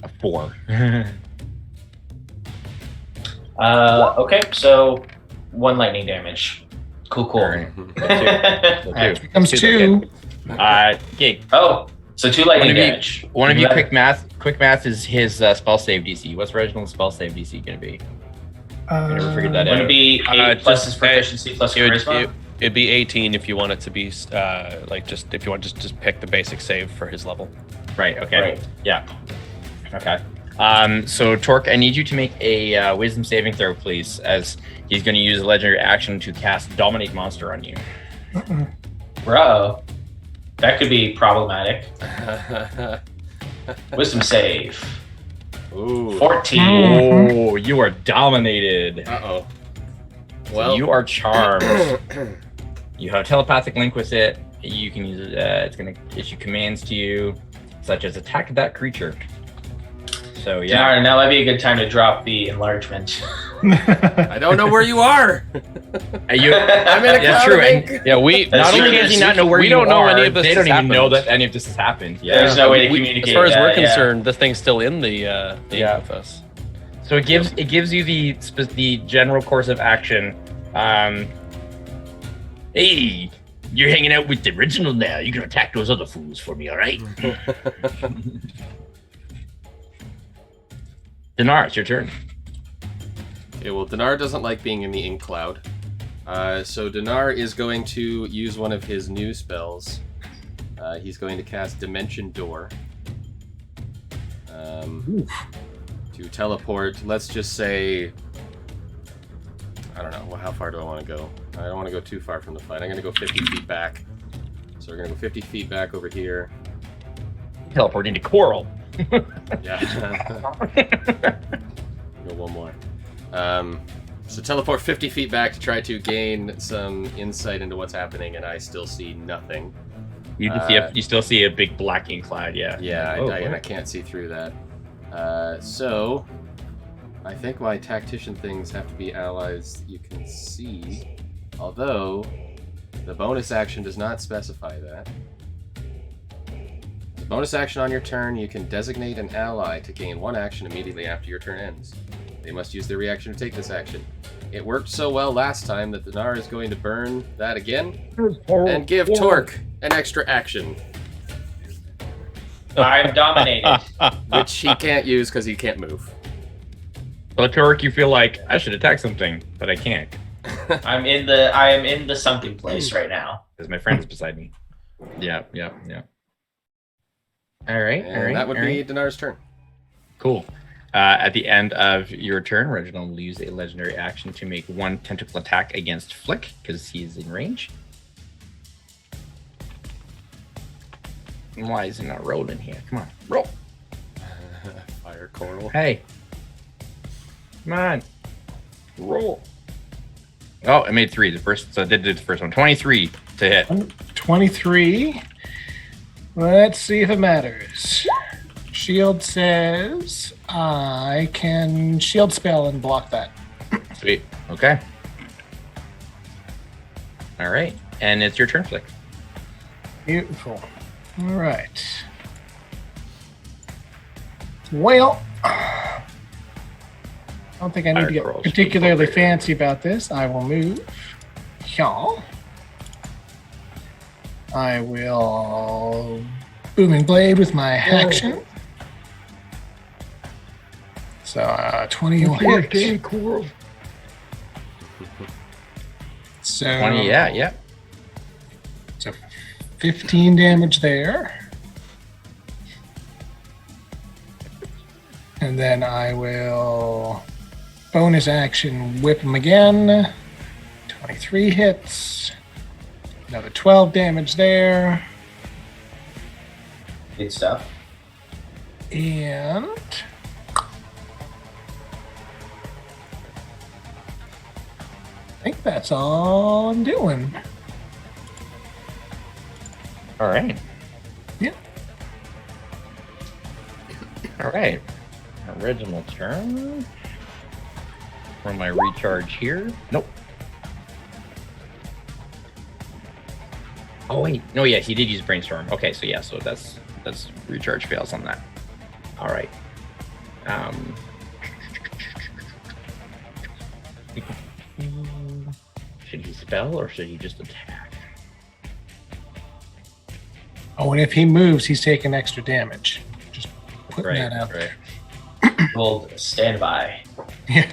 A 4. Okay, so 1 lightning damage. Cool. All right. Here comes 2. Okay. Oh, so 2 lightning damage. One of you, quick math. Quick math is his spell save DC. What's Reginald's spell save DC going to be? I never figured that Would out. it be 8 plus his just- proficiency plus charisma? It'd be 18 if you want it to be if you want to just pick the basic save for his level. Right. Okay. Right. Yeah. Okay. So Torque, I need you to make a wisdom saving throw, please, as he's going to use a legendary action to cast Dominate Monster on you. Bro, that could be problematic. Wisdom save. Ooh. 14. Oh, you are dominated. Uh-oh. So Well, you are charmed. You have telepathic link with it. You can use it. It's going to issue commands to you, such as attack that creature. So yeah. Darn, now might be a good time to drop the enlargement. I don't know where you are. I'm in a cloud true. of ink. And, yeah, we That's not only true. does he not know where We you don't know are, any of this they has don't even know happened. that any of this has happened. Yeah. There's no way to We- communicate. as far as that, we're yeah. concerned, this thing's still in the Yeah. with us. So it gives you the general course of action. Hey, you're hanging out with the original now. You can attack those other fools for me, all right? Dinar, it's your turn. Okay, well, Dinar doesn't like being in the ink cloud. So Dinar is going to use one of his new spells. He's going to cast Dimension Door. To teleport, let's just say... I don't know, well, how far do I want to go? I don't want to go too far from the fight. I'm going to go 50 feet back. So we're going to go 50 feet back over here. Teleporting to Coral. Yeah. Go one more. So teleport 50 feet back to try to gain some insight into what's happening, and I still see nothing. You still see a big black ink cloud, yeah. Yeah, Oh, and I can't see through that. So I think my tactician things have to be allies you can see, although the bonus action does not specify that. The bonus action on your turn, you can designate an ally to gain 1 action immediately after your turn ends. They must use their reaction to take this action. It worked so well last time that Dinar is going to burn that again and give Torque an extra action, I'm dominated. which he can't use because he can't move. Well, Torque, you feel like I should attack something, but I can't I am in the sunken place right now. because my friend's beside me. Yeah. All right. And that would be Dinar's turn. Cool. At the end of your turn, Reginald will use a legendary action to make one tentacle attack against Flick because he's in range. Why is he not rolling here? Come on, roll. Fire coral. Hey. Come on. Roll. Oh, I made 3. So I did the first one. 23 to hit. 23. Let's see if it matters. Shield says I can shield spell and block that. Sweet. Okay. All right. And it's your turn, Flick. Beautiful. All right. Well, I don't think I need Fire to get curls. particularly fancy about this. I will move. Y'all. I will booming blade with my action. So 20 will hit. So 20, yeah. So 15 damage there. And then I will bonus action whip him again. 23 hits. Another 12 damage there. Good stuff. And I think that's all I'm doing. All right. Yeah. All right. Original turn. For my recharge here. Nope. Oh wait. No, yeah, he did use brainstorm. Okay, so yeah, so that's recharge fails on that. All right. Should he spell or should he just attack? Oh, and if he moves, he's taking extra damage. Just putting that out right. there. Hold standby. Yeah.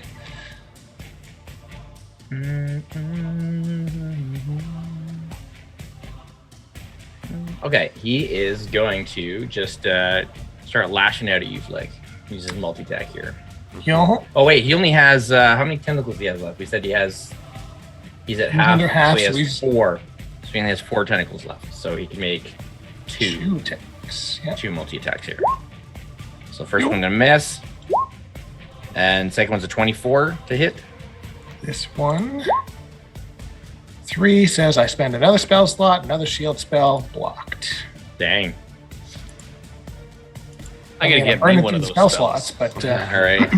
Okay, he is going to just start lashing out at you, Flick. Use his multi-attack here. Yo, Oh wait, he only has how many tentacles he has left? We said he's at half, under half, so so he has he's- 4. So he only has 4 tentacles left. So he can make 2 takes. Yep. multi-attacks here. So first one gonna miss. And second one's a 24 to hit. This one. 3 says I spend another spell slot, another shield spell, blocked. Dang. I gotta mean, get I'm burning me one through of the those spell spells. slots, but All right.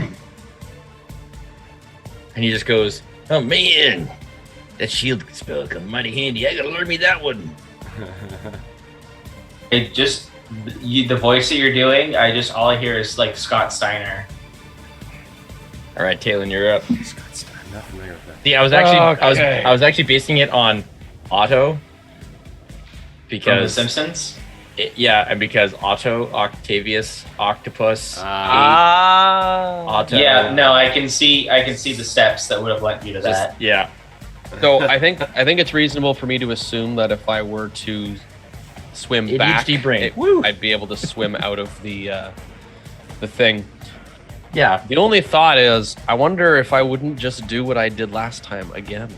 And he just goes, "Oh man, that shield spell come mighty handy. I gotta learn me that one." It just the voice that you're doing. All I hear is like Scott Steiner. All right, Talon, you're up. Scott Stein, I'm not familiar with that. See, I was actually Okay. I was actually basing it on Otto From The because Simpsons. and because Otto, Octavius, Octopus, Ah. Otto. Yeah, no, I can see the steps that would have led you to that. Just, yeah. So I think it's reasonable for me to assume that if I were to swim back, ADHD brain. it- Woo. I'd be able to swim out of the thing. Yeah. The only thought is, I wonder if I wouldn't just do what I did last time again.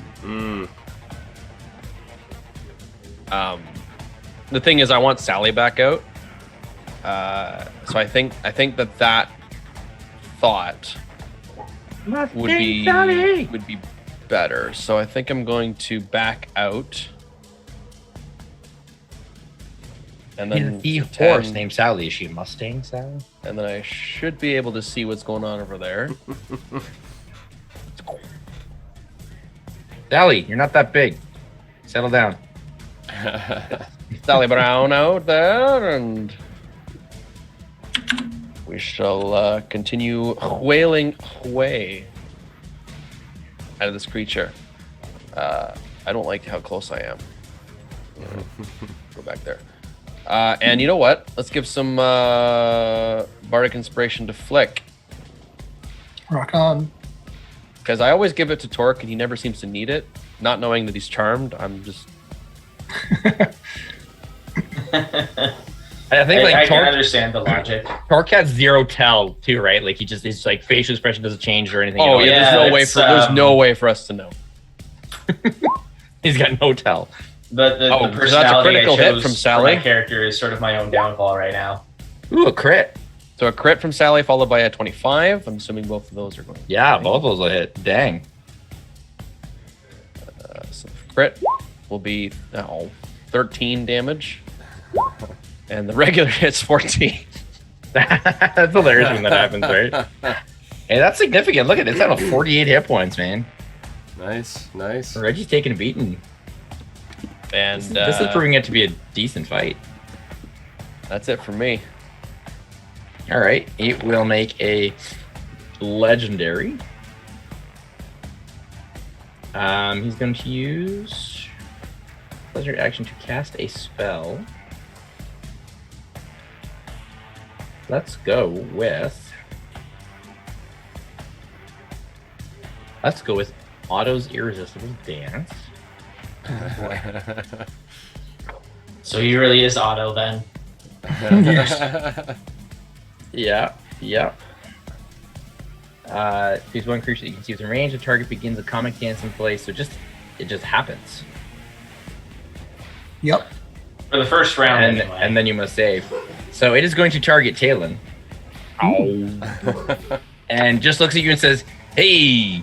The thing is, I want Sally back out. So I think that thought would be better. So I think I'm going to back out. And then The pretend- horse named Sally. Is she a Mustang, Sally? and then I should be able to see what's going on over there. Sally, you're not that big. Settle down. Sally Brown out there, and we shall continue wailing away out of this creature. I don't like how close I am. Go back there. And you know what? Let's give some bardic inspiration to Flick, rock on. because I always give it to Torque, and he never seems to need it. Not knowing that he's charmed, I'm just I think like I can Torque, understand the logic. Torque has 0 tell too, right? Like he just his like facial expression doesn't change or anything. Oh at all. yeah, Yeah, there's no way for us to know. He's got no tell. But the, Oh, the 'cause that's a personality critical I hit chose from for Sally. my character is sort of my own downfall right now. Ooh, a crit. So a crit from Sally followed by a 25. I'm assuming both of those are going. Yeah, both of those will hit. Dang. So the crit will be 13 damage, and the regular hit's 14. That's hilarious when that happens, right? Hey, that's significant. Look at it. It's down to 48 hit points, man. Nice, nice. Reggie's taking a beating. And This is proving it to be a decent fight. that's it for me. All right, it will make a legendary. He's going to use legendary action to cast a spell. Let's go with. Let's go with Otto's Irresistible Dance. So he really is Otto then. Yeah, yeah. Choose one creature that you can see within range. The target begins a comic dance in place, so it just happens. Yep. For the first round, And anyway. and then you must save. So it is going to target Talon. And just looks at you and says, "Hey,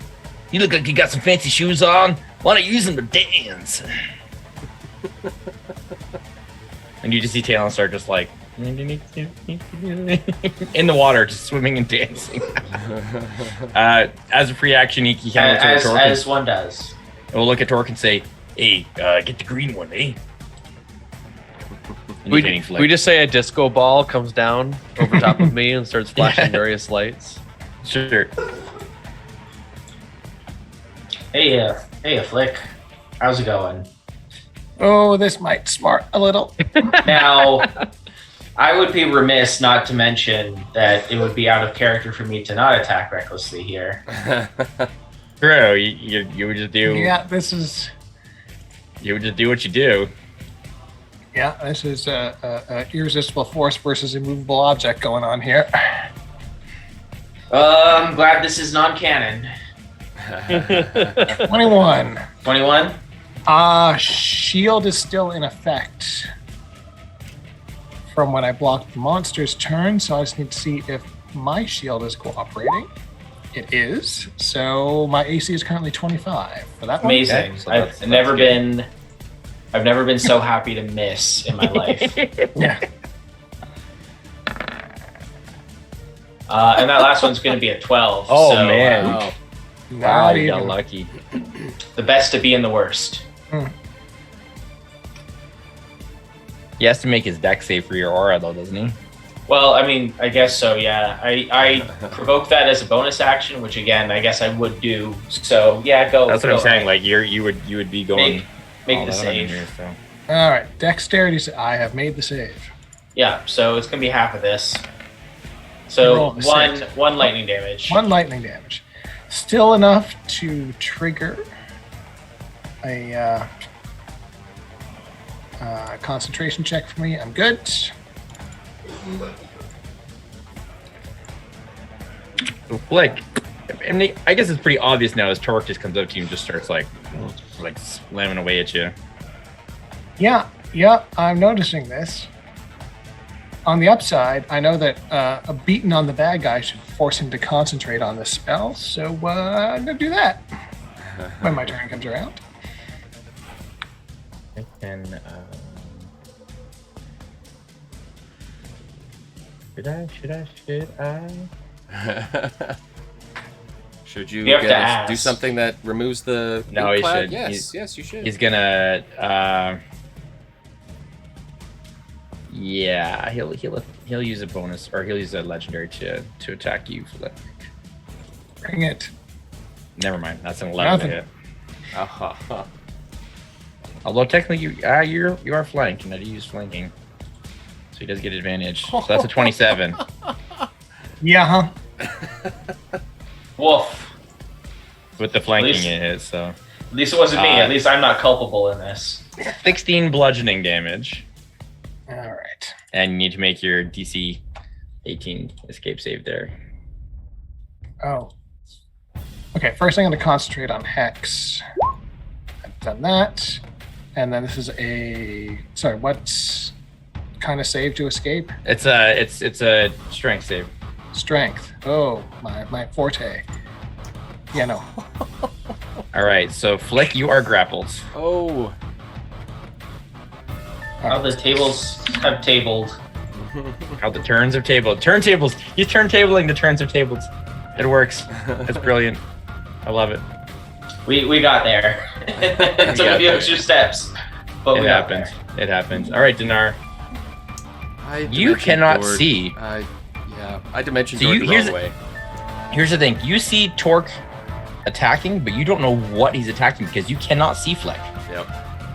you look like you got some fancy shoes on. Why don't you use them to dance?" And you just see Talon start just like in the water, just swimming and dancing. As a free action, he can look at Torque. as one does. We'll look at Torque and say, "Hey, get the green one, eh?" We just say a disco ball comes down over top of me and starts flashing Yeah. various lights. Sure. Hey, Flick. How's it going? Oh, this might smart a little. Now, I would be remiss not to mention that it would be out of character for me to not attack recklessly here. True. You would just do. Yeah, this is. You would just do what you do. Yeah, this is a irresistible force versus immovable object going on here. I'm glad this is non-canon. 21. 21? Shield is still in effect from when I blocked the monster's turn, so I just need to see if my shield is cooperating. It is. So my AC is currently 25 for that one. Amazing. Okay, so I've that's never good. been so happy to miss in my life. Yeah. And that last one's going to be a 12. Oh, so, man. Wow. Wow, Not you got even. lucky. The best to be in the worst. He has to make his deck save for your aura, though, doesn't he? Well, I mean, I guess so, yeah. I provoked that as a bonus action, which again, I guess I would do. So, yeah, go. That's what go I'm saying. ahead. Like you would be going. Make all the out on save. here, so. All right, dexterity. I have made the save. Yeah, so it's going to be half of this. Roll So, a six. one lightning damage. One lightning damage. Still enough to trigger a concentration check for me. I'm good. Like, I mean, I guess it's pretty obvious now as Torque just comes up to you and just starts like slamming away at you. Yeah, I'm noticing this. On the upside, I know that a beating on the bad guy should force him to concentrate on this spell, so I'm going to do that when my turn comes around. And should I? Should you, You have get to do ask. something that removes the No, ink he cloud? should. Yes, yes, you should. He's gonna. Yeah, he'll use a bonus or he'll use a legendary to attack you for that. Bring it. Never mind. That's an 11 to Nothing. hit. Uh-huh. Although technically you are flanked, and I do use flanking, so he does get advantage. So that's a 27. Yeah, huh? Woof. With the flanking least- it is, so At least it wasn't me. Uh, At least I'm not culpable in this. 16 bludgeoning damage. And you need to make your DC 18 escape save there. Oh. Okay, first I'm going to concentrate on Hex. I've done that. And then this is a... Sorry, what kind of save to escape? It's a strength save. Strength. Oh, my forte. Yeah, no. All right, so Flick, you are grappled. Oh. How the tables have tabled. How the turns are tabled. Turntables. He's turntabling the turns of tables. It works. It's brilliant. I love it. We got there. It took a few extra steps, but It we got happens. there. It happens. All right, Dinar. I You dimension cannot doored. see. I dimension So doored the here's wrong way. Here's the thing. You see Torque attacking, but you don't know what he's attacking because you cannot see Flick Yep.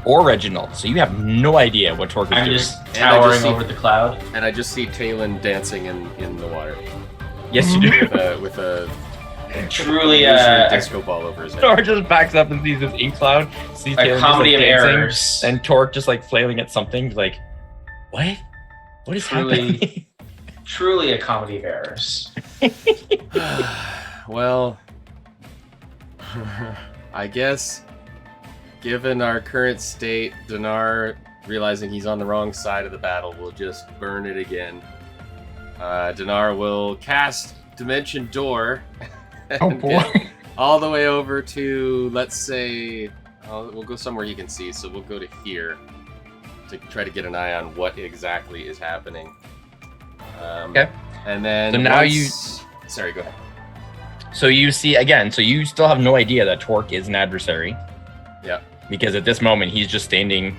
or Reginald. So you have no idea what Torque is I'm doing. just And I towering just see- over the cloud. And I just see Talon dancing in the water Yes, you do. with a Truly illusory a disco ball over his head. Torque just backs up and sees this ink cloud. Sees Taylor just, comedy like, of dancing, errors. and Torque just like flailing at something. Like, what? What is Truly- happening? Truly a comedy of errors. Well, I guess given our current state, Dinar realizing he's on the wrong side of the battle will just burn it again. Dinar will cast Dimension Door. Oh and boy. get all the way over to, let's say, we'll go somewhere he can see. So we'll go to here to try to get an eye on what exactly is happening. Okay. And then So now Sorry, go ahead. So you see again. So you still have no idea that Torque is an adversary. Yeah. Because at this moment he's just standing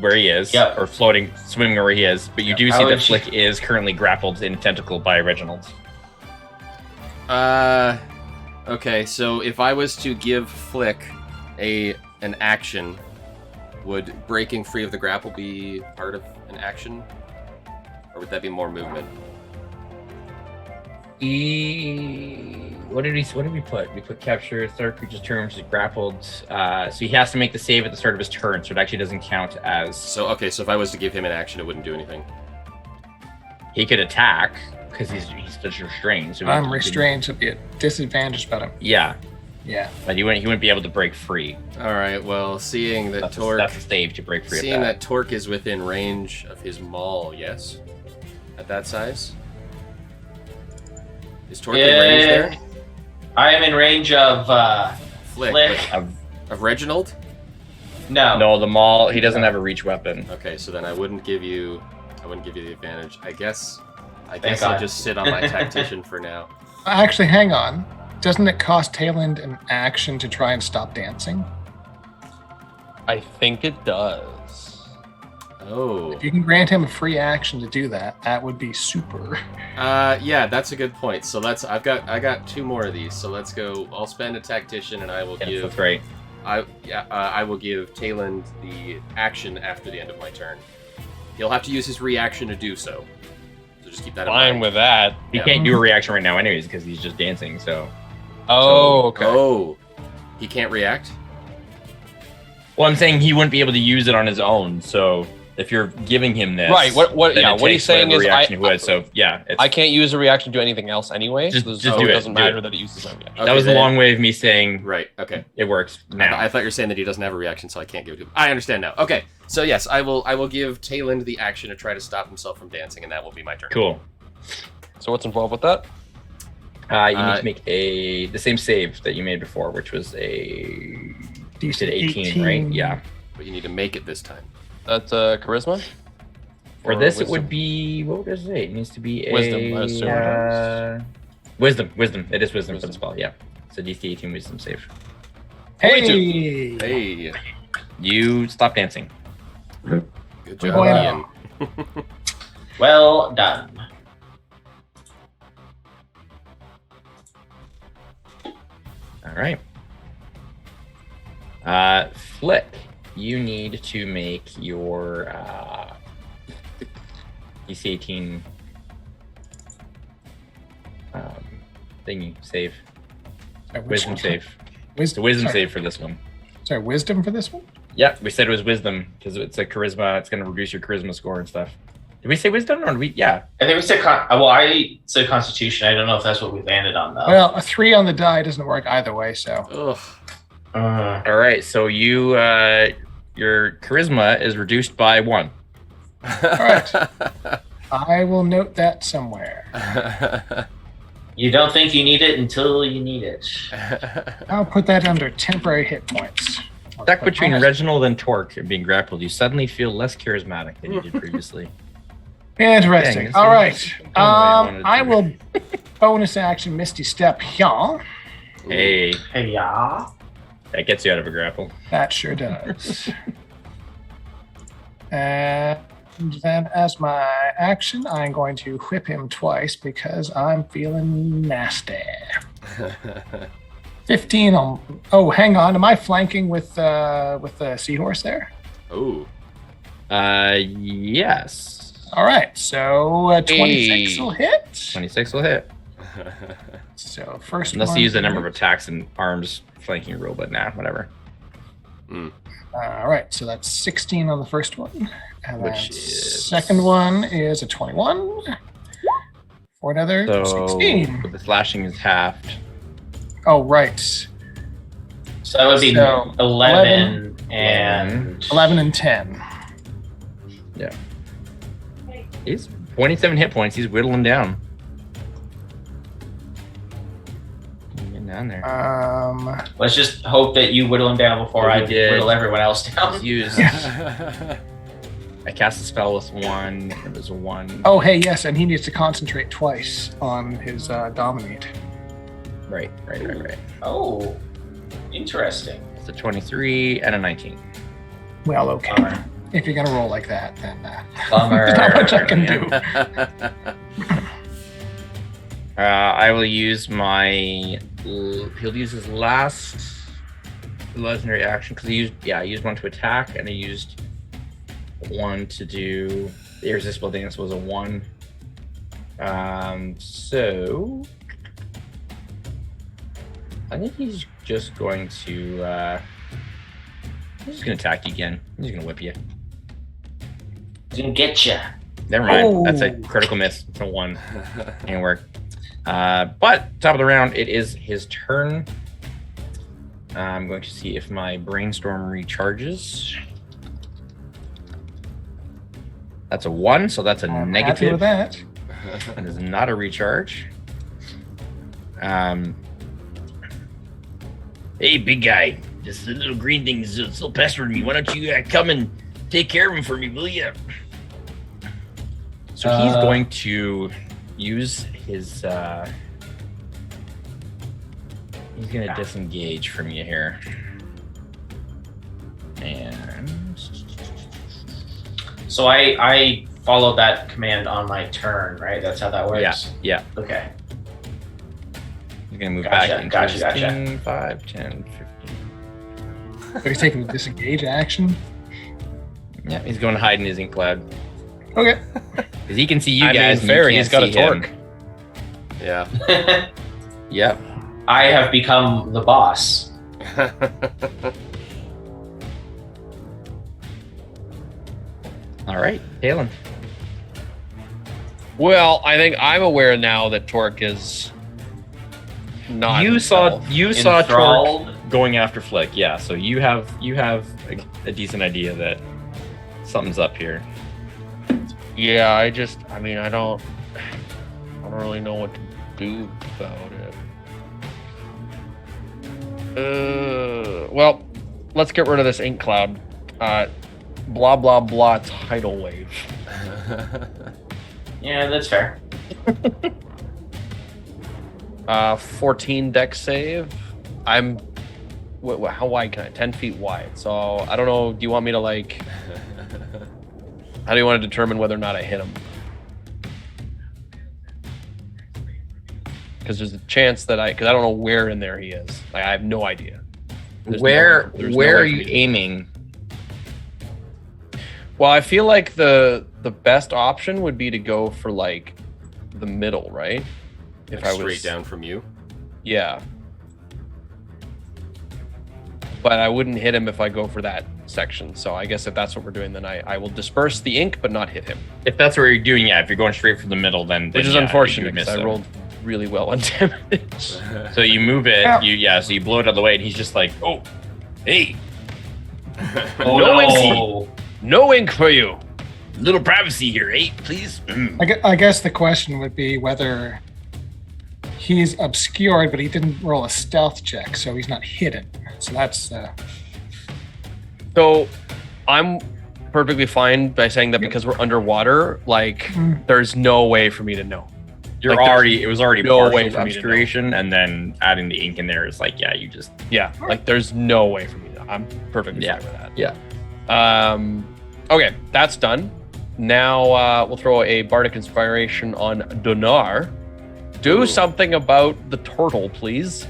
where he is, Yep. or floating, swimming where he is. But you do see How that would you- Flick is currently grappled in a tentacle by Reginald. Okay, so if I was to give Flick an action, would breaking free of the grapple be part of an action? Or would that be more movement? What did we put? We put capture third creature's turn, which is grappled. So he has to make the save at the start of his turn, so it actually doesn't count as. So if I was to give him an action, it wouldn't do anything. He could attack because he's just restrained. So I'm he could- restrained to be at disadvantage about him. Yeah, Yeah. but he wouldn't be able to break free. All right. Well, seeing that That's Torque, a save to break free seeing of that Torque is within range of his maul, yes, at that size. Is Torque in range there? I am in range of Flick. Flick. but Of Reginald? No. No, the maul. He doesn't have a reach weapon. Okay, so then I wouldn't give you the advantage. I guess I'll God. just sit on my tactician for now. Actually, hang on. Doesn't it cost Tailend an action to try and stop dancing? I think it does. Oh. If you can grant him a free action to do that, that would be super. Yeah, that's a good point. So I got two more of these. So let's go. I'll spend a tactician and I will Yes, give that's right. I will give Talon the action after the end of my turn. He'll have to use his reaction to do so. So just keep that in Fine mind. with that. He Yeah. can't do a reaction right now, anyways, because he's just dancing. So, Oh, okay. Oh, he can't react? well, I'm saying he wouldn't be able to use it on his own. So, if you're giving him this, Right. What? then Yeah. it What he's takes saying whatever is, reaction he would. So, yeah, it's, I can't use a reaction to anything else anyway. Just- so just so do it it, doesn't do matter it. that it uses my reaction. that was Okay, a then- long way of me saying Right, okay. it works now. I thought you were saying that he doesn't have a reaction, so I can't give it to him. I understand now. Okay, so yes, I will give Talon the action to try to stop himself from dancing, and that will be my turn. Cool. So what's involved with that? You need to make the same save that you made before, which was you did 18, right? Yeah. But you need to make it this time. That's charisma. For Or this, it wisdom? would be, what would I say? It needs to be a Wisdom, I assume. wisdom. It is wisdom for the Wisdom. spell. Yeah. It's a DC 18 wisdom save. Hey! Hey, You stop dancing. good job, Bueno. Ian. Well done. All right. Flick, you need to make your DC 18 thingy save. Wisdom save. It's a wisdom sorry, save for this one. Sorry, wisdom for this one? Yeah, we said it was wisdom because it's a charisma. It's going to reduce your charisma score and stuff. Did we say wisdom or did we? Yeah. I think we said I said Constitution. I don't know if that's what we landed on though. Well, a 3 on the die doesn't work either way, so. Ugh. All right. So you, your charisma is reduced by 1. right. I will note that somewhere. You don't think you need it until you need it. I'll put that under temporary hit points. Stuck between Reginald and Torque and being grappled, you suddenly feel less charismatic than you did previously. Interesting. Dang, All right. wanted I to. will bonus action Misty Step here. Hey, Hey, yeah. that gets you out of a grapple. That sure does. And then as my action, I'm going to whip him twice because I'm feeling nasty. 15 on. Oh, hang on. Am I flanking with the seahorse there? Ooh. Yes. All right. So 26 Hey. will hit. 26 will hit. So first Unless one. you use the number of attacks and arms flanking rule, but nah, whatever. All right. So that's 16 on the first one. And then Which is- second one is a 21. For another So 16. but the slashing is halved. Oh, right. So that would be So, 11 and 11 and 10. He's 27 hit points. He's whittling down. Getting down there. Let's just hope that you whittle him down before Well, I we did. whittle everyone else down. He's used. I cast a spell with 1. It was a 1. Oh, hey, yes, and he needs to concentrate twice on his dominate. Right. Oh, interesting. It's a 23 and a 19. Well, okay. Bummer. If you're gonna roll like that, then Bummer. there's not much I can do. I will use my. He'll use his last legendary action because he used 1 to attack and he used 1 to do the irresistible dance was a 1. So I think he's just going to. He's just gonna attack you again. He's just gonna whip you. Didn't get you. Never mind. Oh. That's a critical miss. It's a 1. Ain't work. But top of the round, it is his turn. I'm going to see if my brainstorm recharges. That's a 1, so that's a I'm happy with negative. that. That is not a recharge. Hey, big guy. This little green thing is still pestering me. Why don't you come and take care of him for me, will you? So he's going to use his. He's going to disengage from you here. And. So I follow that command on my turn, right? That's how that works? Yeah. Okay. He's going to move Gotcha, back into gotcha, his gotcha. 10, 5, 10, 15. So he's taking the disengage action. Yeah, he's going to hide in his ink cloud. Okay. Because he can see you I guys. mean, and you fair. can't He's got a see him. torque. Yeah. Yep. I have become the boss. All right, Talon. Well, I think I'm aware now that Torque is not. You saw Torque Enthralled. going after Flick. Yeah, so you have a decent idea that something's up here. Yeah, I don't really know what to do about it. Well, let's get rid of this ink cloud. Blah blah blah tidal wave. Yeah, that's fair. 14 deck save. I'm how wide can I? 10 feet wide. So I don't know. Do you want me to like? How do you want to determine whether or not I hit him? Because there's a chance that because I don't know where in there he is. Like, I have no idea. There's Where no where way are for me you to- aiming? Well, I feel like the best option would be to go for like the middle, right? If I was Straight down from you. Yeah. But I wouldn't hit him if I go for that section. So I guess if that's what we're doing, then I will disperse the ink, but not hit him. If that's what you're doing, yeah. If you're going straight for the middle, then Which is yeah, unfortunate you miss because I him. rolled really well on damage. So you move it. Yeah. So you blow it out of the way, and he's just like, "Oh, hey, Oh No no! No ink for you. little privacy here, eh? Please." I guess the question would be whether he's obscured, but he didn't roll a stealth check, so he's not hidden. So that's So I'm perfectly fine by saying that because we're underwater, like there's no way for me to know. You're Like, there's already. It was already no partial way for me to know. obscuration, and then adding the ink in there is like, yeah, you just Yeah, like there's no way for me to know. I'm perfectly Yeah. fine with that. Yeah. Okay, that's done. Now we'll throw a bardic inspiration on Donar. Do Ooh. something about the turtle, please.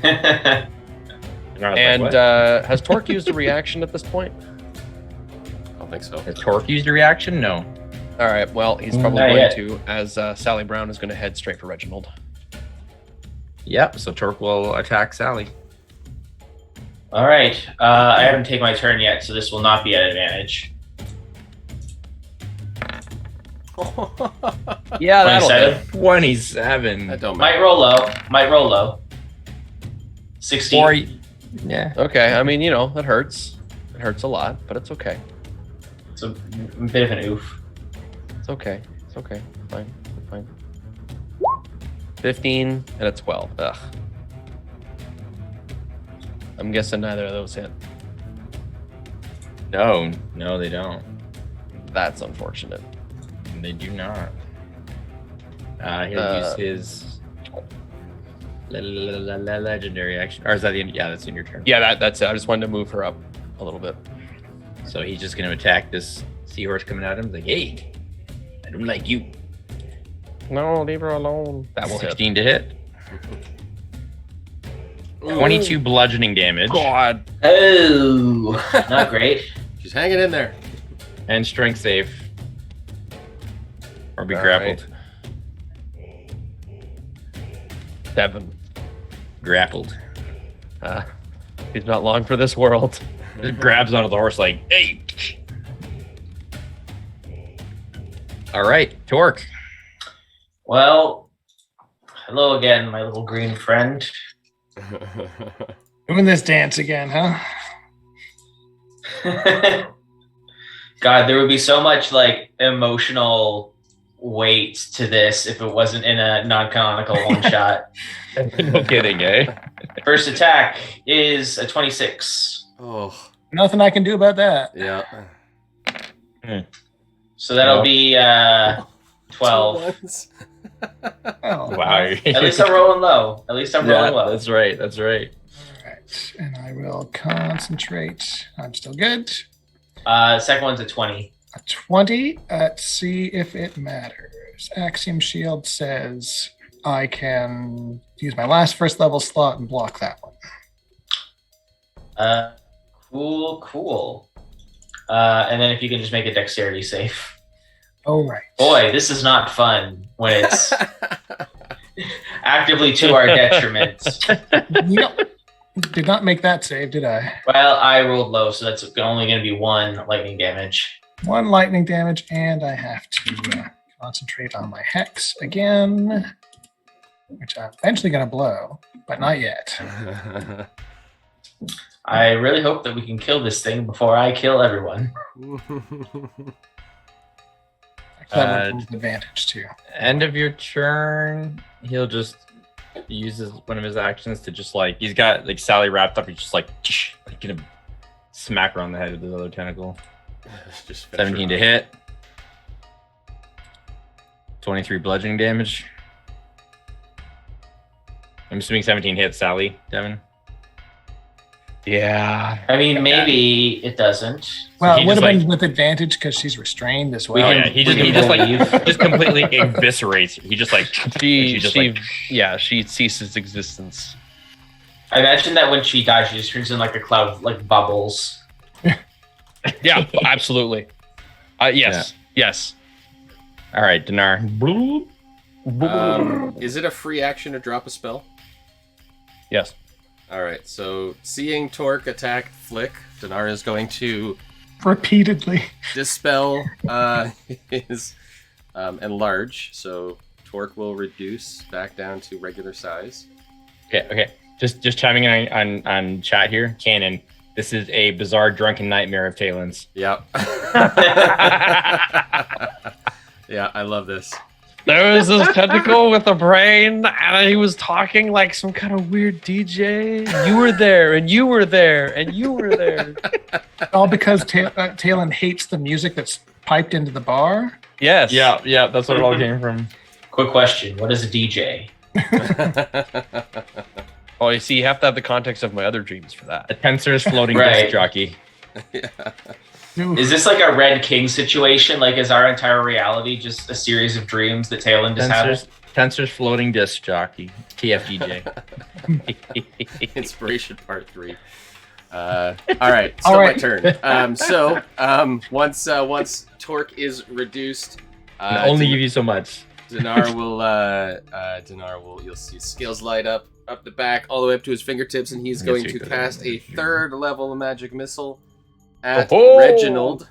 And And has Torque used a reaction at this point? I don't think so. has Torque used a reaction? No. All right. Well, he's probably Not going yet. to, as Sally Brown is going to head straight for Reginald. Yep. So Torque will attack Sally. All right. I haven't taken my turn yet, so this will not be at advantage. Yeah, that'll 27. hit. 27. That don't Might matter. roll low. Might roll low. 16. Or, yeah. Okay. I mean, that hurts. It hurts a lot, but it's okay. It's a bit of an oof. It's okay. It's okay. Fine. Fine. 15 and a 12. Ugh. I'm guessing neither of those hit. No, they don't. That's unfortunate. They do not. He'll use his legendary action. Or is that the end? Yeah, that's in your turn. Yeah, that's it. I just wanted to move her up a little bit. So he's just going to attack this seahorse coming at him. He's like, hey, I don't like you. No, leave her alone. That will hit. 16 to hit. 22 bludgeoning damage. God. Oh, not great. She's hanging in there. And strength save. Or be All grappled. 7. Grappled. He's not long for this world. Just grabs onto the horse like, hey. All right, Torque. Well, hello again, my little green friend. doing this dance again, huh? God, there would be so much like emotional weight to this if it wasn't in a non-canonical one shot. No kidding, eh? First attack is a 26. Oh, Nothing I can do about that. yeah. So that'll be 12. Ones. Oh, Wow. At least I'm rolling low. At least I'm rolling low. That's right. That's right. All right, and I will concentrate. I'm still good. Second one's a 20. A 20. Let's see if it matters. Axiom Shield says I can use my last first level slot and block that one. Cool. And then if you can just make a dexterity save. Oh, right. Boy, this is not fun when it's actively to our detriment. Did not make that save, did I? Well, I rolled low, so that's only going to be 1 lightning damage. 1 lightning damage, and I have to concentrate on my hex again, which I'm eventually going to blow, but not yet. I really hope that we can kill this thing before I kill everyone. That would be an advantage, too. End of your turn, he'll just use one of his actions to just like, he's got like Sally wrapped up. He's just like gonna smack her on the head with his other tentacle. Just finish her 17 to off. hit. 23 bludgeoning damage. I'm assuming 17 hits Sally, Devin. Yeah. I mean, maybe it doesn't. Well, he it would just, have been like- with advantage because she's restrained as We well. Oh can- yeah, he we can just believe. like just completely eviscerates her. He just like She ceases existence. I imagine that when she dies, she just turns in like a cloud of like bubbles. Yeah, absolutely. Yes. All right, Dinar. Is it a free action to drop a spell? Yes. All right. So seeing Torque attack Flick, Dinar is going to Repeatedly. dispel his enlarge. So Torque will reduce back down to regular size. Okay. Just chiming in on chat here. Canon, this is a bizarre drunken nightmare of Talon's. Yep. Yeah, I love this. There was this tentacle with a brain, and he was talking like some kind of weird DJ. You were there, and you were there, and you were there. All because Talon hates the music that's piped into the bar. Yes. Yeah, that's what it all came from. Quick question: what is a DJ? Oh, you see, you have to have the context of my other dreams for that. A Tensor's floating Right. disc jockey. Yeah. Ooh. Is this like a Red King situation? Like, is our entire reality just a series of dreams that Talon just had? Tensor's floating disc jockey. TFDJ. Inspiration part 3. All right, still my turn. Once Torque is reduced, Can only give you so much. Dinar will you'll see scales light up the back all the way up to his fingertips, and he's Yes, going you to could. cast a 3rd level magic missile at Oh-ho! Reginald.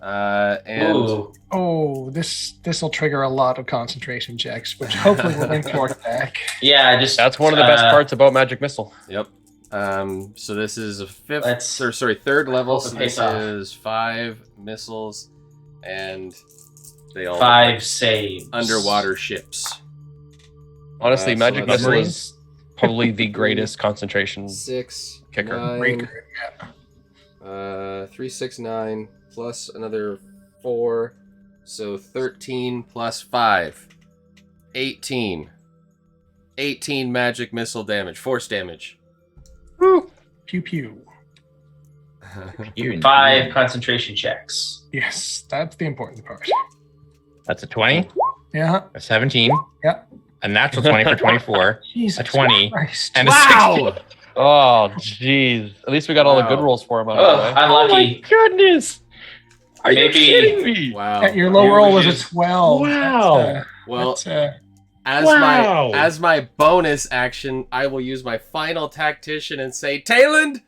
And Ooh. Oh, this will trigger a lot of concentration checks, which hopefully will bring Torque back. Yeah, just That's one of the best parts about Magic Missile. yep. So this is a Let's 3rd level. hope it So pays this off. is 5 missiles, and they all 5 saves. underwater ships. Honestly, So Magic that's- Missile is probably the greatest concentration. 6 Kicker. 9, Breaker. 3, 6, 9 plus another 4, so 13 plus 5, 18 magic missile damage, force damage. Pew pew. 5 concentration checks. Yes, that's the important part. That's a 20, Yeah. a 17, Yeah. a natural 20 for 24, Jesus a 20, Christ. and a Wow! 16. Oh, jeez. At least we got all the good Wow. rolls for him. Oh, unlucky. Goodness! Are Maybe- you kidding me? Wow. Yeah, your low Here roll we was a just- 12. Wow. Well, That's, Wow. as my bonus action, I will use my final tactician and say, Talon,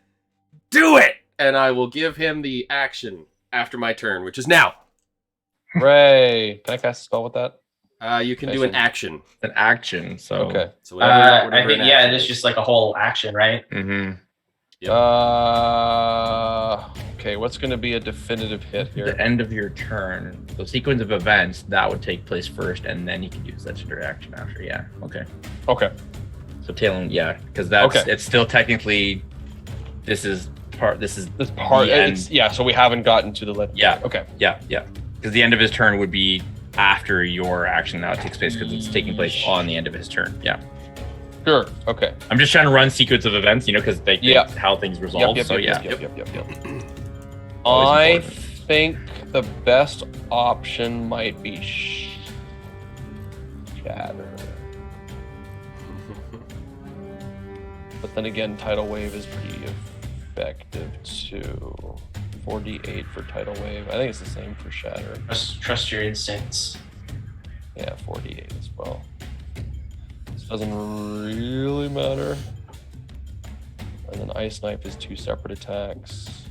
do it! And I will give him the action after my turn, which is now. Ray. Can I cast a spell with that? You can do an action. An action, so. Okay. So I whatever think an yeah, action it is is. just like a whole action, right? Mm-hmm. Yep. Okay, what's going to be a definitive hit here? The end of your turn. The sequence of events, that would take place first, and then you can use legendary action after. Yeah, okay. Okay. So Talon, yeah, because that's Okay. it's still technically this is This part, the end. it's, yeah, so we haven't gotten to the left. Yeah. Okay. Yeah. Because the end of his turn would be after your action now takes place because it's taking place on the end of his turn. Yeah. Sure. Okay. I'm just trying to run sequence of events, because they Yeah. how things resolve. Yep. So yeah. I Always important. think the best option might be Shatter. But then again, Tidal Wave is pretty effective too. 4d8 for Tidal Wave. I think it's the same for Shatter. Trust your instincts. Yeah, 4d8 as well. This doesn't really matter. And then Ice Knife is 2 separate attacks.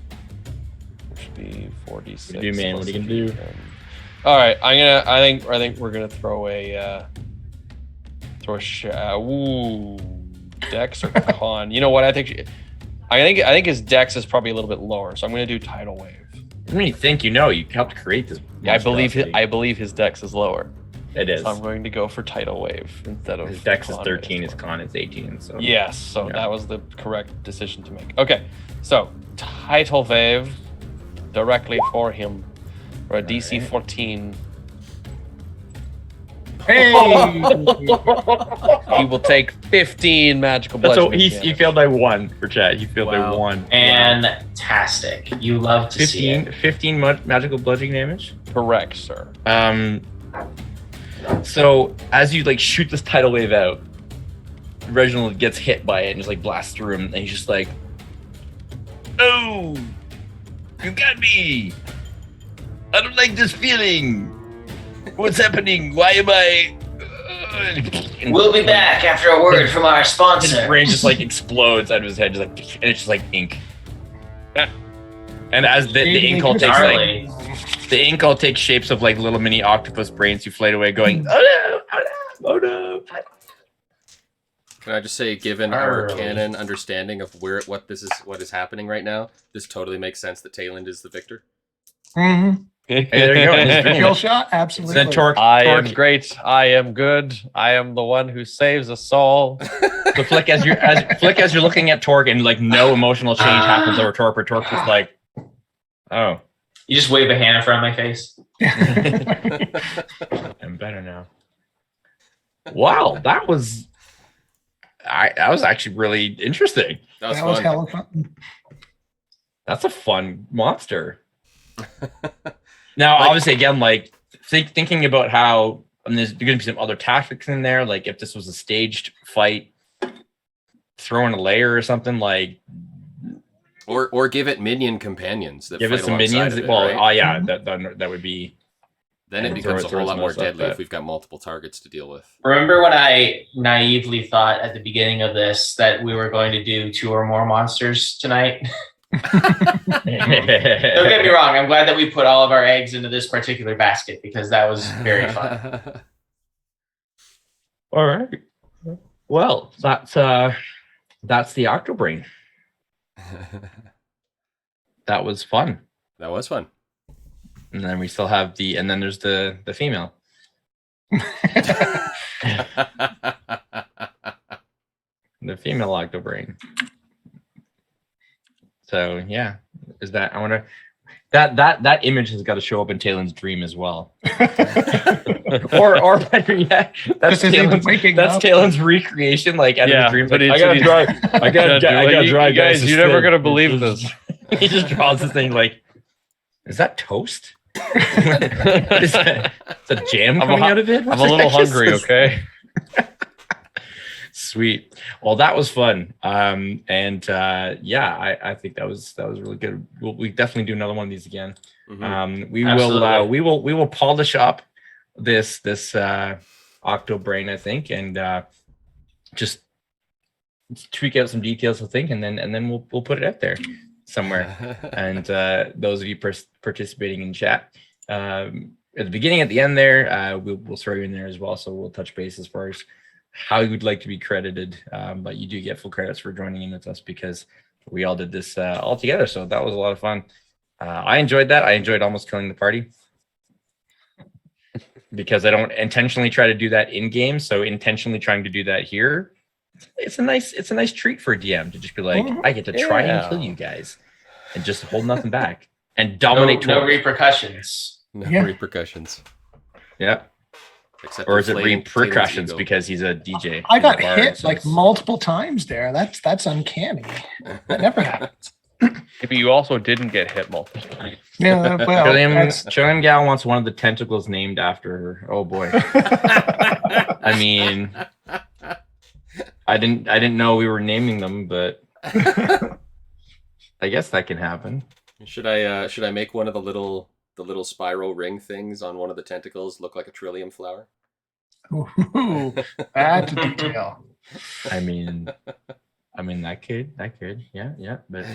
Which would be 4d6. What do you do, man? What are you plus gonna do? 10. All right, I think we're gonna throw a ooh, Dex or Con. You know what? I think his Dex is probably a little bit lower, so I'm gonna do Tidal Wave. When you think you helped create this. Yeah, monstrosity. I believe his Dex is lower. It is. So I'm going to go for Tidal Wave instead of His Dex is Con 13, his Minotaur. con is 18. So Yes, so Yeah. that was the correct decision to make. Okay, so Tidal Wave directly for him for a DC Alright. 14. Hey! He will take 15 magical That's bludgeoning he damage. failed by 1 for chat. He failed by Wow. 1. Fantastic. You love to see it. 15 magical bludgeoning damage. Correct, sir. So as you shoot this tidal wave out, Reginald gets hit by it and just blasts through him, and he's just like, "Oh, you got me! I don't like this feeling. What's happening? Why am I? And We'll be back after a word from our his sponsor. brain just like explodes out of his head, just like, and it's just like ink. And as the ink all takes Gnarly. like the ink all takes shapes of like little mini octopus brains who float away, going, oh no, oh no, oh no. Can I just say, given our Early. canon understanding of what is happening right now, this totally makes sense that Tayland is the victor. Mm-hmm. Hey, there you go. His dream. Kill shot, absolutely. Then Torque, I am Torque, great. I am good. I am the one who saves us all. the Flick as you're looking at Torque and like no emotional change happens over Torque, but Torque was like, oh, You just wave a hand in front of my face. I'm better now. Wow, that was actually really interesting. That was That was fun. hella fun. That's a fun monster. Now, obviously, again, like thinking about how there's going to be some other tactics in there. Like if this was a staged fight, throw in a layer or something. Like Or give it minion companions that give fight it some alongside minions. of it, Well, right? oh yeah, Mhm. that would be. Then it and becomes a throw whole lot more some stuff, deadly but- if we've got multiple targets to deal with. Remember when I naively thought at the beginning of this that we were going to do 2 or more monsters tonight? Don't get me wrong. I'm glad that we put all of our eggs into this particular basket because that was very fun. All right. Well, that's the Octobrain. That was fun. That was fun. And then we still have and then there's the female. The female Octobrain. So yeah, is that I wonder that image has got to show up in Taylor's dream as well. or better yet, that's Just as he was Taylor's, waking that's up. Taylor's recreation, like out of Yeah, his dreams. but Like, it's- I gotta it's- drive. I gotta You drive, guys, guys. you're never gonna believe this. He just draws this thing like, is that toast? What is that? Is that jam I'm coming a- out of it? I'm a little hungry, okay? Sweet. Well, that was fun. Yeah, I think that was really good. We definitely do another one of these again. Mhm. Absolutely. We will polish up this Octobrain, I think, and just tweak out some details, I think, and then we'll put it out there somewhere. And those of you participating in chat, at the beginning, at the end there, we'll throw you in there as well. So we'll touch base as far as how you'd like to be credited. But you do get full credits for joining in with us because we all did this all together. So that was a lot of fun. I enjoyed that. I enjoyed almost killing the party because I don't intentionally try to do that in game. So intentionally trying to do that here, it's a nice treat for a DM to just be like, I get to try and kill you guys and just hold nothing back and dominate. No Torque. repercussions. No Yeah. repercussions. Yeah. Except Or is it inflating Taylor's repercussions ego. because he's a DJ? I got in a bar, hit so like it's- multiple times there. That's uncanny. That never happens. Maybe you also didn't get hit multiple times. Yeah, well, that's- Trillium Gal wants one of the tentacles named after her. Oh boy. I mean, I didn't know we were naming them, but I guess that can happen. Should I make one of the little spiral ring things on one of the tentacles look like a trillium flower? Ooh, that's a detail. I mean that could, yeah. But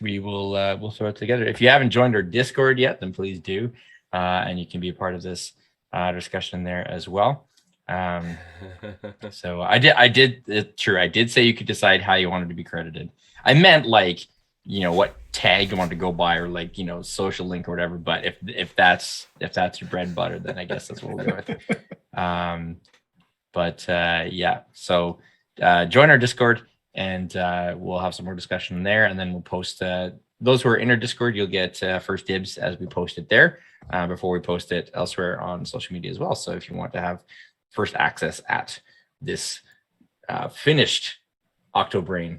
we'll throw it together. If you haven't joined our Discord yet, then please do, and you can be a part of this discussion there as well. So I did. True, I did say you could decide how you wanted to be credited. I meant like, what tag you want to go by or like, social link or whatever. But if that's your bread and butter, then I guess that's what we'll go with. Yeah. So join our Discord and we'll have some more discussion there, and then we'll post those who are in our Discord. You'll get first dibs as we post it there before we post it elsewhere on social media as well. So if you want to have first access at this finished Octobrain,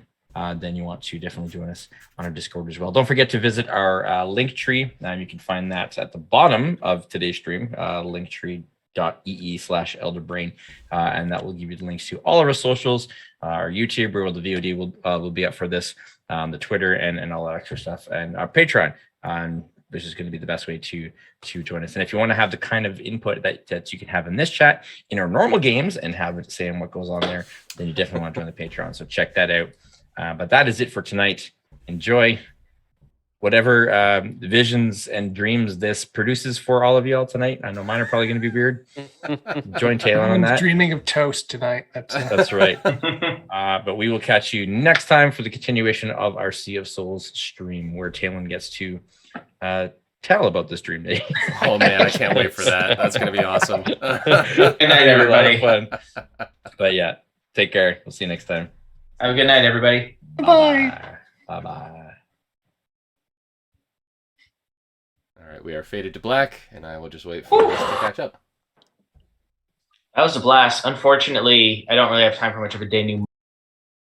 then you want to definitely join us on our Discord as well. Don't forget to visit our link tree. You can find that at the bottom of today's stream, linktree.ee/elderbrain, and that will give you the links to all of our socials, our YouTube, where the VOD will be up for this, the Twitter, and all that extra stuff, and our Patreon. this is going to be the best way to join us. And if you want to have the kind of input that you can have in this chat in our normal games and have it saying what goes on there, then you definitely want to join the Patreon. So check that out. But that is it for tonight. Enjoy whatever visions and dreams this produces for all of y'all tonight. I know mine are probably going to be weird. Join Taylor on I'm that. dreaming of toast tonight. That's right. But we will catch you next time for the continuation of our Sea of Souls stream, where Talon gets to tell about this dream day. Oh man, I can't wait for that. That's gonna be awesome. Good night, everybody. Fun. But yeah, take care. We'll see you next time. Have a good night, everybody. Bye. Bye bye. All right, we are faded to black, and I will just wait for us to catch up. That was a blast. Unfortunately, I don't really have time for much of a day new.